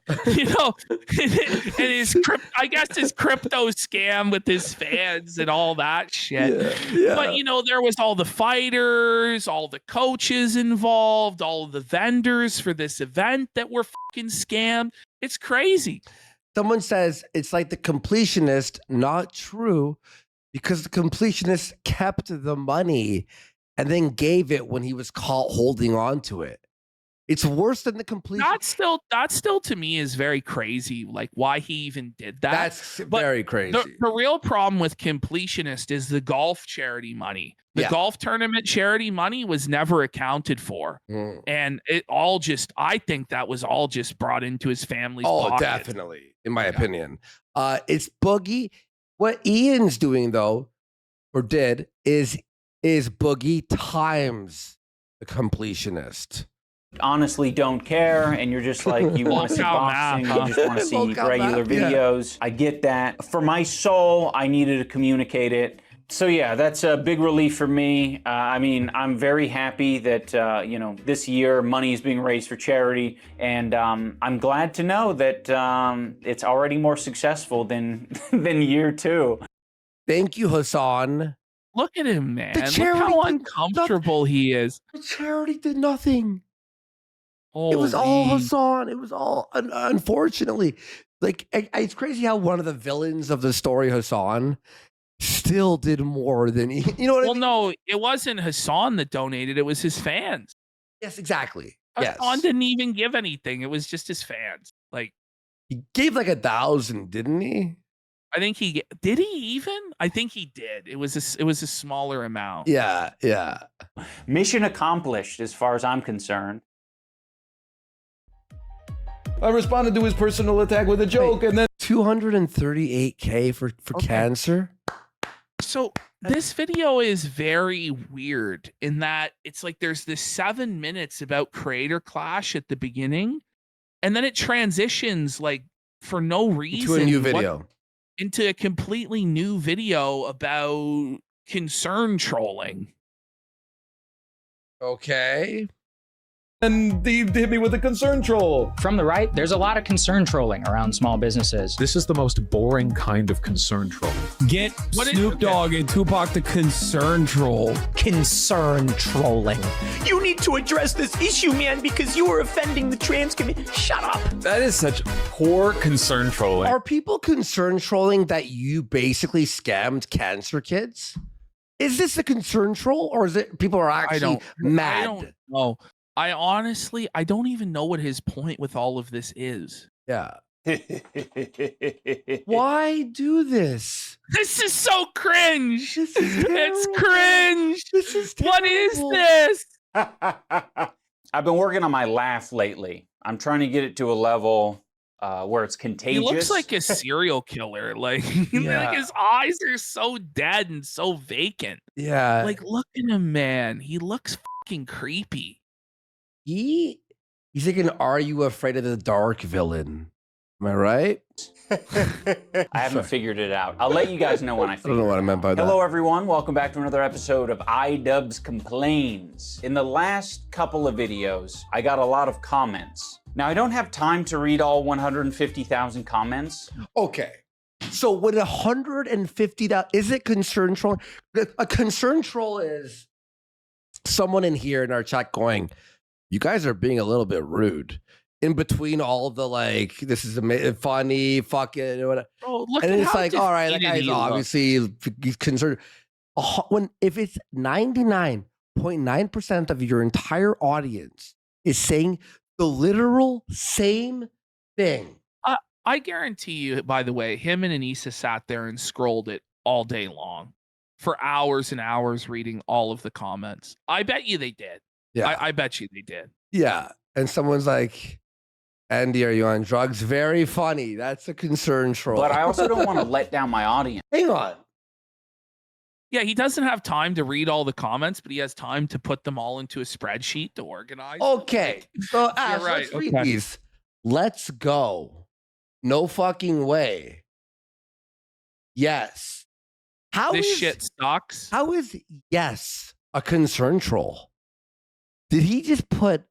I guess his crypto scam with his fans and all that shit. Yeah. But there was all the fighters, all the coaches involved, all of the vendors for this event that were fucking scammed. It's crazy. Someone says it's like the completionist. Not true, because the completionist kept the money and then gave it when he was caught holding on to it. It's worse than the completion. That still to me is very crazy. Like why he even did that. That's But very crazy. The real problem with completionist is the golf charity money. The golf tournament charity money was never accounted for. And it all just, I think that was all just brought into his family's pocket. Definitely, in my opinion. It's Boogie. What Ian's doing though, or did, is Boogie times the completionist. Honestly don't care, and you're just like, you want to see boxing, you just want to see regular videos. I get that. For my soul, I needed to communicate it. So yeah, that's a big relief for me. I mean, I'm very happy that, you know, this year money is being raised for charity, and I'm glad to know that it's already more successful than year 2. Thank you, Hassan. Look at him, man. The charity Look how uncomfortable he is. The charity did nothing. Holy. It was all Hassan. It was all, unfortunately. Like, it's crazy how one of the villains of the story, Hassan, still did more than he, you know what I mean? Well, no, it wasn't Hassan that donated. It was his fans. Yes, exactly. Hassan didn't even give anything. It was just his fans. Like, he gave like 1,000, didn't he? I think did he even? I think he did. It was a smaller amount. Yeah, yeah. Mission accomplished as far as I'm concerned. I responded to his personal attack with a joke, and then 238K for cancer. So this video is very weird in that it's like there's this 7 minutes about creator clash at the beginning, and then it transitions like for no reason to a new video. Into a completely new video about concern trolling. Okay. and he hit me with a concern troll. From the right, there's a lot of concern trolling around small businesses. This is the most boring kind of concern troll. Get Snoop Dogg and Tupac the concern troll. Concern trolling. You need to address this issue, man, because you are offending the trans community. Shut up. That is such poor concern trolling. Are people concern trolling that you basically scammed cancer kids? Is this a concern troll, or is it people are actually mad? I don't know. I honestly, I don't even know what his point with all of this is. Yeah. Why do this? This is so cringe. This is it's cringe. This is what is this? I've been working on my laugh lately. I'm trying to get it to a level where it's contagious. He looks like a serial killer. Like, like his eyes are so dead and so vacant. Yeah. Like, look at him, man. He looks fucking creepy. He's like an "Are You Afraid of the Dark" villain. Am I right? I haven't figured it out. I'll let you guys know when I figure it out. I don't know what I meant by that. Hello, everyone. Welcome back to another episode of iDUBBBZ Complains. In the last couple of videos, I got a lot of comments. Now, I don't have time to read all 150,000 comments. Okay. So with 150,000, is it concern troll? A concern troll is someone in here in our chat going, "You guys are being a little bit rude." In between all the like, this is funny, fuck it, or whatever. Bro, look and at it's how like, all right, that guy's obviously he's concerned. If it's 99.9% of your entire audience is saying the literal same thing. I guarantee you, by the way, him and Anissa sat there and scrolled it all day long for hours and hours reading all of the comments. I bet you they did. Yeah. I bet you they did. Yeah. And someone's like, "Andy, are you on drugs?" Very funny. That's a concern troll. But I also don't want to let down my audience. Hang on. Yeah, he doesn't have time to read all the comments, but he has time to put them all into a spreadsheet to organize. Okay. So Ash, right. let's read these. Let's go. No fucking way. Yes. This shit sucks. How is yes a concern troll? Did he just put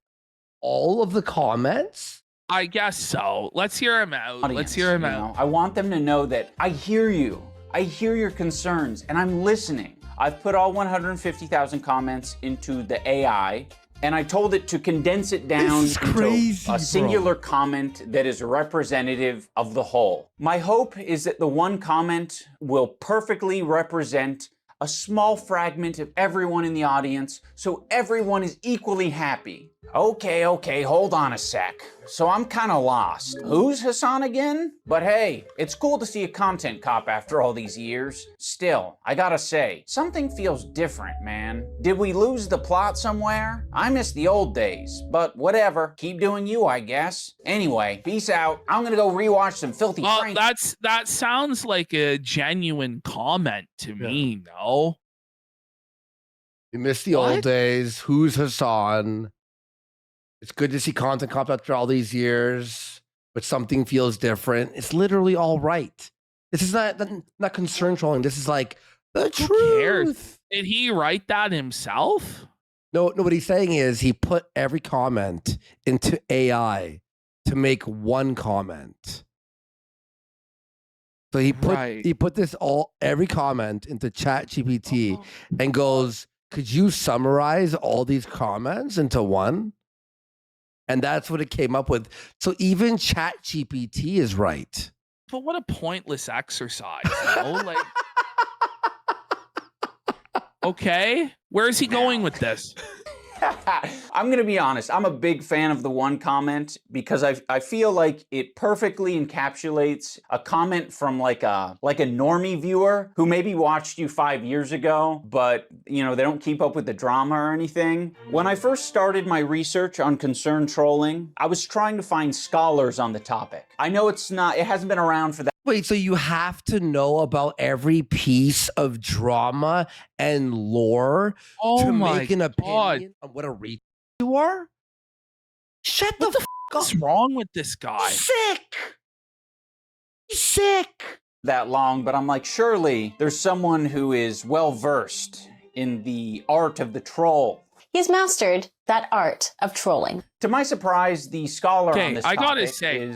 all of the comments? I guess so. Let's hear him out. Let's hear him out. I want them to know that I hear you. I hear your concerns, and I'm listening. I've put all 150,000 comments into the AI, and I told it to condense it down into a singular comment that is representative of the whole. My hope is that the one comment will perfectly represent a small fragment of everyone in the audience, so everyone is equally happy. Okay, hold on a sec. So I'm kind of lost. Who's Hassan again? But hey, it's cool to see a content cop after all these years. Still, I gotta say, something feels different, man. Did we lose the plot somewhere? I miss the old days, but whatever. Keep doing you, I guess. Anyway, peace out. I'm gonna go rewatch some Filthy Frank. That sounds like a genuine comment to me, no? You miss the old days. Who's Hassan? It's good to see content cop after all these years, but something feels different. It's literally all right. This is not concern trolling. This is like the truth. Did he write that himself? No, what he's saying is he put every comment into AI to make one comment. So he put every comment into ChatGPT and goes, could you summarize all these comments into one? And that's what it came up with. So even ChatGPT is right. But what a pointless exercise, you know? Like, okay, where is he going with this? I'm gonna be honest, I'm a big fan of the one comment because I feel like it perfectly encapsulates a comment from like a normie viewer who maybe watched you 5 years ago, but you know, they don't keep up with the drama or anything. When I first started my research on concern trolling, I was trying to find scholars on the topic. I know it hasn't been around for that. Wait, so you have to know about every piece of drama and lore to make an opinion on what a retard you are? Shut the f up. What's wrong with this guy? Sick. That long, but I'm like, surely there's someone who is well versed in the art of the troll. He's mastered that art of trolling. To my surprise, the scholar on this topic gotta say,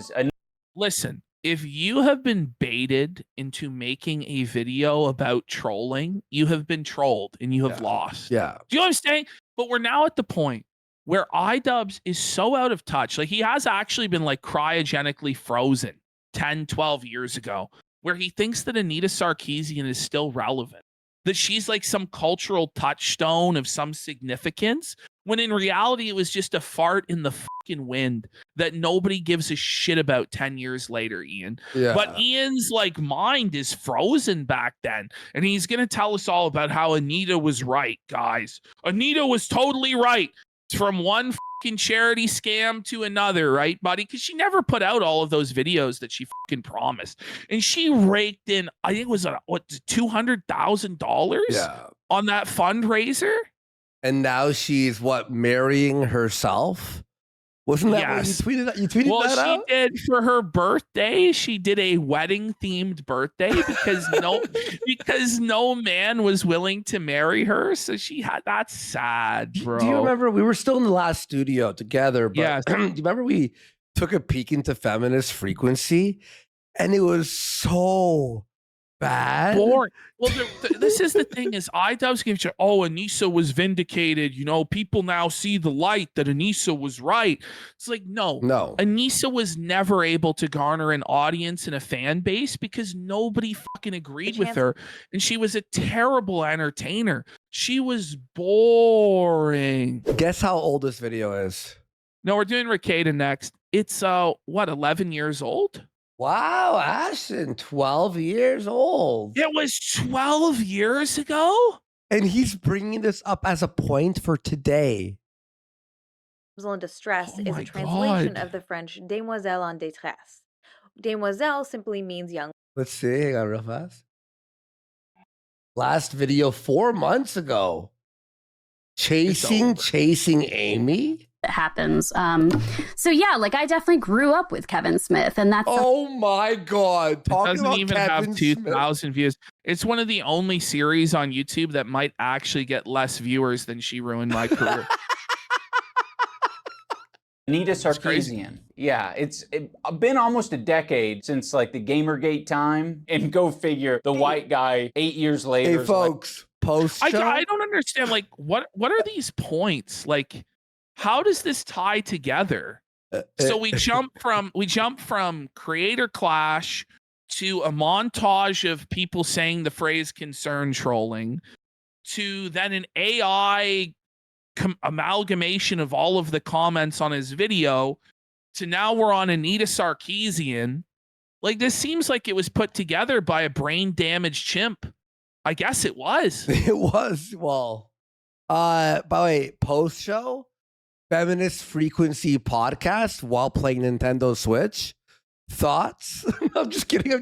listen. If you have been baited into making a video about trolling, you have been trolled and you have lost. Yeah. Do you know what I'm saying? But we're now at the point where iDUBBBZ is so out of touch. Like, he has actually been like cryogenically frozen 10, 12 years ago, where he thinks that Anita Sarkeesian is still relevant, that she's like some cultural touchstone of some significance, when in reality it was just a fart in the fucking wind that nobody gives a shit about 10 years later, Ian. Yeah. But Ian's like mind is frozen back then, and he's gonna tell us all about how Anita was right, guys. Anita was totally right. From one fucking charity scam to another, right, buddy? Because she never put out all of those videos that she fucking promised, and she raked in, I think it was $200,000 on that fundraiser. And now she's marrying herself? Wasn't that what you tweeted? You tweeted that out? Well, she did for her birthday. She did a wedding-themed birthday because no man was willing to marry her. So that's sad, bro. Do you remember we were still in the last studio together? But do you remember we took a peek into feminist frequency, and it was so bad, boring. Well, this is the thing: is iDUBBBZ gave you, Anissa was vindicated. You know, people now see the light that Anissa was right. It's like no. Anissa was never able to garner an audience and a fan base because nobody fucking agreed with her, and she was a terrible entertainer. She was boring. Guess how old this video is? No, we're doing Ricada next. It's 11 years old. Wow, Ashton, 12 years old. It was 12 years ago? And he's bringing this up as a point for today. Damsel in distress is a translation of the French demoiselle en détresse. Demoiselle simply means young. Let's see. Hang on real fast. Last video 4 months ago. Chasing Amy? Happens. So yeah, like I definitely grew up with Kevin Smith, and that's my god, it doesn't even have 2,000 views. It's one of the only series on YouTube that might actually get less viewers than She Ruined My Career. Anita Sarkeesian. Yeah, it's been almost a decade since like the Gamergate time, and go figure, the white guy 8 years later. Hey folks, post I don't understand. Like, what are these points? Like, how does this tie together? So we jump from creator clash to a montage of people saying the phrase concern trolling to then an AI amalgamation of all of the comments on his video to now we're on Anita Sarkeesian. Like, this seems like it was put together by a brain damaged chimp. I guess it was. It was. Well, by the way, post show, Feminist Frequency podcast while playing Nintendo Switch. Thoughts? I'm just kidding.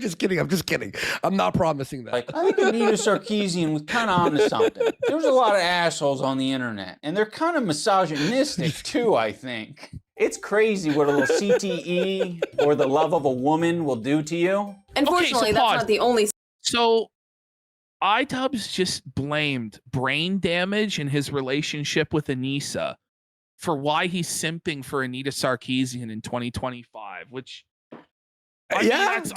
I'm not promising that. Like, I think Anita Sarkeesian was kind of onto something. There's a lot of assholes on the internet, and they're kind of misogynistic too, I think. It's crazy what a little CTE or the love of a woman will do to you. Unfortunately, that's not the only. So, iDUBBBZ just blamed brain damage in his relationship with Anissa for why he's simping for Anita Sarkeesian in 2025, which... I guess,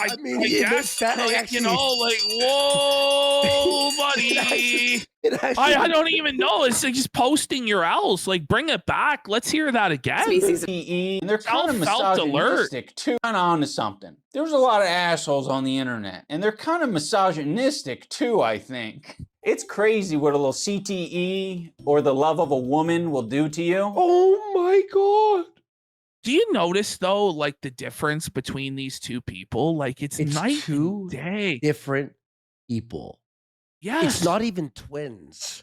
like, you know, like, whoa, buddy. I don't even know. It's like just posting your L's. Like, bring it back. Let's hear that again. And they're kind of misogynistic too. Kind of onto something. There's a lot of assholes on the internet, and they're kind of misogynistic too, I think. It's crazy what a little CTE or the love of a woman will do to you. Oh my God. Do you notice though, like the difference between these two people? Like it's night and day. Different people. Yes. It's not even twins.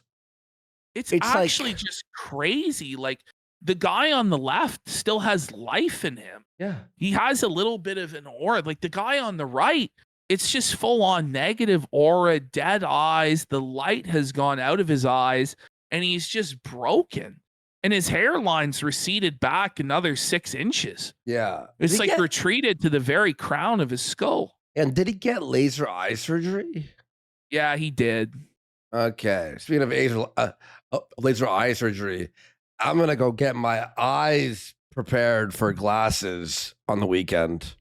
It's actually like, just crazy. Like the guy on the left still has life in him. Yeah. He has a little bit of an aura. Like the guy on the right, it's just full on negative aura, dead eyes. The light has gone out of his eyes and he's just broken. And his hairline's receded back another 6 inches. Yeah. It's like retreated to the very crown of his skull. And did he get laser eye surgery? Yeah, he did. Okay. Speaking of laser eye surgery, I'm going to go get my eyes prepared for glasses on the weekend.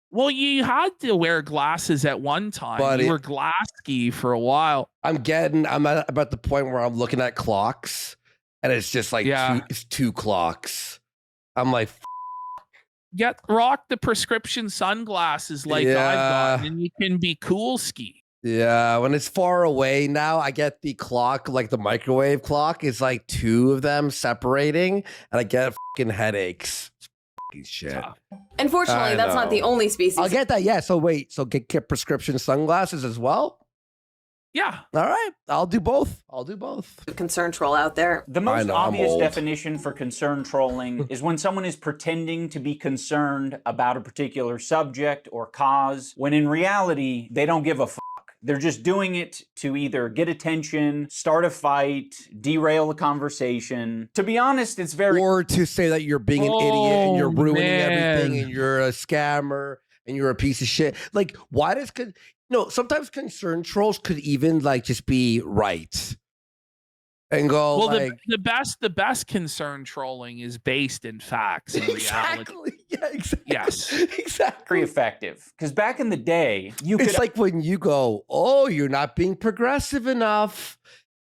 Well, you had to wear glasses at one time. But you were glassy for a while. I'm about the point where I'm looking at clocks. And it's just like it's 2 clocks. I'm like, rock the prescription sunglasses like I've got, and you can be cool ski. Yeah, when it's far away now, I get the clock, like the microwave clock. It's like 2 of them separating, and I get fucking headaches. It's fucking shit. Unfortunately, that's not the only species. I'll get that. Yeah. So wait. So get prescription sunglasses as well. Yeah. All right. I'll do both. Concern troll out there. The most obvious definition for concern trolling is when someone is pretending to be concerned about a particular subject or cause, when in reality, they don't give a fuck. They're just doing it to either get attention, start a fight, derail a conversation. To be honest, it's very... Or to say that you're being an idiot and you're ruining everything and you're a scammer and you're a piece of shit. Like, why does... No, sometimes concern trolls could even like just be right and go. Well, like, the best concern trolling is based in facts and reality. Yeah, exactly. Yes, exactly. Very effective. Because back in the day, it's like when you go, "Oh, you're not being progressive enough."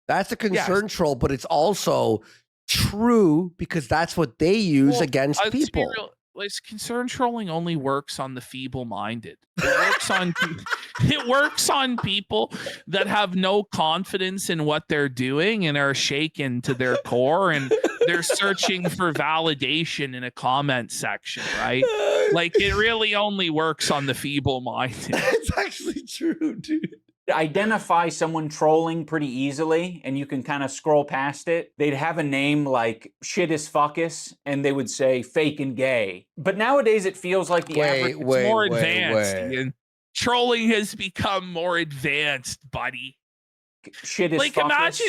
That's a concern troll, but it's also true because that's what they use against people. Like, concern trolling only works on the feeble-minded. It works on people that have no confidence in what they're doing and are shaken to their core, and they're searching for validation in a comment section, right? Like, it really only works on the feeble-minded. It's actually true, dude. Identify someone trolling pretty easily, and you can kind of scroll past it. They'd have a name like Shit is Fuckus, and they would say fake and gay. But nowadays it feels like the average... It's more advanced. And trolling has become more advanced, buddy. Shit is fuckus.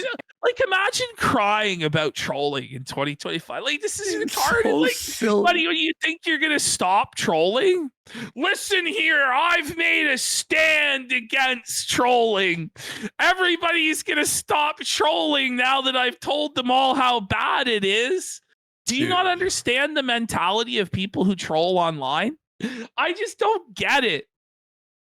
Imagine crying about trolling in 2025. Like, this is retarded. So buddy, you think you're gonna stop trolling? Listen here, I've made a stand against trolling. Everybody's gonna stop trolling now that I've told them all how bad it is. Do you not understand the mentality of people who troll online? I just don't get it.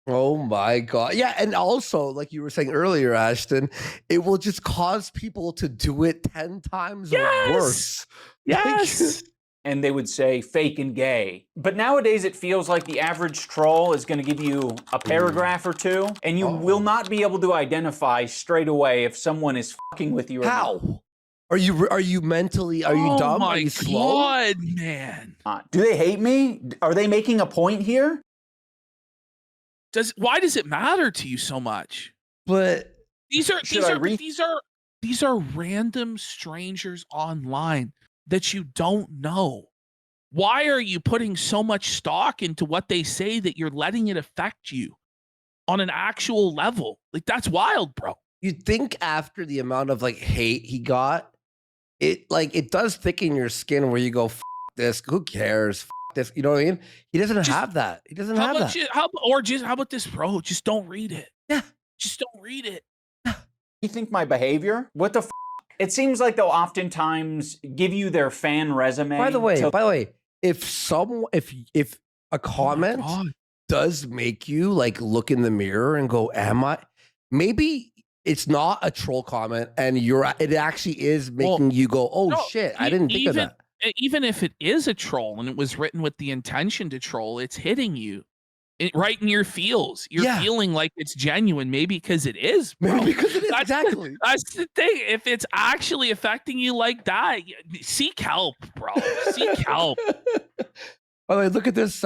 Oh my God. Yeah. And also, like you were saying earlier, Ashton, it will just cause people to do it 10 times worse. Yes. And they would say fake and gay. But nowadays it feels like the average troll is going to give you a paragraph or 2, and you will not be able to identify straight away if someone is fucking with you or not. How? Are you mentally? Are you dumb? Are you slow? God, man. Do they hate me? Are they making a point here? Why does it matter to you so much? But these are random strangers online that you don't know. Why are you putting so much stock into what they say that you're letting it affect you on an actual level? Like, that's wild, bro. You'd think after the amount of like hate he got, it does thicken your skin where you go, F this, who cares? F this, you know what I mean? He doesn't have that. He doesn't have that. How about this, bro? Just don't read it. Yeah. Just don't read it. You think my behavior? What the f? It seems like they'll oftentimes give you their fan resume. By the way, if a comment does make you like look in the mirror and go, am I? Maybe it's not a troll comment and it actually is making you go, oh shit, I didn't think of that. Even if it is a troll and it was written with the intention to troll, it's hitting you right in your feels. You're feeling like it's genuine, maybe because it is. Bro. Maybe because it is, exactly. That's the thing. If it's actually affecting you like that, seek help, bro. Seek help. By the way, look at this.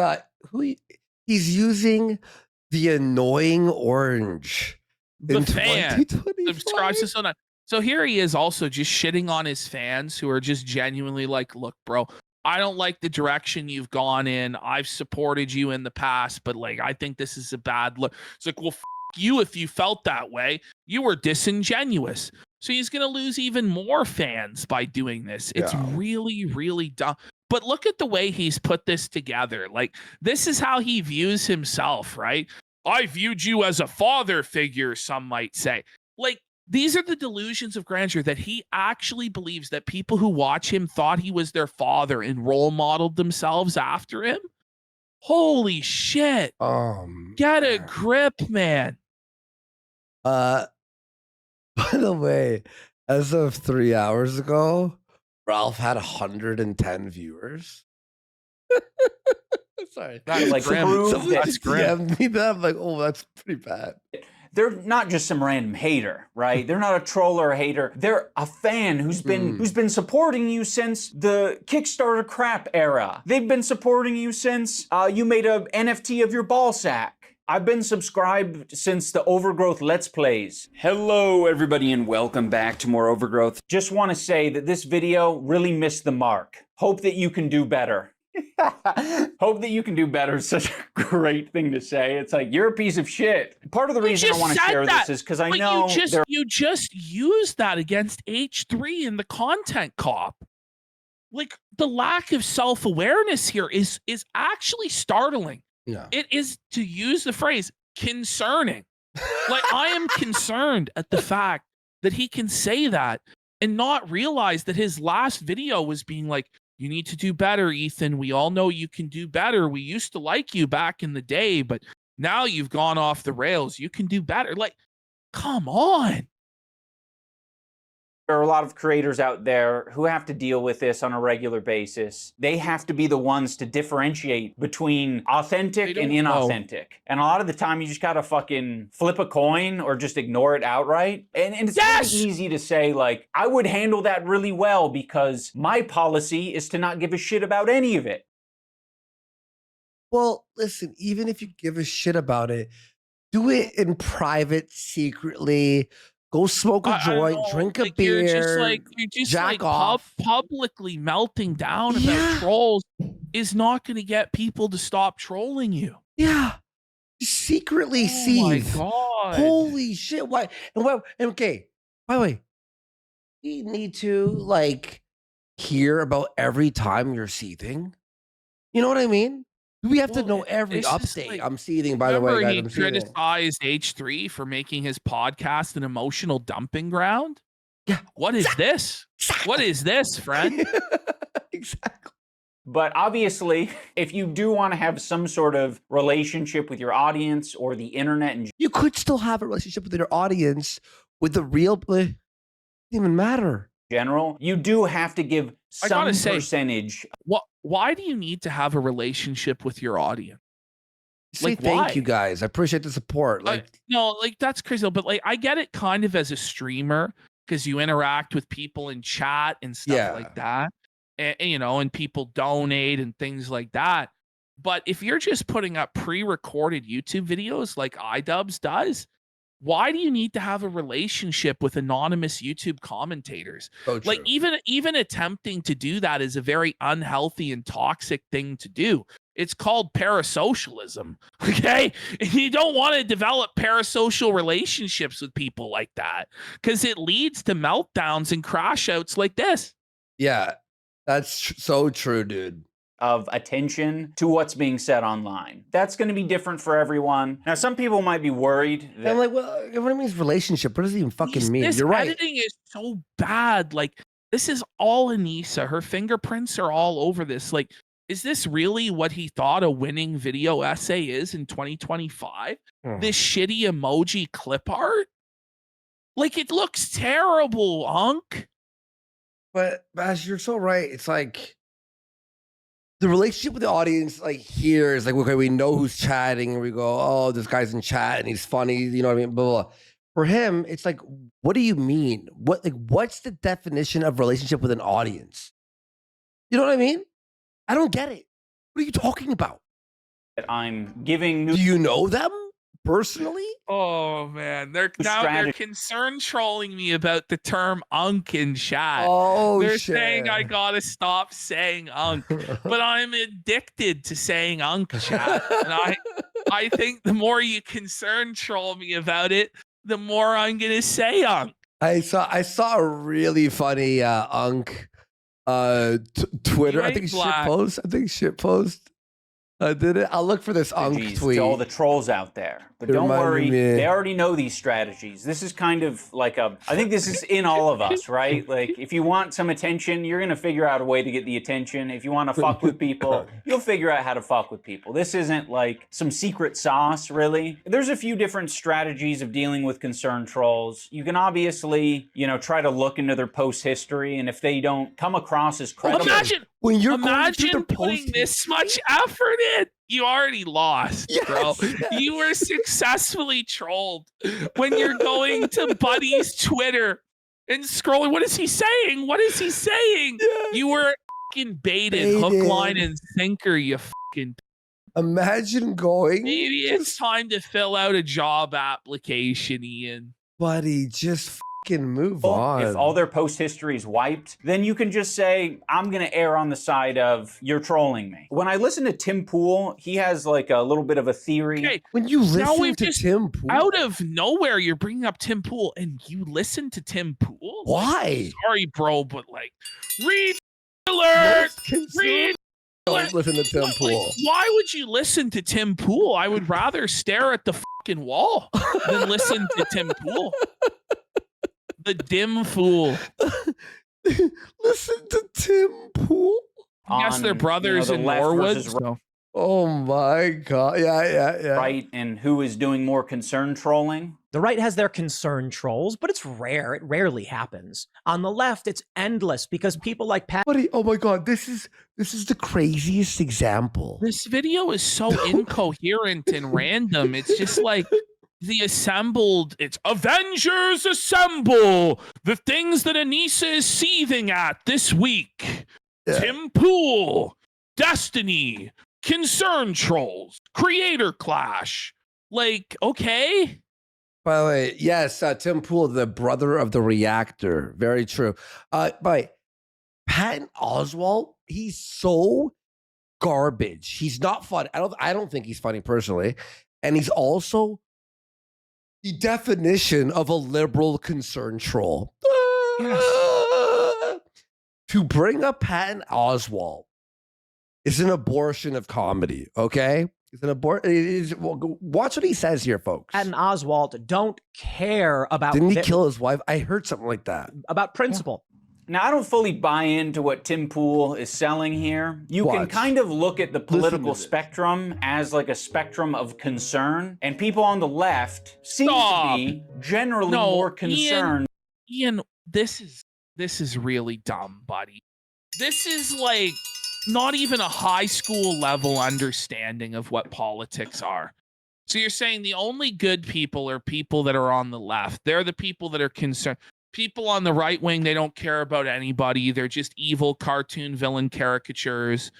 He's using the annoying orange. The fan subscribes to Sonar. So here he is also just shitting on his fans who are just genuinely like, look, bro, I don't like the direction you've gone in. I've supported you in the past, but like, I think this is a bad look. It's like, well, you, if you felt that way, you were disingenuous. So he's going to lose even more fans by doing this. It's really, really dumb. But look at the way he's put this together. Like, this is how he views himself, right? I viewed you as a father figure, some might say. Like, these are the delusions of grandeur that he actually believes that people who watch him thought he was their father and role modeled themselves after him. Holy shit. Get a grip, man. By the way, as of 3 hours ago, Ralph had 110 viewers. Sorry. That's like Somebody that's grim. DM'd me that. I'm like, oh, that's pretty bad. They're not just some random hater, right? They're not a troll or a hater. They're a fan who's been supporting you since the Kickstarter crap era. They've been supporting you since you made a NFT of your ball sack. I've been subscribed since the Overgrowth Let's Plays. Hello, everybody, and welcome back to more Overgrowth. Just want to say that this video really missed the mark. Hope that you can do better. Hope that you can do better is such a great thing to say. It's like, you're a piece of shit. Part of the reason I want to share this is because I know you just used that against H3 in the content cop. Like, the lack of self-awareness here is actually startling. Yeah. It is, to use the phrase, concerning. Like, I am concerned at the fact that he can say that and not realize that his last video was being like, you need to do better, Ethan. We all know you can do better. We used to like you back in the day, but now you've gone off the rails. You can do better. Like, come on. There are a lot of creators out there who have to deal with this on a regular basis. They have to be the ones to differentiate between authentic and inauthentic. And a lot of the time, you just gotta fucking flip a coin or just ignore it outright. And it's really easy to say, like, I would handle that really well because my policy is to not give a shit about any of it. Well, listen, even if you give a shit about it, do it in private, secretly. Go smoke a joint, drink a beer, you're just jack off. Publicly melting down about trolls is not going to get people to stop trolling you. Yeah. Secretly see. Oh my God. Holy shit. Why? And okay, by the way, we need to like hear about every time you're seething. You know what I mean? We have to know every update. Like, I'm seething, by the way, guys. He I'm seething. criticized H3 for making his podcast an emotional dumping ground. Yeah. What is this? What is this, friend? Exactly. But obviously, if you do want to have some sort of relationship with your audience or the internet, and you could still have a relationship with your audience with the real. It doesn't even matter. General, you do have to give some percentage. Why do you need to have a relationship with your audience? Say thank you, guys. I appreciate the support. Like, no, like, that's crazy. But like, I get it kind of as a streamer because you interact with people in chat and stuff like that. And, you know, and people donate and things like that. But if you're just putting up pre-recorded YouTube videos like iDUBBBZ does, why do you need to have a relationship with anonymous YouTube commentators? Like even attempting to do that is a very unhealthy and toxic thing to do. It's called parasocialism. Okay. And you don't want to develop parasocial relationships with people like that because it leads to meltdowns and crash outs like this. Yeah, that's so true, dude. Of attention to what's being said online. That's going to be different for everyone. Now, some people might be worried that... I'm like, well, what means relationship? What does it even fucking mean? This You're right. editing is so bad. Like, this is all Anissa. Her fingerprints are all over this. Like, is this really what he thought a winning video essay is in 2025? This shitty emoji clip art? Like, it looks terrible, Unk. But Bash, you're so right. It's like the relationship with the audience, like here, is like, okay, we know who's chatting, and we go, oh, this guy's in chat and he's funny, you know what I mean? Blah, blah, blah. For him, it's like, what do you mean? What's the definition of relationship with an audience? You know what I mean? I don't get it. What are you talking about? I'm giving. Do you know them personally? Oh man, they're concern trolling me about the term "unk" in chat. Oh, they're saying I gotta stop saying "unk," but I'm addicted to saying "unk" chat, and I think the more you concern troll me about it, the more I'm gonna say "unk." I saw a really funny unk Twitter. I think shitpost. Did it? I'll look for this unk tweet. To all the trolls out there. But don't worry, they already know these strategies. This is kind of like I think this is in all of us, right? Like, if you want some attention, you're going to figure out a way to get the attention. If you want to fuck with people, you'll figure out how to fuck with people. This isn't like some secret sauce, really. There's a few different strategies of dealing with concerned trolls. You can obviously, you know, try to look into their post history, and if they don't come across as credible... Imagine putting this much effort in. You already lost, bro. You were successfully trolled when you're going to Buddy's Twitter and scrolling. What is he saying? What is he saying? You were fucking baited, hook, line, and sinker, you fucking... Imagine going... Maybe it's time to fill out a job application, Ian. Buddy, just move on. If all their post history is wiped, then you can just say, I'm going to err on the side of you're trolling me. When I listen to Tim Pool, he has like a little bit of a theory. Okay, when you listen to Tim Pool, out of nowhere, you're bringing up Tim Pool, and you listen to Tim Pool? Why? Sorry, bro, but like, read alert! Read Don't listen to Tim Pool. Like, why would you listen to Tim Pool? I would rather stare at the fucking wall than listen to Tim Pool. The dim fool. Listen to Tim Pool. I guess they're brothers in Norwood. Oh my god! Yeah. Right, and who is doing more concern trolling? The right has their concern trolls, but it's rare. It rarely happens. On the left, it's endless because people like Pat. Buddy, oh my god, this is the craziest example. This video is so incoherent and random. It's just like. It's Avengers Assemble! The things that Anissa is seething at this week. Yeah. Tim Pool, Destiny, Concern Trolls, Creator Clash. Like, okay. By the way, yes, Tim Pool, the brother of the reactor. Very true. But Patton Oswalt, he's so garbage. He's not funny. I don't think he's funny personally. And he's also the definition of a liberal concern troll. Yes. To bring up Patton Oswalt is an abortion of comedy, okay? It's an watch what he says here, folks. Patton Oswalt don't care about... Didn't he kill his wife? I heard something like that. About principle. Now, I don't fully buy into what Tim Pool is selling here. You can kind of look at the political spectrum as like a spectrum of concern, and people on the left seem to be generally more concerned. Ian, this is really dumb, buddy. This is like not even a high school level understanding of what politics are. So you're saying the only good people are people that are on the left. They're the people that are concerned. People on the right wing, they don't care about anybody. They're just evil cartoon villain caricatures.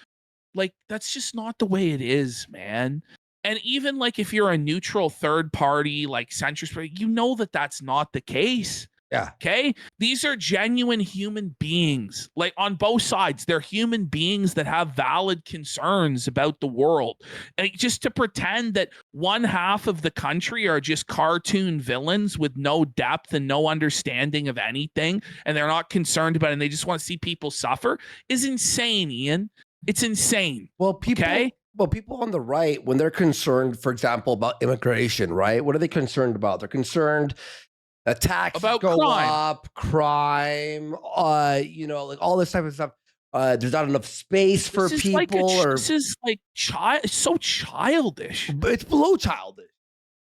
Like, that's just not the way it is, man. And even like if you're a neutral third party, like centrist party, you know that that's not the case. Yeah. Okay. These are genuine human beings, like on both sides. They're human beings that have valid concerns about the world. And just to pretend that one half of the country are just cartoon villains with no depth and no understanding of anything, and they're not concerned about it, and they just want to see people suffer is insane, Ian. It's insane. Well, people on the right, when they're concerned, for example, about immigration, right? What are they concerned about? They're concerned that taxes go up, crime, like all this type of stuff. There's not enough space for people. This is like so childish. But it's below childish.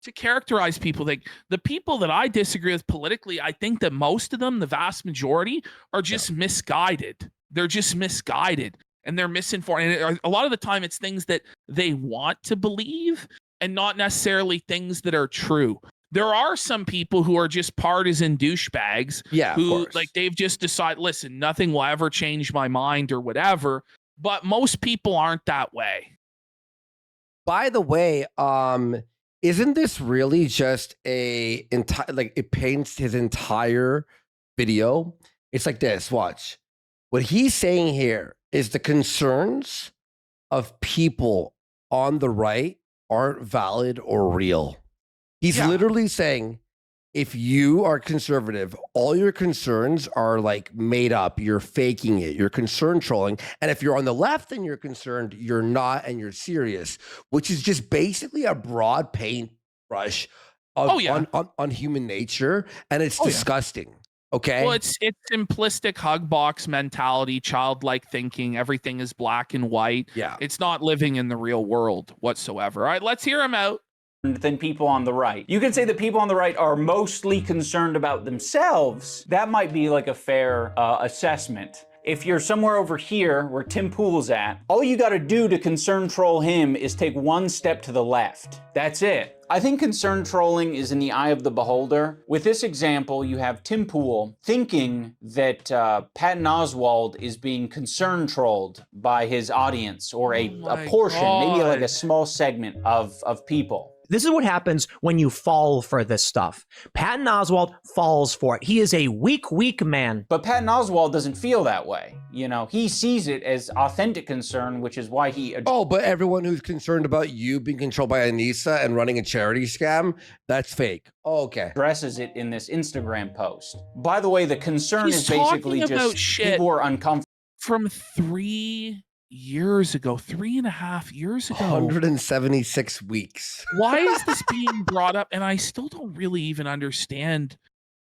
To characterize people, like the people that I disagree with politically, I think that most of them, the vast majority, are just misguided. They're just misguided. And they're misinformed. And a lot of the time, it's things that they want to believe and not necessarily things that are true. There are some people who are just partisan douchebags. Yeah, who like they've just decided, listen, nothing will ever change my mind or whatever. But most people aren't that way. By the way, isn't this really just it paints his entire video? It's like this. Watch. What he's saying here is the concerns of people on the right aren't valid or real. He's literally saying, if you are conservative, all your concerns are like made up. You're faking it. You're concern trolling. And if you're on the left and you're concerned, you're not, and you're serious, which is just basically a broad paintbrush on human nature. And it's disgusting. Okay. Well, it's simplistic hug box mentality, childlike thinking. Everything is black and white. Yeah. It's not living in the real world whatsoever. All right, let's hear him out. Than people on the right. You could say that people on the right are mostly concerned about themselves. That might be like a fair assessment. If you're somewhere over here where Tim Pool's at, all you gotta do to concern troll him is take one step to the left. That's it. I think concern trolling is in the eye of the beholder. With this example, you have Tim Pool thinking that Patton Oswalt is being concern trolled by his audience or a portion, maybe like a small segment of people. This is what happens when you fall for this stuff. Patton Oswalt falls for it. He is a weak man. But Patton Oswalt doesn't feel that way. You know, he sees it as authentic concern, which is why he... but everyone who's concerned about you being controlled by Anissa and running a charity scam, that's fake. Oh, okay. Addresses it in this Instagram post. By the way, the concern He's is basically talking about just shit people are uncomfortable. From 3 years ago, 3.5 years ago. 176 weeks. Why is this being brought up? And I still don't really even understand.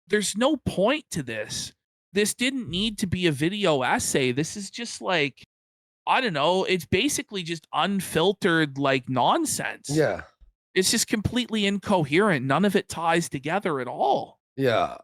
There's no point to this. This didn't need to be a video essay. This is just like, I don't know. It's basically just unfiltered like nonsense. Yeah. It's just completely incoherent. None of it ties together at all. Yeah.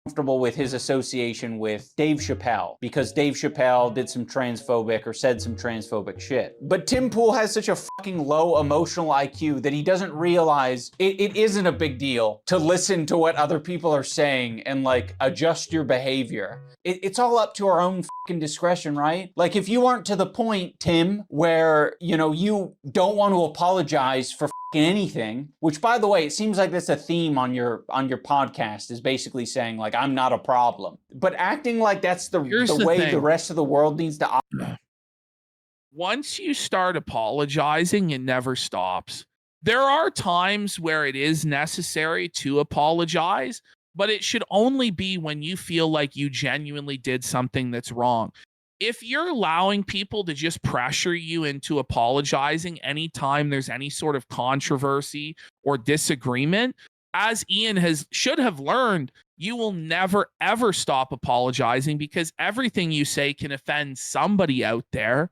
Comfortable with his association with Dave Chappelle because Dave Chappelle did some transphobic or said some transphobic shit. But Tim Pool has such a fucking low emotional IQ that he doesn't realize it isn't a big deal to listen to what other people are saying and like adjust your behavior. It's all up to our own fucking discretion, right? Like if you aren't to the point, Tim, where, you know, you don't want to apologize for anything, which by the way, it seems like that's a theme on your podcast is basically saying like, I'm not a problem, but acting like that's the way the rest of the world needs to. Once you start apologizing, it never stops. There are times where it is necessary to apologize, but it should only be when you feel like you genuinely did something that's wrong. If you're allowing people to just pressure you into apologizing anytime there's any sort of controversy or disagreement, as Ian should have learned, you will never, ever stop apologizing because everything you say can offend somebody out there.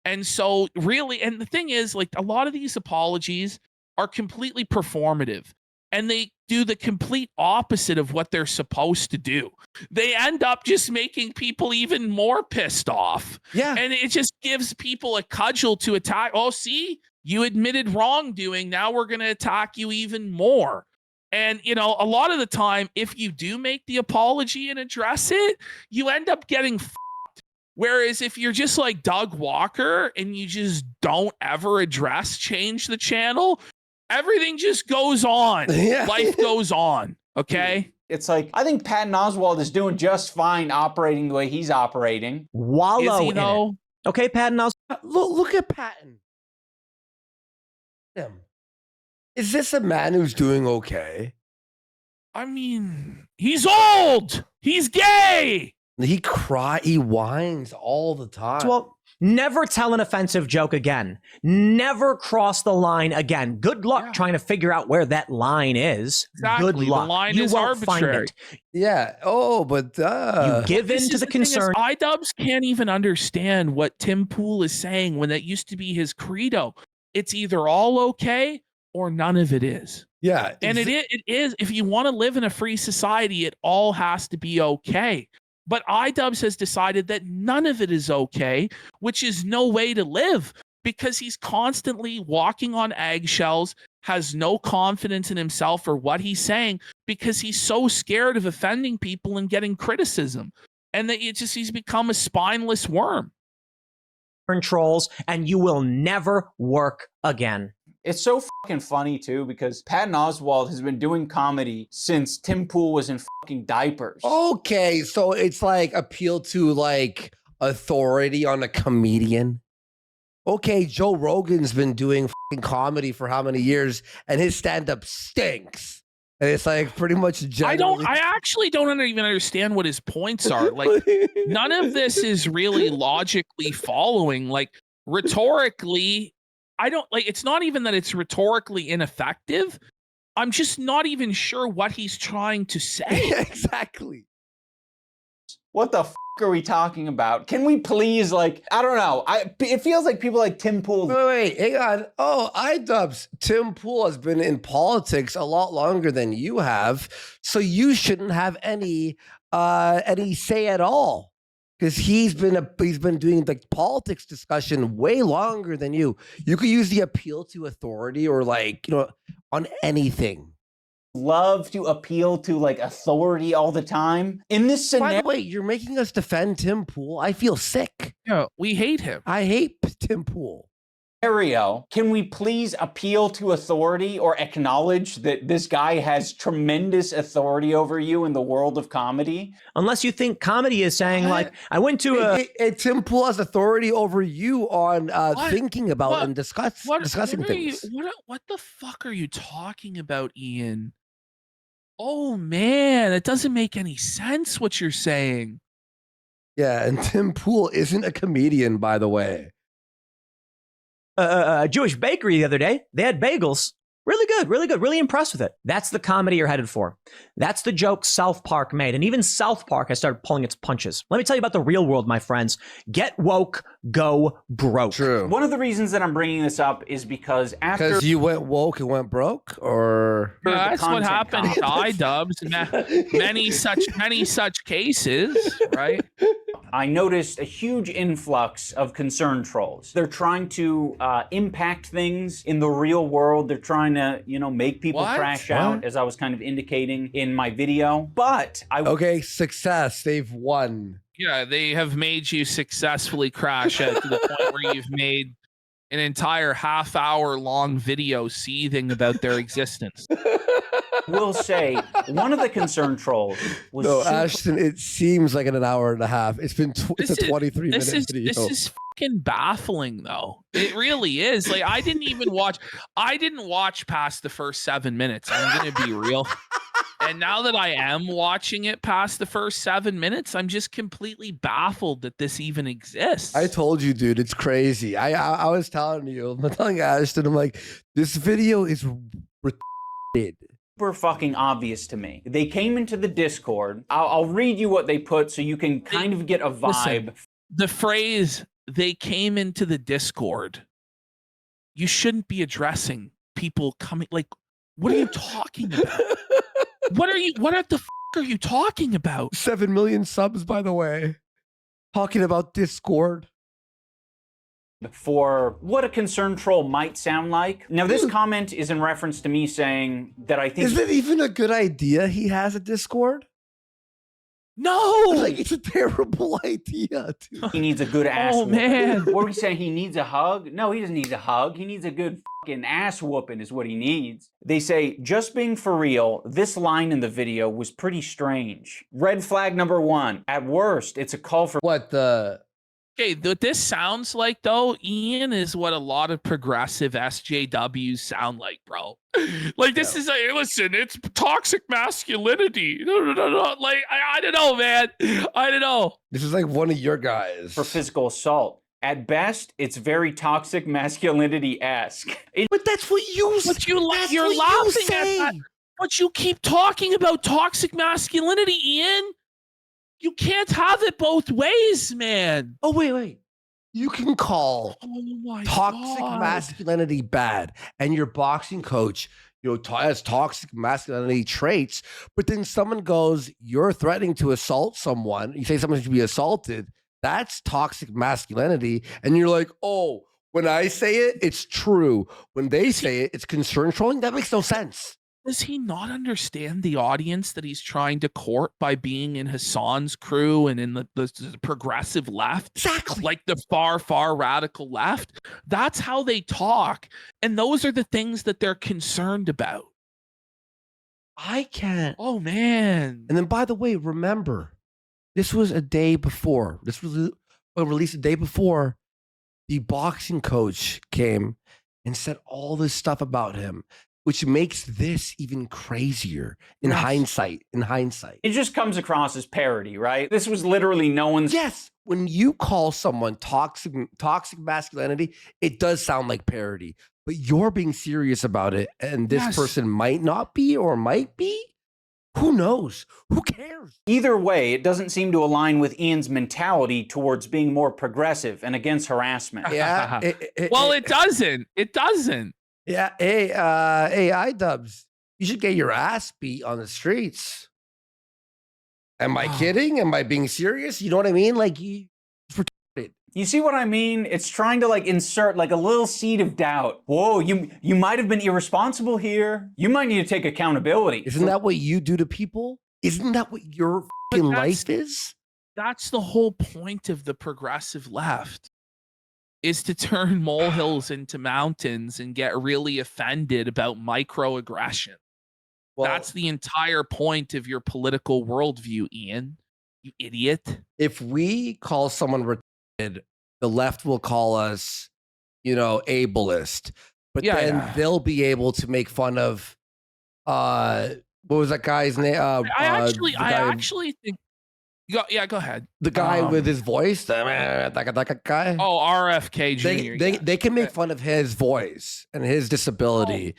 And so really, and the thing is, like a lot of these apologies are completely performative. And they do the complete opposite of what they're supposed to do. They end up just making people even more pissed off. Yeah. And it just gives people a cudgel to attack. Oh, see, you admitted wrongdoing. Now we're going to attack you even more. And, you know, a lot of the time, if you do make the apology and address it, you end up getting f***ed. Whereas if you're just like Doug Walker and you just don't ever change the channel, everything just goes on. Yeah. Life goes on. Okay. It's like, I think Patton Oswalt is doing just fine operating the way he's operating. Wallow Is he, in though? it. Okay, Patton Oswalt. Look at Patton. Him. Is this a man who's doing okay? I mean, he's old. He's gay. He whines all the time. Well, never tell an offensive joke again. Never cross the line again. Good luck trying to figure out where that line is. Exactly. Good luck. The line you is won't arbitrary. find it. Yeah. Oh, but You give in to the concern. iDUBBBZ can't even understand what Tim Pool is saying when that used to be his credo. It's either all okay or none of it is. Yeah. And it is. If you want to live in a free society, it all has to be okay. But iDUBBBZ has decided that none of it is okay, which is no way to live because he's constantly walking on eggshells, has no confidence in himself or what he's saying because he's so scared of offending people and getting criticism. And that he's become a spineless worm. Trolls, and you will never work again. It's so fucking funny too because Patton Oswalt has been doing comedy since Tim Pool was in fucking diapers. Okay, so it's like appeal to like authority on a comedian. Okay, Joe Rogan's been doing fucking comedy for how many years, and his stand-up stinks. And it's like pretty much generally. I actually don't even understand what his points are. Like none of this is really logically following. Like rhetorically, I don't like. It's not even that it's rhetorically ineffective. I'm just not even sure what he's trying to say. Exactly. What the f are we talking about? Can we please, like, I don't know. It feels like people like Tim Pool. Wait, hang on. Oh, iDUBBBZ. Tim Pool has been in politics a lot longer than you have, so you shouldn't have any say at all. Because he's been doing the politics discussion way longer than you. You could use the appeal to authority or like, you know, on anything. Love to appeal to like authority all the time. In this scenario, by the way, you're making us defend Tim Pool. I feel sick. Yeah, we hate him. I hate Tim Pool. Can we please appeal to authority or acknowledge that this guy has tremendous authority over you in the world of comedy? Unless you think comedy is saying like, I went to Tim Pool has authority over you on thinking about and discussing things. What the fuck are you talking about, Ian? Oh man, it doesn't make any sense what you're saying. Yeah, and Tim Pool isn't a comedian, by the way. A Jewish bakery the other day. They had bagels. Really good, really good. Really impressed with it. That's the comedy you're headed for. That's the joke South Park made. And even South Park has started pulling its punches. Let me tell you about the real world, my friends. Get woke, go broke. True. One of the reasons that I'm bringing this up is because Because you went woke and went broke? Or yeah, that's what happened to iDUBBBZ. Many such cases, right? I noticed a huge influx of concern trolls. They're trying to impact things in the real world. They're trying to, you know, make people crash out, as I was kind of indicating in my video. But okay, success. They've won. Yeah, they have made you successfully crash out to the point where you've made an entire half-hour-long video seething about their existence. Will say one of the concern trolls was Ashton, it seems like an hour and a half. It's been it's a 23-minute video. This is fucking baffling, though. It really is. Like I didn't watch past the first 7 minutes. I'm gonna be real. And now that I am watching it past the first 7 minutes, I'm just completely baffled that this even exists. I told you, dude, it's crazy. I was telling you, I'm telling Ashton, I'm like, this video is retarded. Super fucking obvious to me. They came into the Discord. I'll read you what they put so you can kind of get a vibe. Listen, the phrase "they came into the Discord," you shouldn't be addressing people coming. Like, what are you talking about? What the f are you talking about? 7 million subs, by the way. Talking about Discord. for what a concern troll might sound like. Now, this comment is in reference to me saying that I think... Is it even a good idea he has a Discord? No! Like, it's a terrible idea, dude. He needs a good ass Oh, whooping. man. What are we saying? He needs a hug? No, he doesn't need a hug. He needs a good fucking ass whooping is what he needs. They say, just being for real, this line in the video was pretty strange. Red flag number 1. At worst, it's a call for... What the... Okay, what this sounds like, though, Ian, is what a lot of progressive SJWs sound like, bro. Like, this is like, listen, it's toxic masculinity. No. Like, I don't know, man. I don't know. This is like one of your guys. For physical assault. At best, it's very toxic masculinity-esque. But that's what you say. But you're laughing at that. But you keep talking about toxic masculinity, Ian. You can't have it both ways, man. Oh, wait. You can call toxic God. masculinity bad, and your boxing coach, has toxic masculinity traits, but then someone goes, you're threatening to assault someone. You say someone should be assaulted. That's toxic masculinity. And you're like, oh, when I say it, it's true. When they say it, it's concern trolling. That makes no sense. Does he not understand the audience that he's trying to court by being in Hassan's crew and in the progressive left? Exactly. Like the far radical left? That's how they talk. And those are the things that they're concerned about. I can't. Oh, man. And then, by the way, remember, this was a day before. This was released a day before the boxing coach came and said all this stuff about him, which makes this even crazier in hindsight. It just comes across as parody, right? This was literally no one's... Yes. When you call someone toxic masculinity, it does sound like parody. But you're being serious about it, and this person might not be or might be. Who knows? Who cares? Either way, it doesn't seem to align with Ian's mentality towards being more progressive and against harassment. Yeah. It doesn't. It doesn't. Yeah. Hey, iDUBBBZ, you should get your ass beat on the streets. Am I kidding? Am I being serious? You know what I mean? Like, you see what I mean? It's trying to like insert like a little seed of doubt. Whoa, you might have been irresponsible here. You might need to take accountability. Isn't that what you do to people? Isn't that what your fucking life is? That's the whole point of the progressive left, is to turn molehills into mountains and get really offended about microaggression. Well, that's the entire point of your political worldview, Ian. You idiot. If we call someone retarded, the left will call us, ableist. But then they'll be able to make fun of what was that guy's name? I actually think. Go ahead. The guy with his voice, that guy. Oh, RFK Jr. They can make fun of his voice and his disability,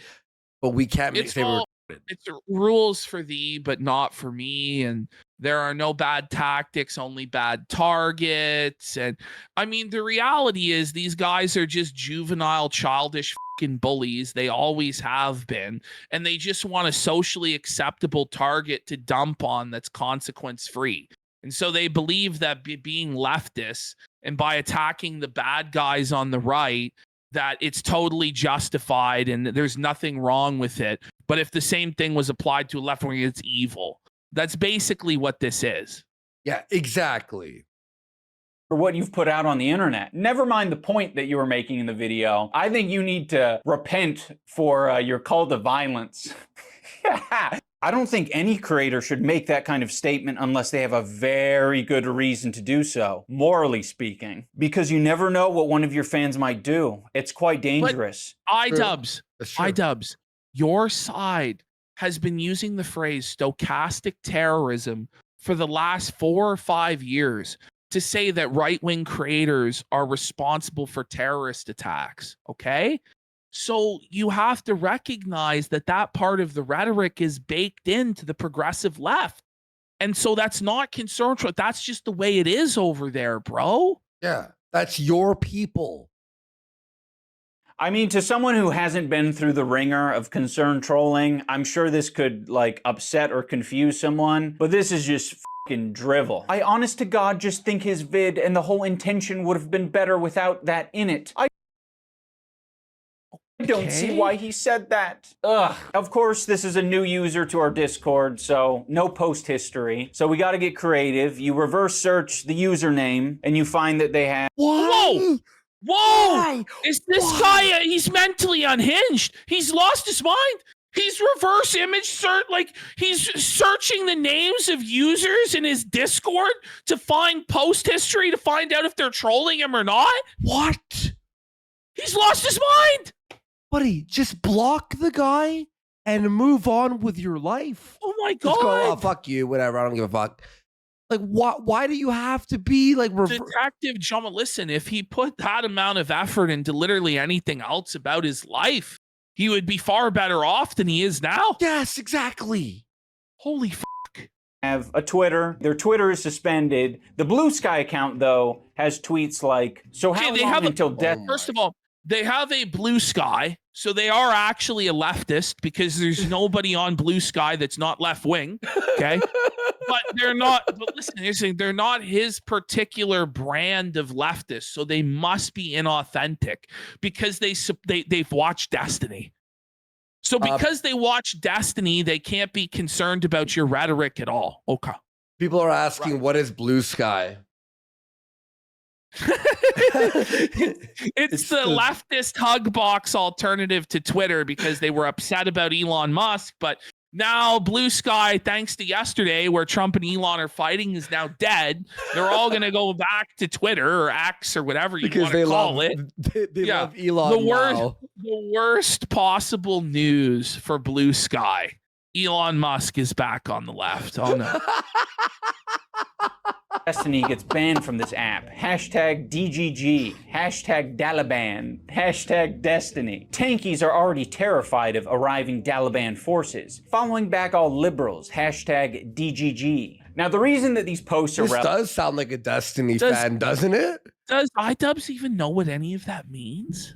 but we can't make fun. It's rules for thee, but not for me. And there are no bad tactics, only bad targets. And I mean, the reality is these guys are just juvenile, childish fucking bullies. They always have been. And they just want a socially acceptable target to dump on that's consequence free. And so they believe that being leftist and by attacking the bad guys on the right, that it's totally justified and there's nothing wrong with it. But if the same thing was applied to a left wing, it's evil. That's basically what this is. Yeah, exactly. For what you've put out on the internet. Never mind the point that you were making in the video. I think you need to repent for your call to violence. I don't think any creator should make that kind of statement unless they have a very good reason to do so, morally speaking, because you never know what one of your fans might do. It's quite dangerous. But iDUBBBZ, your side has been using the phrase stochastic terrorism for the last 4 or 5 years to say that right-wing creators are responsible for terrorist attacks, okay? So you have to recognize that that part of the rhetoric is baked into the progressive left. And so that's not concern. That's just the way it is over there, bro. Yeah, that's your people. I mean, to someone who hasn't been through the ringer of concern trolling, I'm sure this could like upset or confuse someone, but this is just fucking drivel. I honest to God just think his vid and the whole intention would have been better without that in it. I don't see why he said that. Ugh. Of course, this is a new user to our Discord, so no post history. So we got to get creative. You reverse search the username, and you find that they have. Whoa! Whoa! Is this guy? He's mentally unhinged. He's lost his mind. He's reverse image search, like he's searching the names of users in his Discord to find post history to find out if they're trolling him or not. What? He's lost his mind. Buddy, just block the guy and move on with your life. Oh my God. Just go, oh, fuck you, whatever. I don't give a fuck. Like, why do you have to be like... Detective John, listen, if he put that amount of effort into literally anything else about his life, he would be far better off than he is now. Yes, exactly. Holy fuck. Have a Twitter. Their Twitter is suspended. The Blue Sky account, though, has tweets like, so how long until death? First of all, they have a Blue Sky, so they are actually a leftist because there's nobody on Blue Sky that's not left wing. Okay, but they're not. But listen, they're not his particular brand of leftist, so they must be inauthentic because they've watched Destiny. So because they watch Destiny, they can't be concerned about your rhetoric at all. Okay. People are asking, what is Blue Sky? it's the leftist hug box alternative to Twitter because they were upset about Elon Musk, but now Blue Sky, thanks to yesterday where Trump and Elon are fighting, is now dead. They're all going to go back to Twitter or X or whatever you want to call it. They love Elon now. The worst possible news for Blue Sky. Elon Musk is back on the left. Oh no. Destiny gets banned from this app. Hashtag DGG. Hashtag Daliban. Hashtag Destiny. Tankies are already terrified of arriving Daliban forces. Following back all liberals. Hashtag DGG. Now, the reason that these posts are... This does sound like a Destiny fan, doesn't it? Does iDUBBBZ even know what any of that means?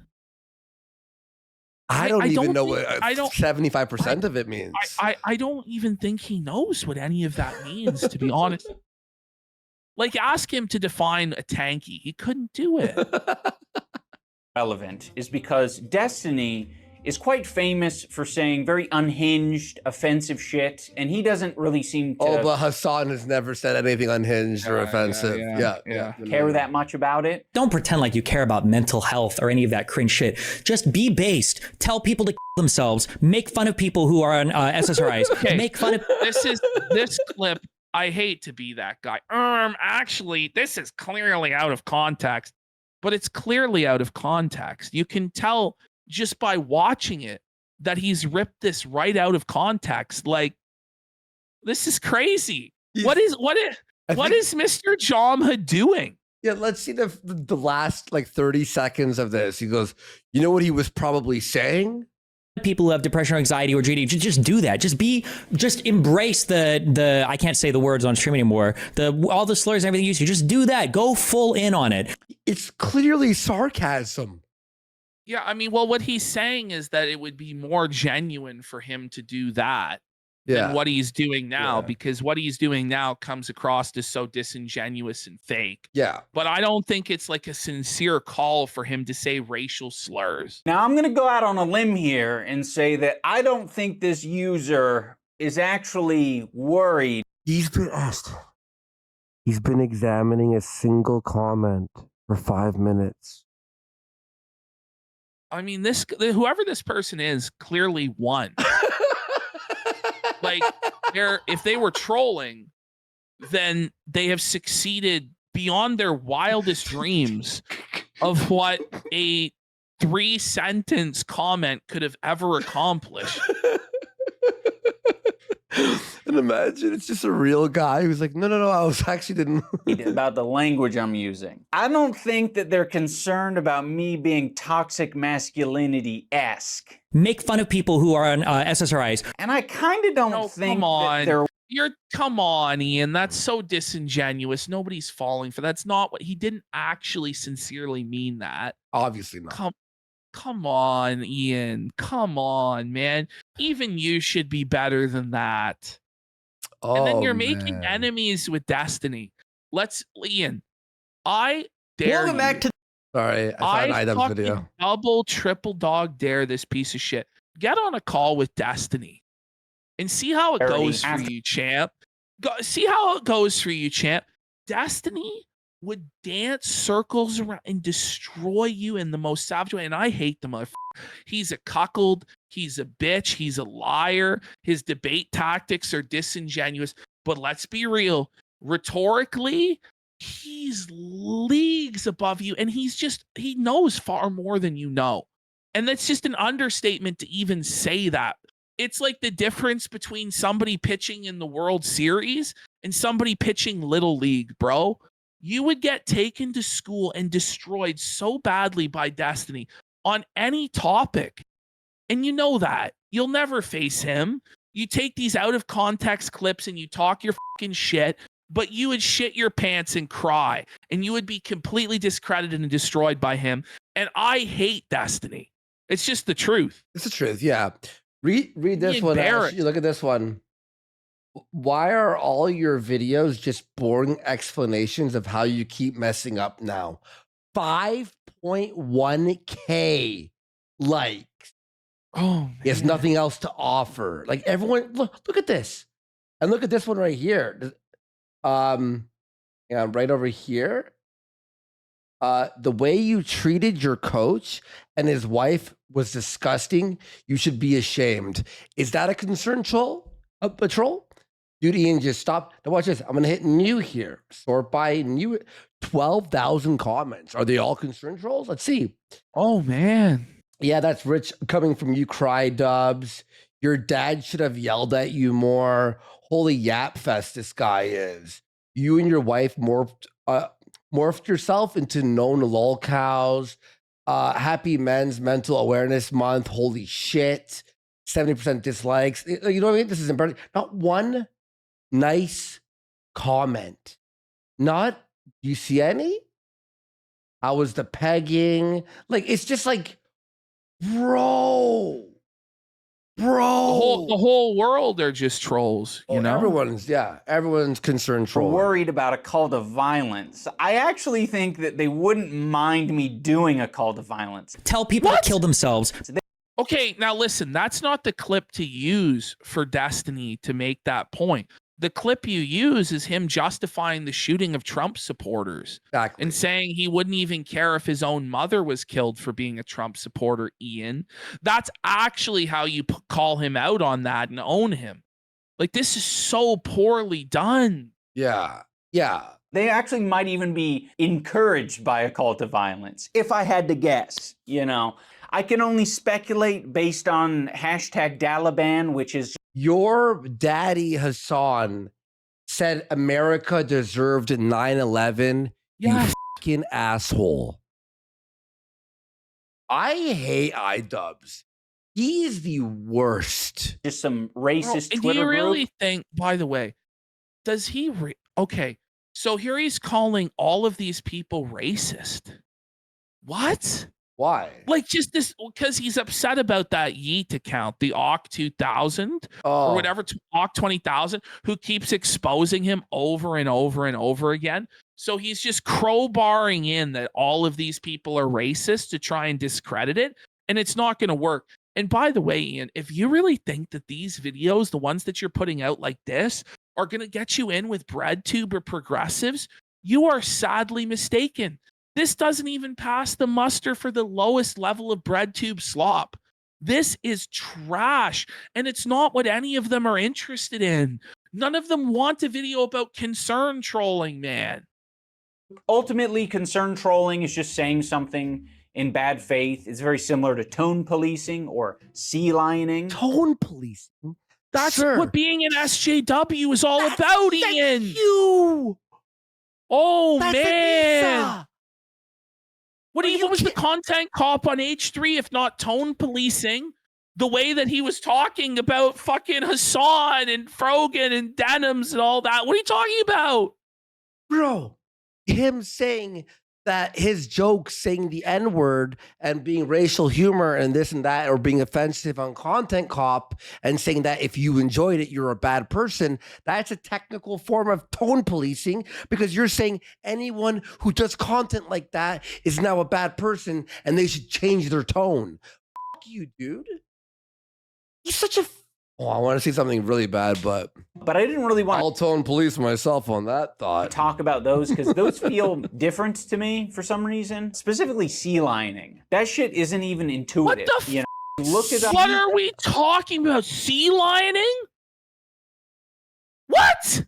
I don't even know what 75% of it means. I don't even think he knows what any of that means, to be honest. Like, ask him to define a tanky. He couldn't do it. Relevant is because Destiny is quite famous for saying very unhinged, offensive shit, and he doesn't really seem to... Oh, but Hassan has never said anything unhinged or offensive. Care that much about it. Don't pretend like you care about mental health or any of that cringe shit. Just be based. Tell people to kill themselves. Make fun of people who are on SSRIs. Okay. Make fun of... This clip... I hate to be that guy. Actually, this is clearly out of context, but it's clearly out of context. You can tell just by watching it that he's ripped this right out of context. Like, this is crazy. What is Mr. Jomha doing? Yeah, let's see the last like 30 seconds of this. He goes, you know what he was probably saying? People who have depression or anxiety or GD, just do that. Just embrace the I can't say the words on stream anymore. All the slurs and everything you use. Just do that. Go full in on it. It's clearly sarcasm. Yeah, I mean, well, what he's saying is that it would be more genuine for him to do that than what he's doing now, because what he's doing now comes across as so disingenuous and fake. Yeah. But I don't think it's like a sincere call for him to say racial slurs. Now, I'm going to go out on a limb here and say that I don't think this user is actually worried. He's been examining a single comment for 5 minutes. I mean, whoever this person is clearly won. Like, if they were trolling, then they have succeeded beyond their wildest dreams of what a 3-sentence comment could have ever accomplished. And imagine it's just a real guy who's like, no, I was actually didn't. About the language I'm using. I don't think that they're concerned about me being toxic masculinity-esque. Make fun of people who are on SSRIs. And I kind of don't think that they're... Come on, Ian. That's so disingenuous. Nobody's falling for that. That's not what he didn't actually sincerely mean that. Obviously not. Come on, Ian. Come on, man. Even you should be better than that. and then Oh, you're making man. enemies with Destiny. Ian, I dare Welcome you. back to. Sorry, I saw an iDubbbz fucking video. double, triple dog dare this piece of shit. Get on a call with Destiny and see how it goes for you, champ. See how it goes for you, champ. Destiny would dance circles around and destroy you in the most savage way. And I hate the motherfucker. He's a cuckold. He's a bitch. He's a liar. His debate tactics are disingenuous. But let's be real. Rhetorically, he's leagues above you. And he knows far more than you know. And that's just an understatement to even say that. It's like the difference between somebody pitching in the World Series and somebody pitching Little League, bro. You would get taken to school and destroyed so badly by Destiny on any topic. And you know that. You'll never face him. You take these out of context clips and you talk your fucking shit, but you would shit your pants and cry. And you would be completely discredited and destroyed by him. And I hate Destiny. It's just the truth. It's the truth, yeah. Read this one. Ashley. Look at this one. Why are all your videos just boring explanations of how you keep messing up now? 5.1K likes. Oh, man. He has nothing else to offer. Like everyone, look at this. And look at this one right here. Yeah, right over here. The way you treated your coach and his wife was disgusting. You should be ashamed. Is that a concern troll? A troll? Dude, Ian, just stop. Now watch this. I'm going to hit new here. Sort by new. 12,000 comments. Are they all concern trolls? Let's see. Oh, man. Yeah, that's rich coming from you, CRIES. Your dad should have yelled at you more. Holy yap fest this guy is. You and your wife morphed yourself into known lol cows. Happy Men's Mental Awareness Month. Holy shit. 70% dislikes. You know what I mean? This is embarrassing. Not one nice comment. Not, do you see any? How was the pegging? Like, it's just like, bro. The whole world are just trolls, you know? Everyone's concerned trolling. Worried about a call to violence. I actually think that they wouldn't mind me doing a call to violence. Tell people to kill themselves. Okay, now listen, that's not the clip to use for Destiny to make that point. The clip you use is him justifying the shooting of Trump supporters. Exactly. And saying he wouldn't even care if his own mother was killed for being a Trump supporter, Ian. That's actually how you call him out on that and own him. Like, this is so poorly done. Yeah. They actually might even be encouraged by a call to violence, if I had to guess, you know. I can only speculate based on hashtag Daliban, which is... Your daddy Hassan said America deserved 9/11. Yes. You fucking asshole. I hate iDUBBBZ. He is the worst. Just some racist Bro, Twitter do you really group. think, by the way, does he... Okay, so here he's calling all of these people racist. What? Why? Like, just this, because he's upset about that Yeet account, the Ock 2000 or whatever, Ock 20,000, who keeps exposing him over and over and over again. So he's just crowbarring in that all of these people are racist to try and discredit it, and it's not going to work. And by the way, Ian, if you really think that these videos, the ones that you're putting out like this, are going to get you in with BreadTube or progressives, you are sadly mistaken. This doesn't even pass the muster for the lowest level of BreadTube slop. This is trash, and it's not what any of them are interested in. None of them want a video about concern trolling, man. Ultimately, concern trolling is just saying something in bad faith. It's very similar to tone policing or sea lioning. Tone policing? That's what being an SJW is all about, Ian. You. Oh, That's man. What was the content cop on H3 if not tone policing? The way that he was talking about fucking Hassan and Frogan and Denims and all that. What are you talking about? Bro, him saying that his jokes saying the N-word and being racial humor and this and that, or being offensive on Content Cop and saying that if you enjoyed it, you're a bad person, that's a technical form of tone policing, because you're saying anyone who does content like that is now a bad person and they should change their tone. Fuck you, dude. He's such a... Oh, I want to say something really bad, but I didn't really want I'll tone police myself on that thought. to talk about those because those feel different to me for some reason. Specifically, sea lining. That shit isn't even intuitive. What the you know? Look it up. What are we talking about? Sea lining? What?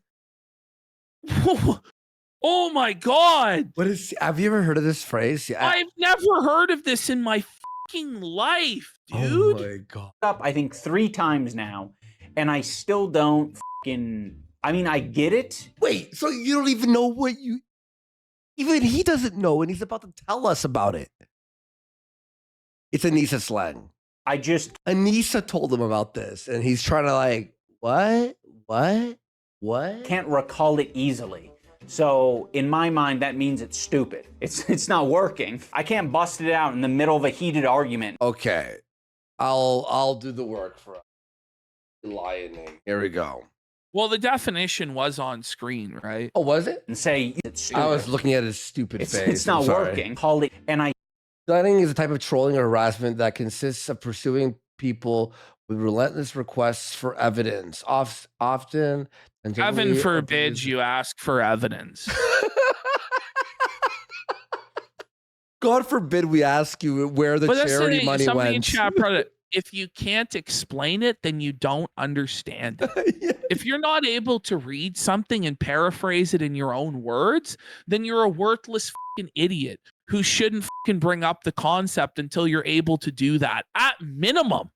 Oh my God! What is? Have you ever heard of this phrase? Yeah. I've never heard of this in my fucking life, dude. Oh my God! Up, I think 3 times now, and I still don't fucking. I mean, I get it. Wait, so you don't even know what you? Even he doesn't know, and he's about to tell us about it. It's Anissa slang. Anissa told him about this, and he's trying to like, what? Can't recall it easily. So in my mind, that means it's stupid. It's not working. I can't bust it out in the middle of a heated argument. Okay, I'll do the work for lioning. Here we go. Well, the definition was on screen, right? Oh, was it? And say it's stupid. I was looking at his stupid face. It's not working. Call it, and I. Stunning is a type of trolling or harassment that consists of pursuing people with relentless requests for evidence. Often, and Heaven forbid you ask for evidence. God forbid we ask you where the charity money went. In chat, brother, if you can't explain it, then you don't understand it. Yeah. If you're not able to read something and paraphrase it in your own words, then you're a worthless fucking idiot who shouldn't fucking bring up the concept until you're able to do that at minimum.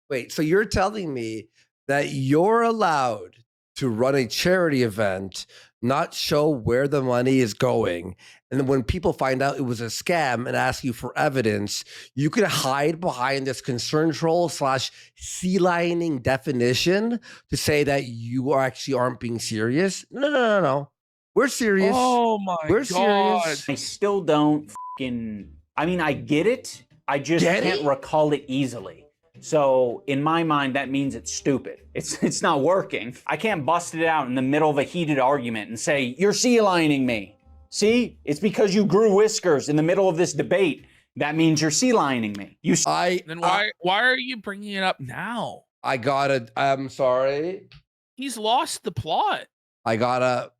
Wait, so you're telling me that you're allowed to run a charity event, not show where the money is going, and then when people find out it was a scam and ask you for evidence, you could hide behind this concern troll / sea lining definition to say that you aren't being serious? No. We're serious. Oh my We're God. serious. I still don't fucking. I mean, I get it. I just can't recall it easily. So in my mind, that means it's stupid. It's not working. I can't bust it out in the middle of a heated argument and say, you're sea lining me. See, it's because you grew whiskers in the middle of this debate. That means you're sea lining me. Then why are you bringing it up now? I'm sorry. He's lost the plot. I gotta.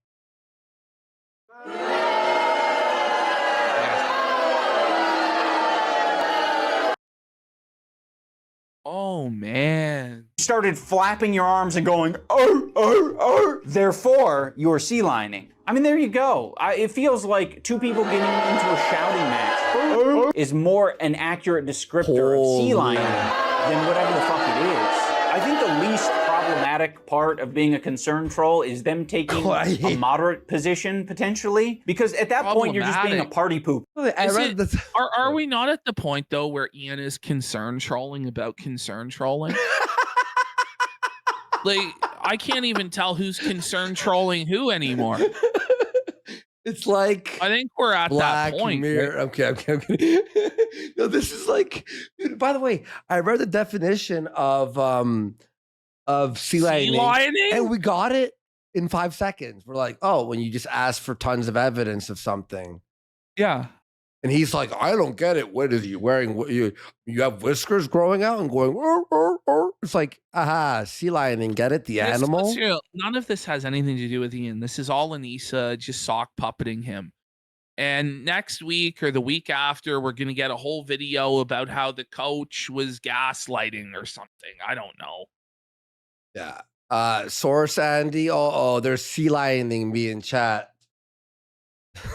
Oh man. You started flapping your arms and going, oh. Therefore, you're sea lining. I mean, there you go. It feels like 2 people getting into a shouting match is more an accurate descriptor of sea lining than whatever the fuck it is. I think the least problematic part of being a concern troll is them taking a moderate position, potentially. Because at that point, you're just being a party poop. Are we not at the point, though, where Ian is concern trolling about concern trolling? Like, I can't even tell who's concern trolling who anymore. It's like I think we're at Black that point. Mirror. Right? Okay. No, this is like, dude, by the way, I read the definition of sea lining, and we got it in 5 seconds. We're like, oh, when you just ask for tons of evidence of something. Yeah. And he's like, I don't get it. What is he wearing? What, you have whiskers growing out and going, It's like, sea lining, get it? The animal? None of this has anything to do with Ian. This is all Anissa just sock puppeting him. And next week or the week after, we're going to get a whole video about how the coach was gaslighting or something. I don't know. Yeah. Source Andy. Oh, they're sea lining me in chat.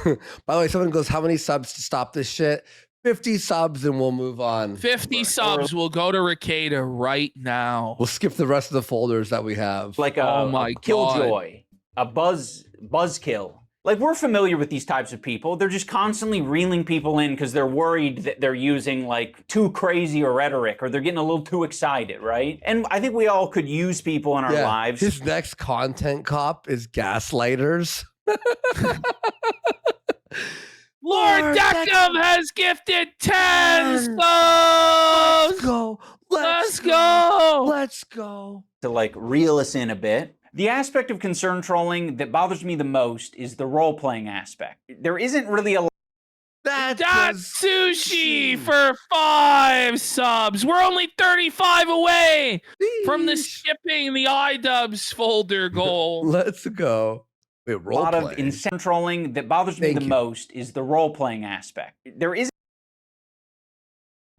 By the way, someone goes, how many subs to stop this shit? 50 subs and we'll move on. 50 subs will go to Ricada right now. We'll skip the rest of the folders that we have. Like a killjoy, a buzzkill. Like, we're familiar with these types of people. They're just constantly reeling people in because they're worried that they're using like too crazy a rhetoric or they're getting a little too excited, right? And I think we all could use people in our lives. His next content cop is gaslighters. Lord Deckham has gifted 10 subs. Let's go. Let's go. Let's go. To like reel us in a bit. The aspect of concern trolling that bothers me the most is the role-playing aspect. There isn't really a That's sushi for 5 subs. We're only 35 away from the skipping the iDUBBBZ folder goal. Let's go. Wait, a lot of incent trolling that bothers me the most is the role-playing aspect. There isn't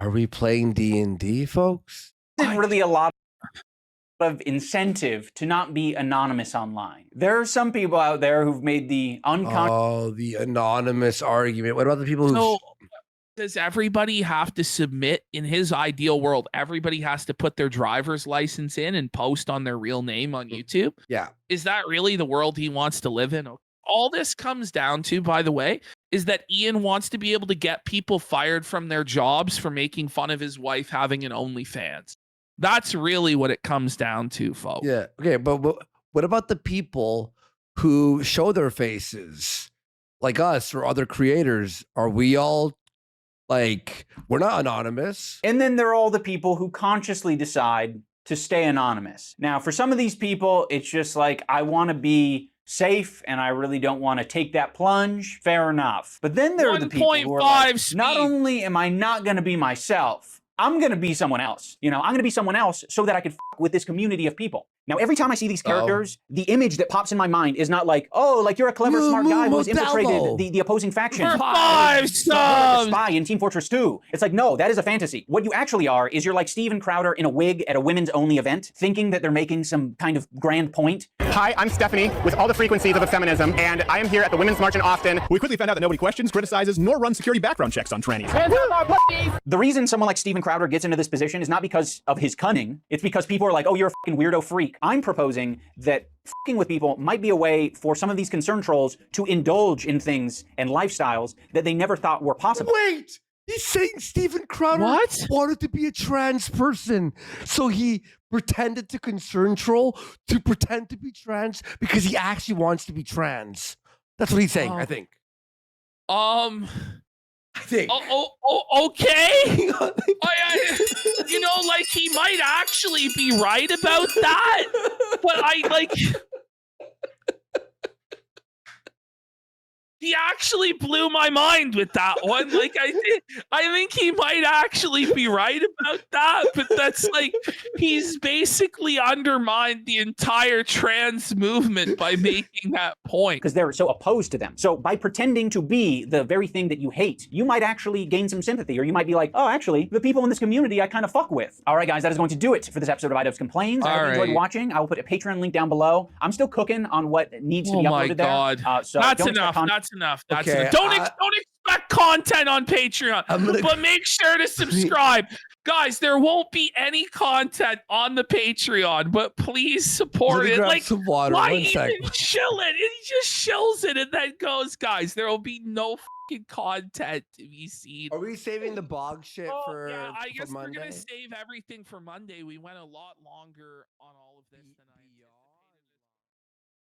Are we playing D&D, folks? really a lot of incentive to not be anonymous online. There are some people out there who've made the unconscious. Oh, the anonymous argument. What about the people who? So, does everybody have to submit in his ideal world? Everybody has to put their driver's license in and post on their real name on YouTube? Yeah. Is that really the world he wants to live in? All this comes down to, by the way, is that Ian wants to be able to get people fired from their jobs for making fun of his wife having an OnlyFans. That's really what it comes down to, folks. Yeah. Okay, but what about the people who show their faces, like us or other creators? Are we all like, we're not anonymous? And then there are all the people who consciously decide to stay anonymous. Now, for some of these people, it's just like, I want to be safe and I really don't want to take that plunge. Fair enough. But then there are the people who are like, not only am I not going to be myself, I'm going to be someone else. You know, I'm going to be someone else so that I can fuck with this community of people. Now, every time I see these characters, the image that pops in my mind is not like, oh, like you're a clever, smart guy who's infiltrated the opposing faction. For 5 subs! Spy in Team Fortress 2. It's like, no, that is a fantasy. What you actually are is you're like Steven Crowder in a wig at a women's only event, thinking that they're making some kind of grand point. Hi, I'm Stephanie with all the frequencies of feminism, and I am here at the Women's March in Austin. We quickly found out that nobody questions, criticizes, nor runs security background checks on trannies. The reason someone like Steven Crowder gets into this position is not because of his cunning. It's because people are like, oh, you're a fucking weirdo freak. I'm proposing that fucking with people might be a way for some of these concern trolls to indulge in things and lifestyles that they never thought were possible. Wait! He's saying Steven Crowder wanted to be a trans person. So he pretended to concern troll to pretend to be trans because he actually wants to be trans. That's what he's saying, I think. I think. Okay. You know, like he might actually be right about that, but I like. He actually blew my mind with that one. Like I think he might actually be right about that, but that's like he's basically undermined the entire trans movement by making that point. Because they're so opposed to them. So by pretending to be the very thing that you hate, you might actually gain some sympathy, or you might be like, oh, actually, the people in this community I kind of fuck with. All right, guys, that is going to do it for this episode of iDUBBBZ Complains. I hope you enjoyed watching. I will put a Patreon link down below. I'm still cooking on what needs to be uploaded there. Oh my God. So that's enough. That's enough. Okay, don't expect content on Patreon, but make sure to subscribe. Guys, there won't be any content on the Patreon, but please support it. Like, some water. why One even second. chill it? He just chills it and then goes, guys, there will be no fucking content to be seen. Are we saving the bog shit for yeah, I guess Monday? we're going to save everything for Monday. We went a lot longer on all of this than I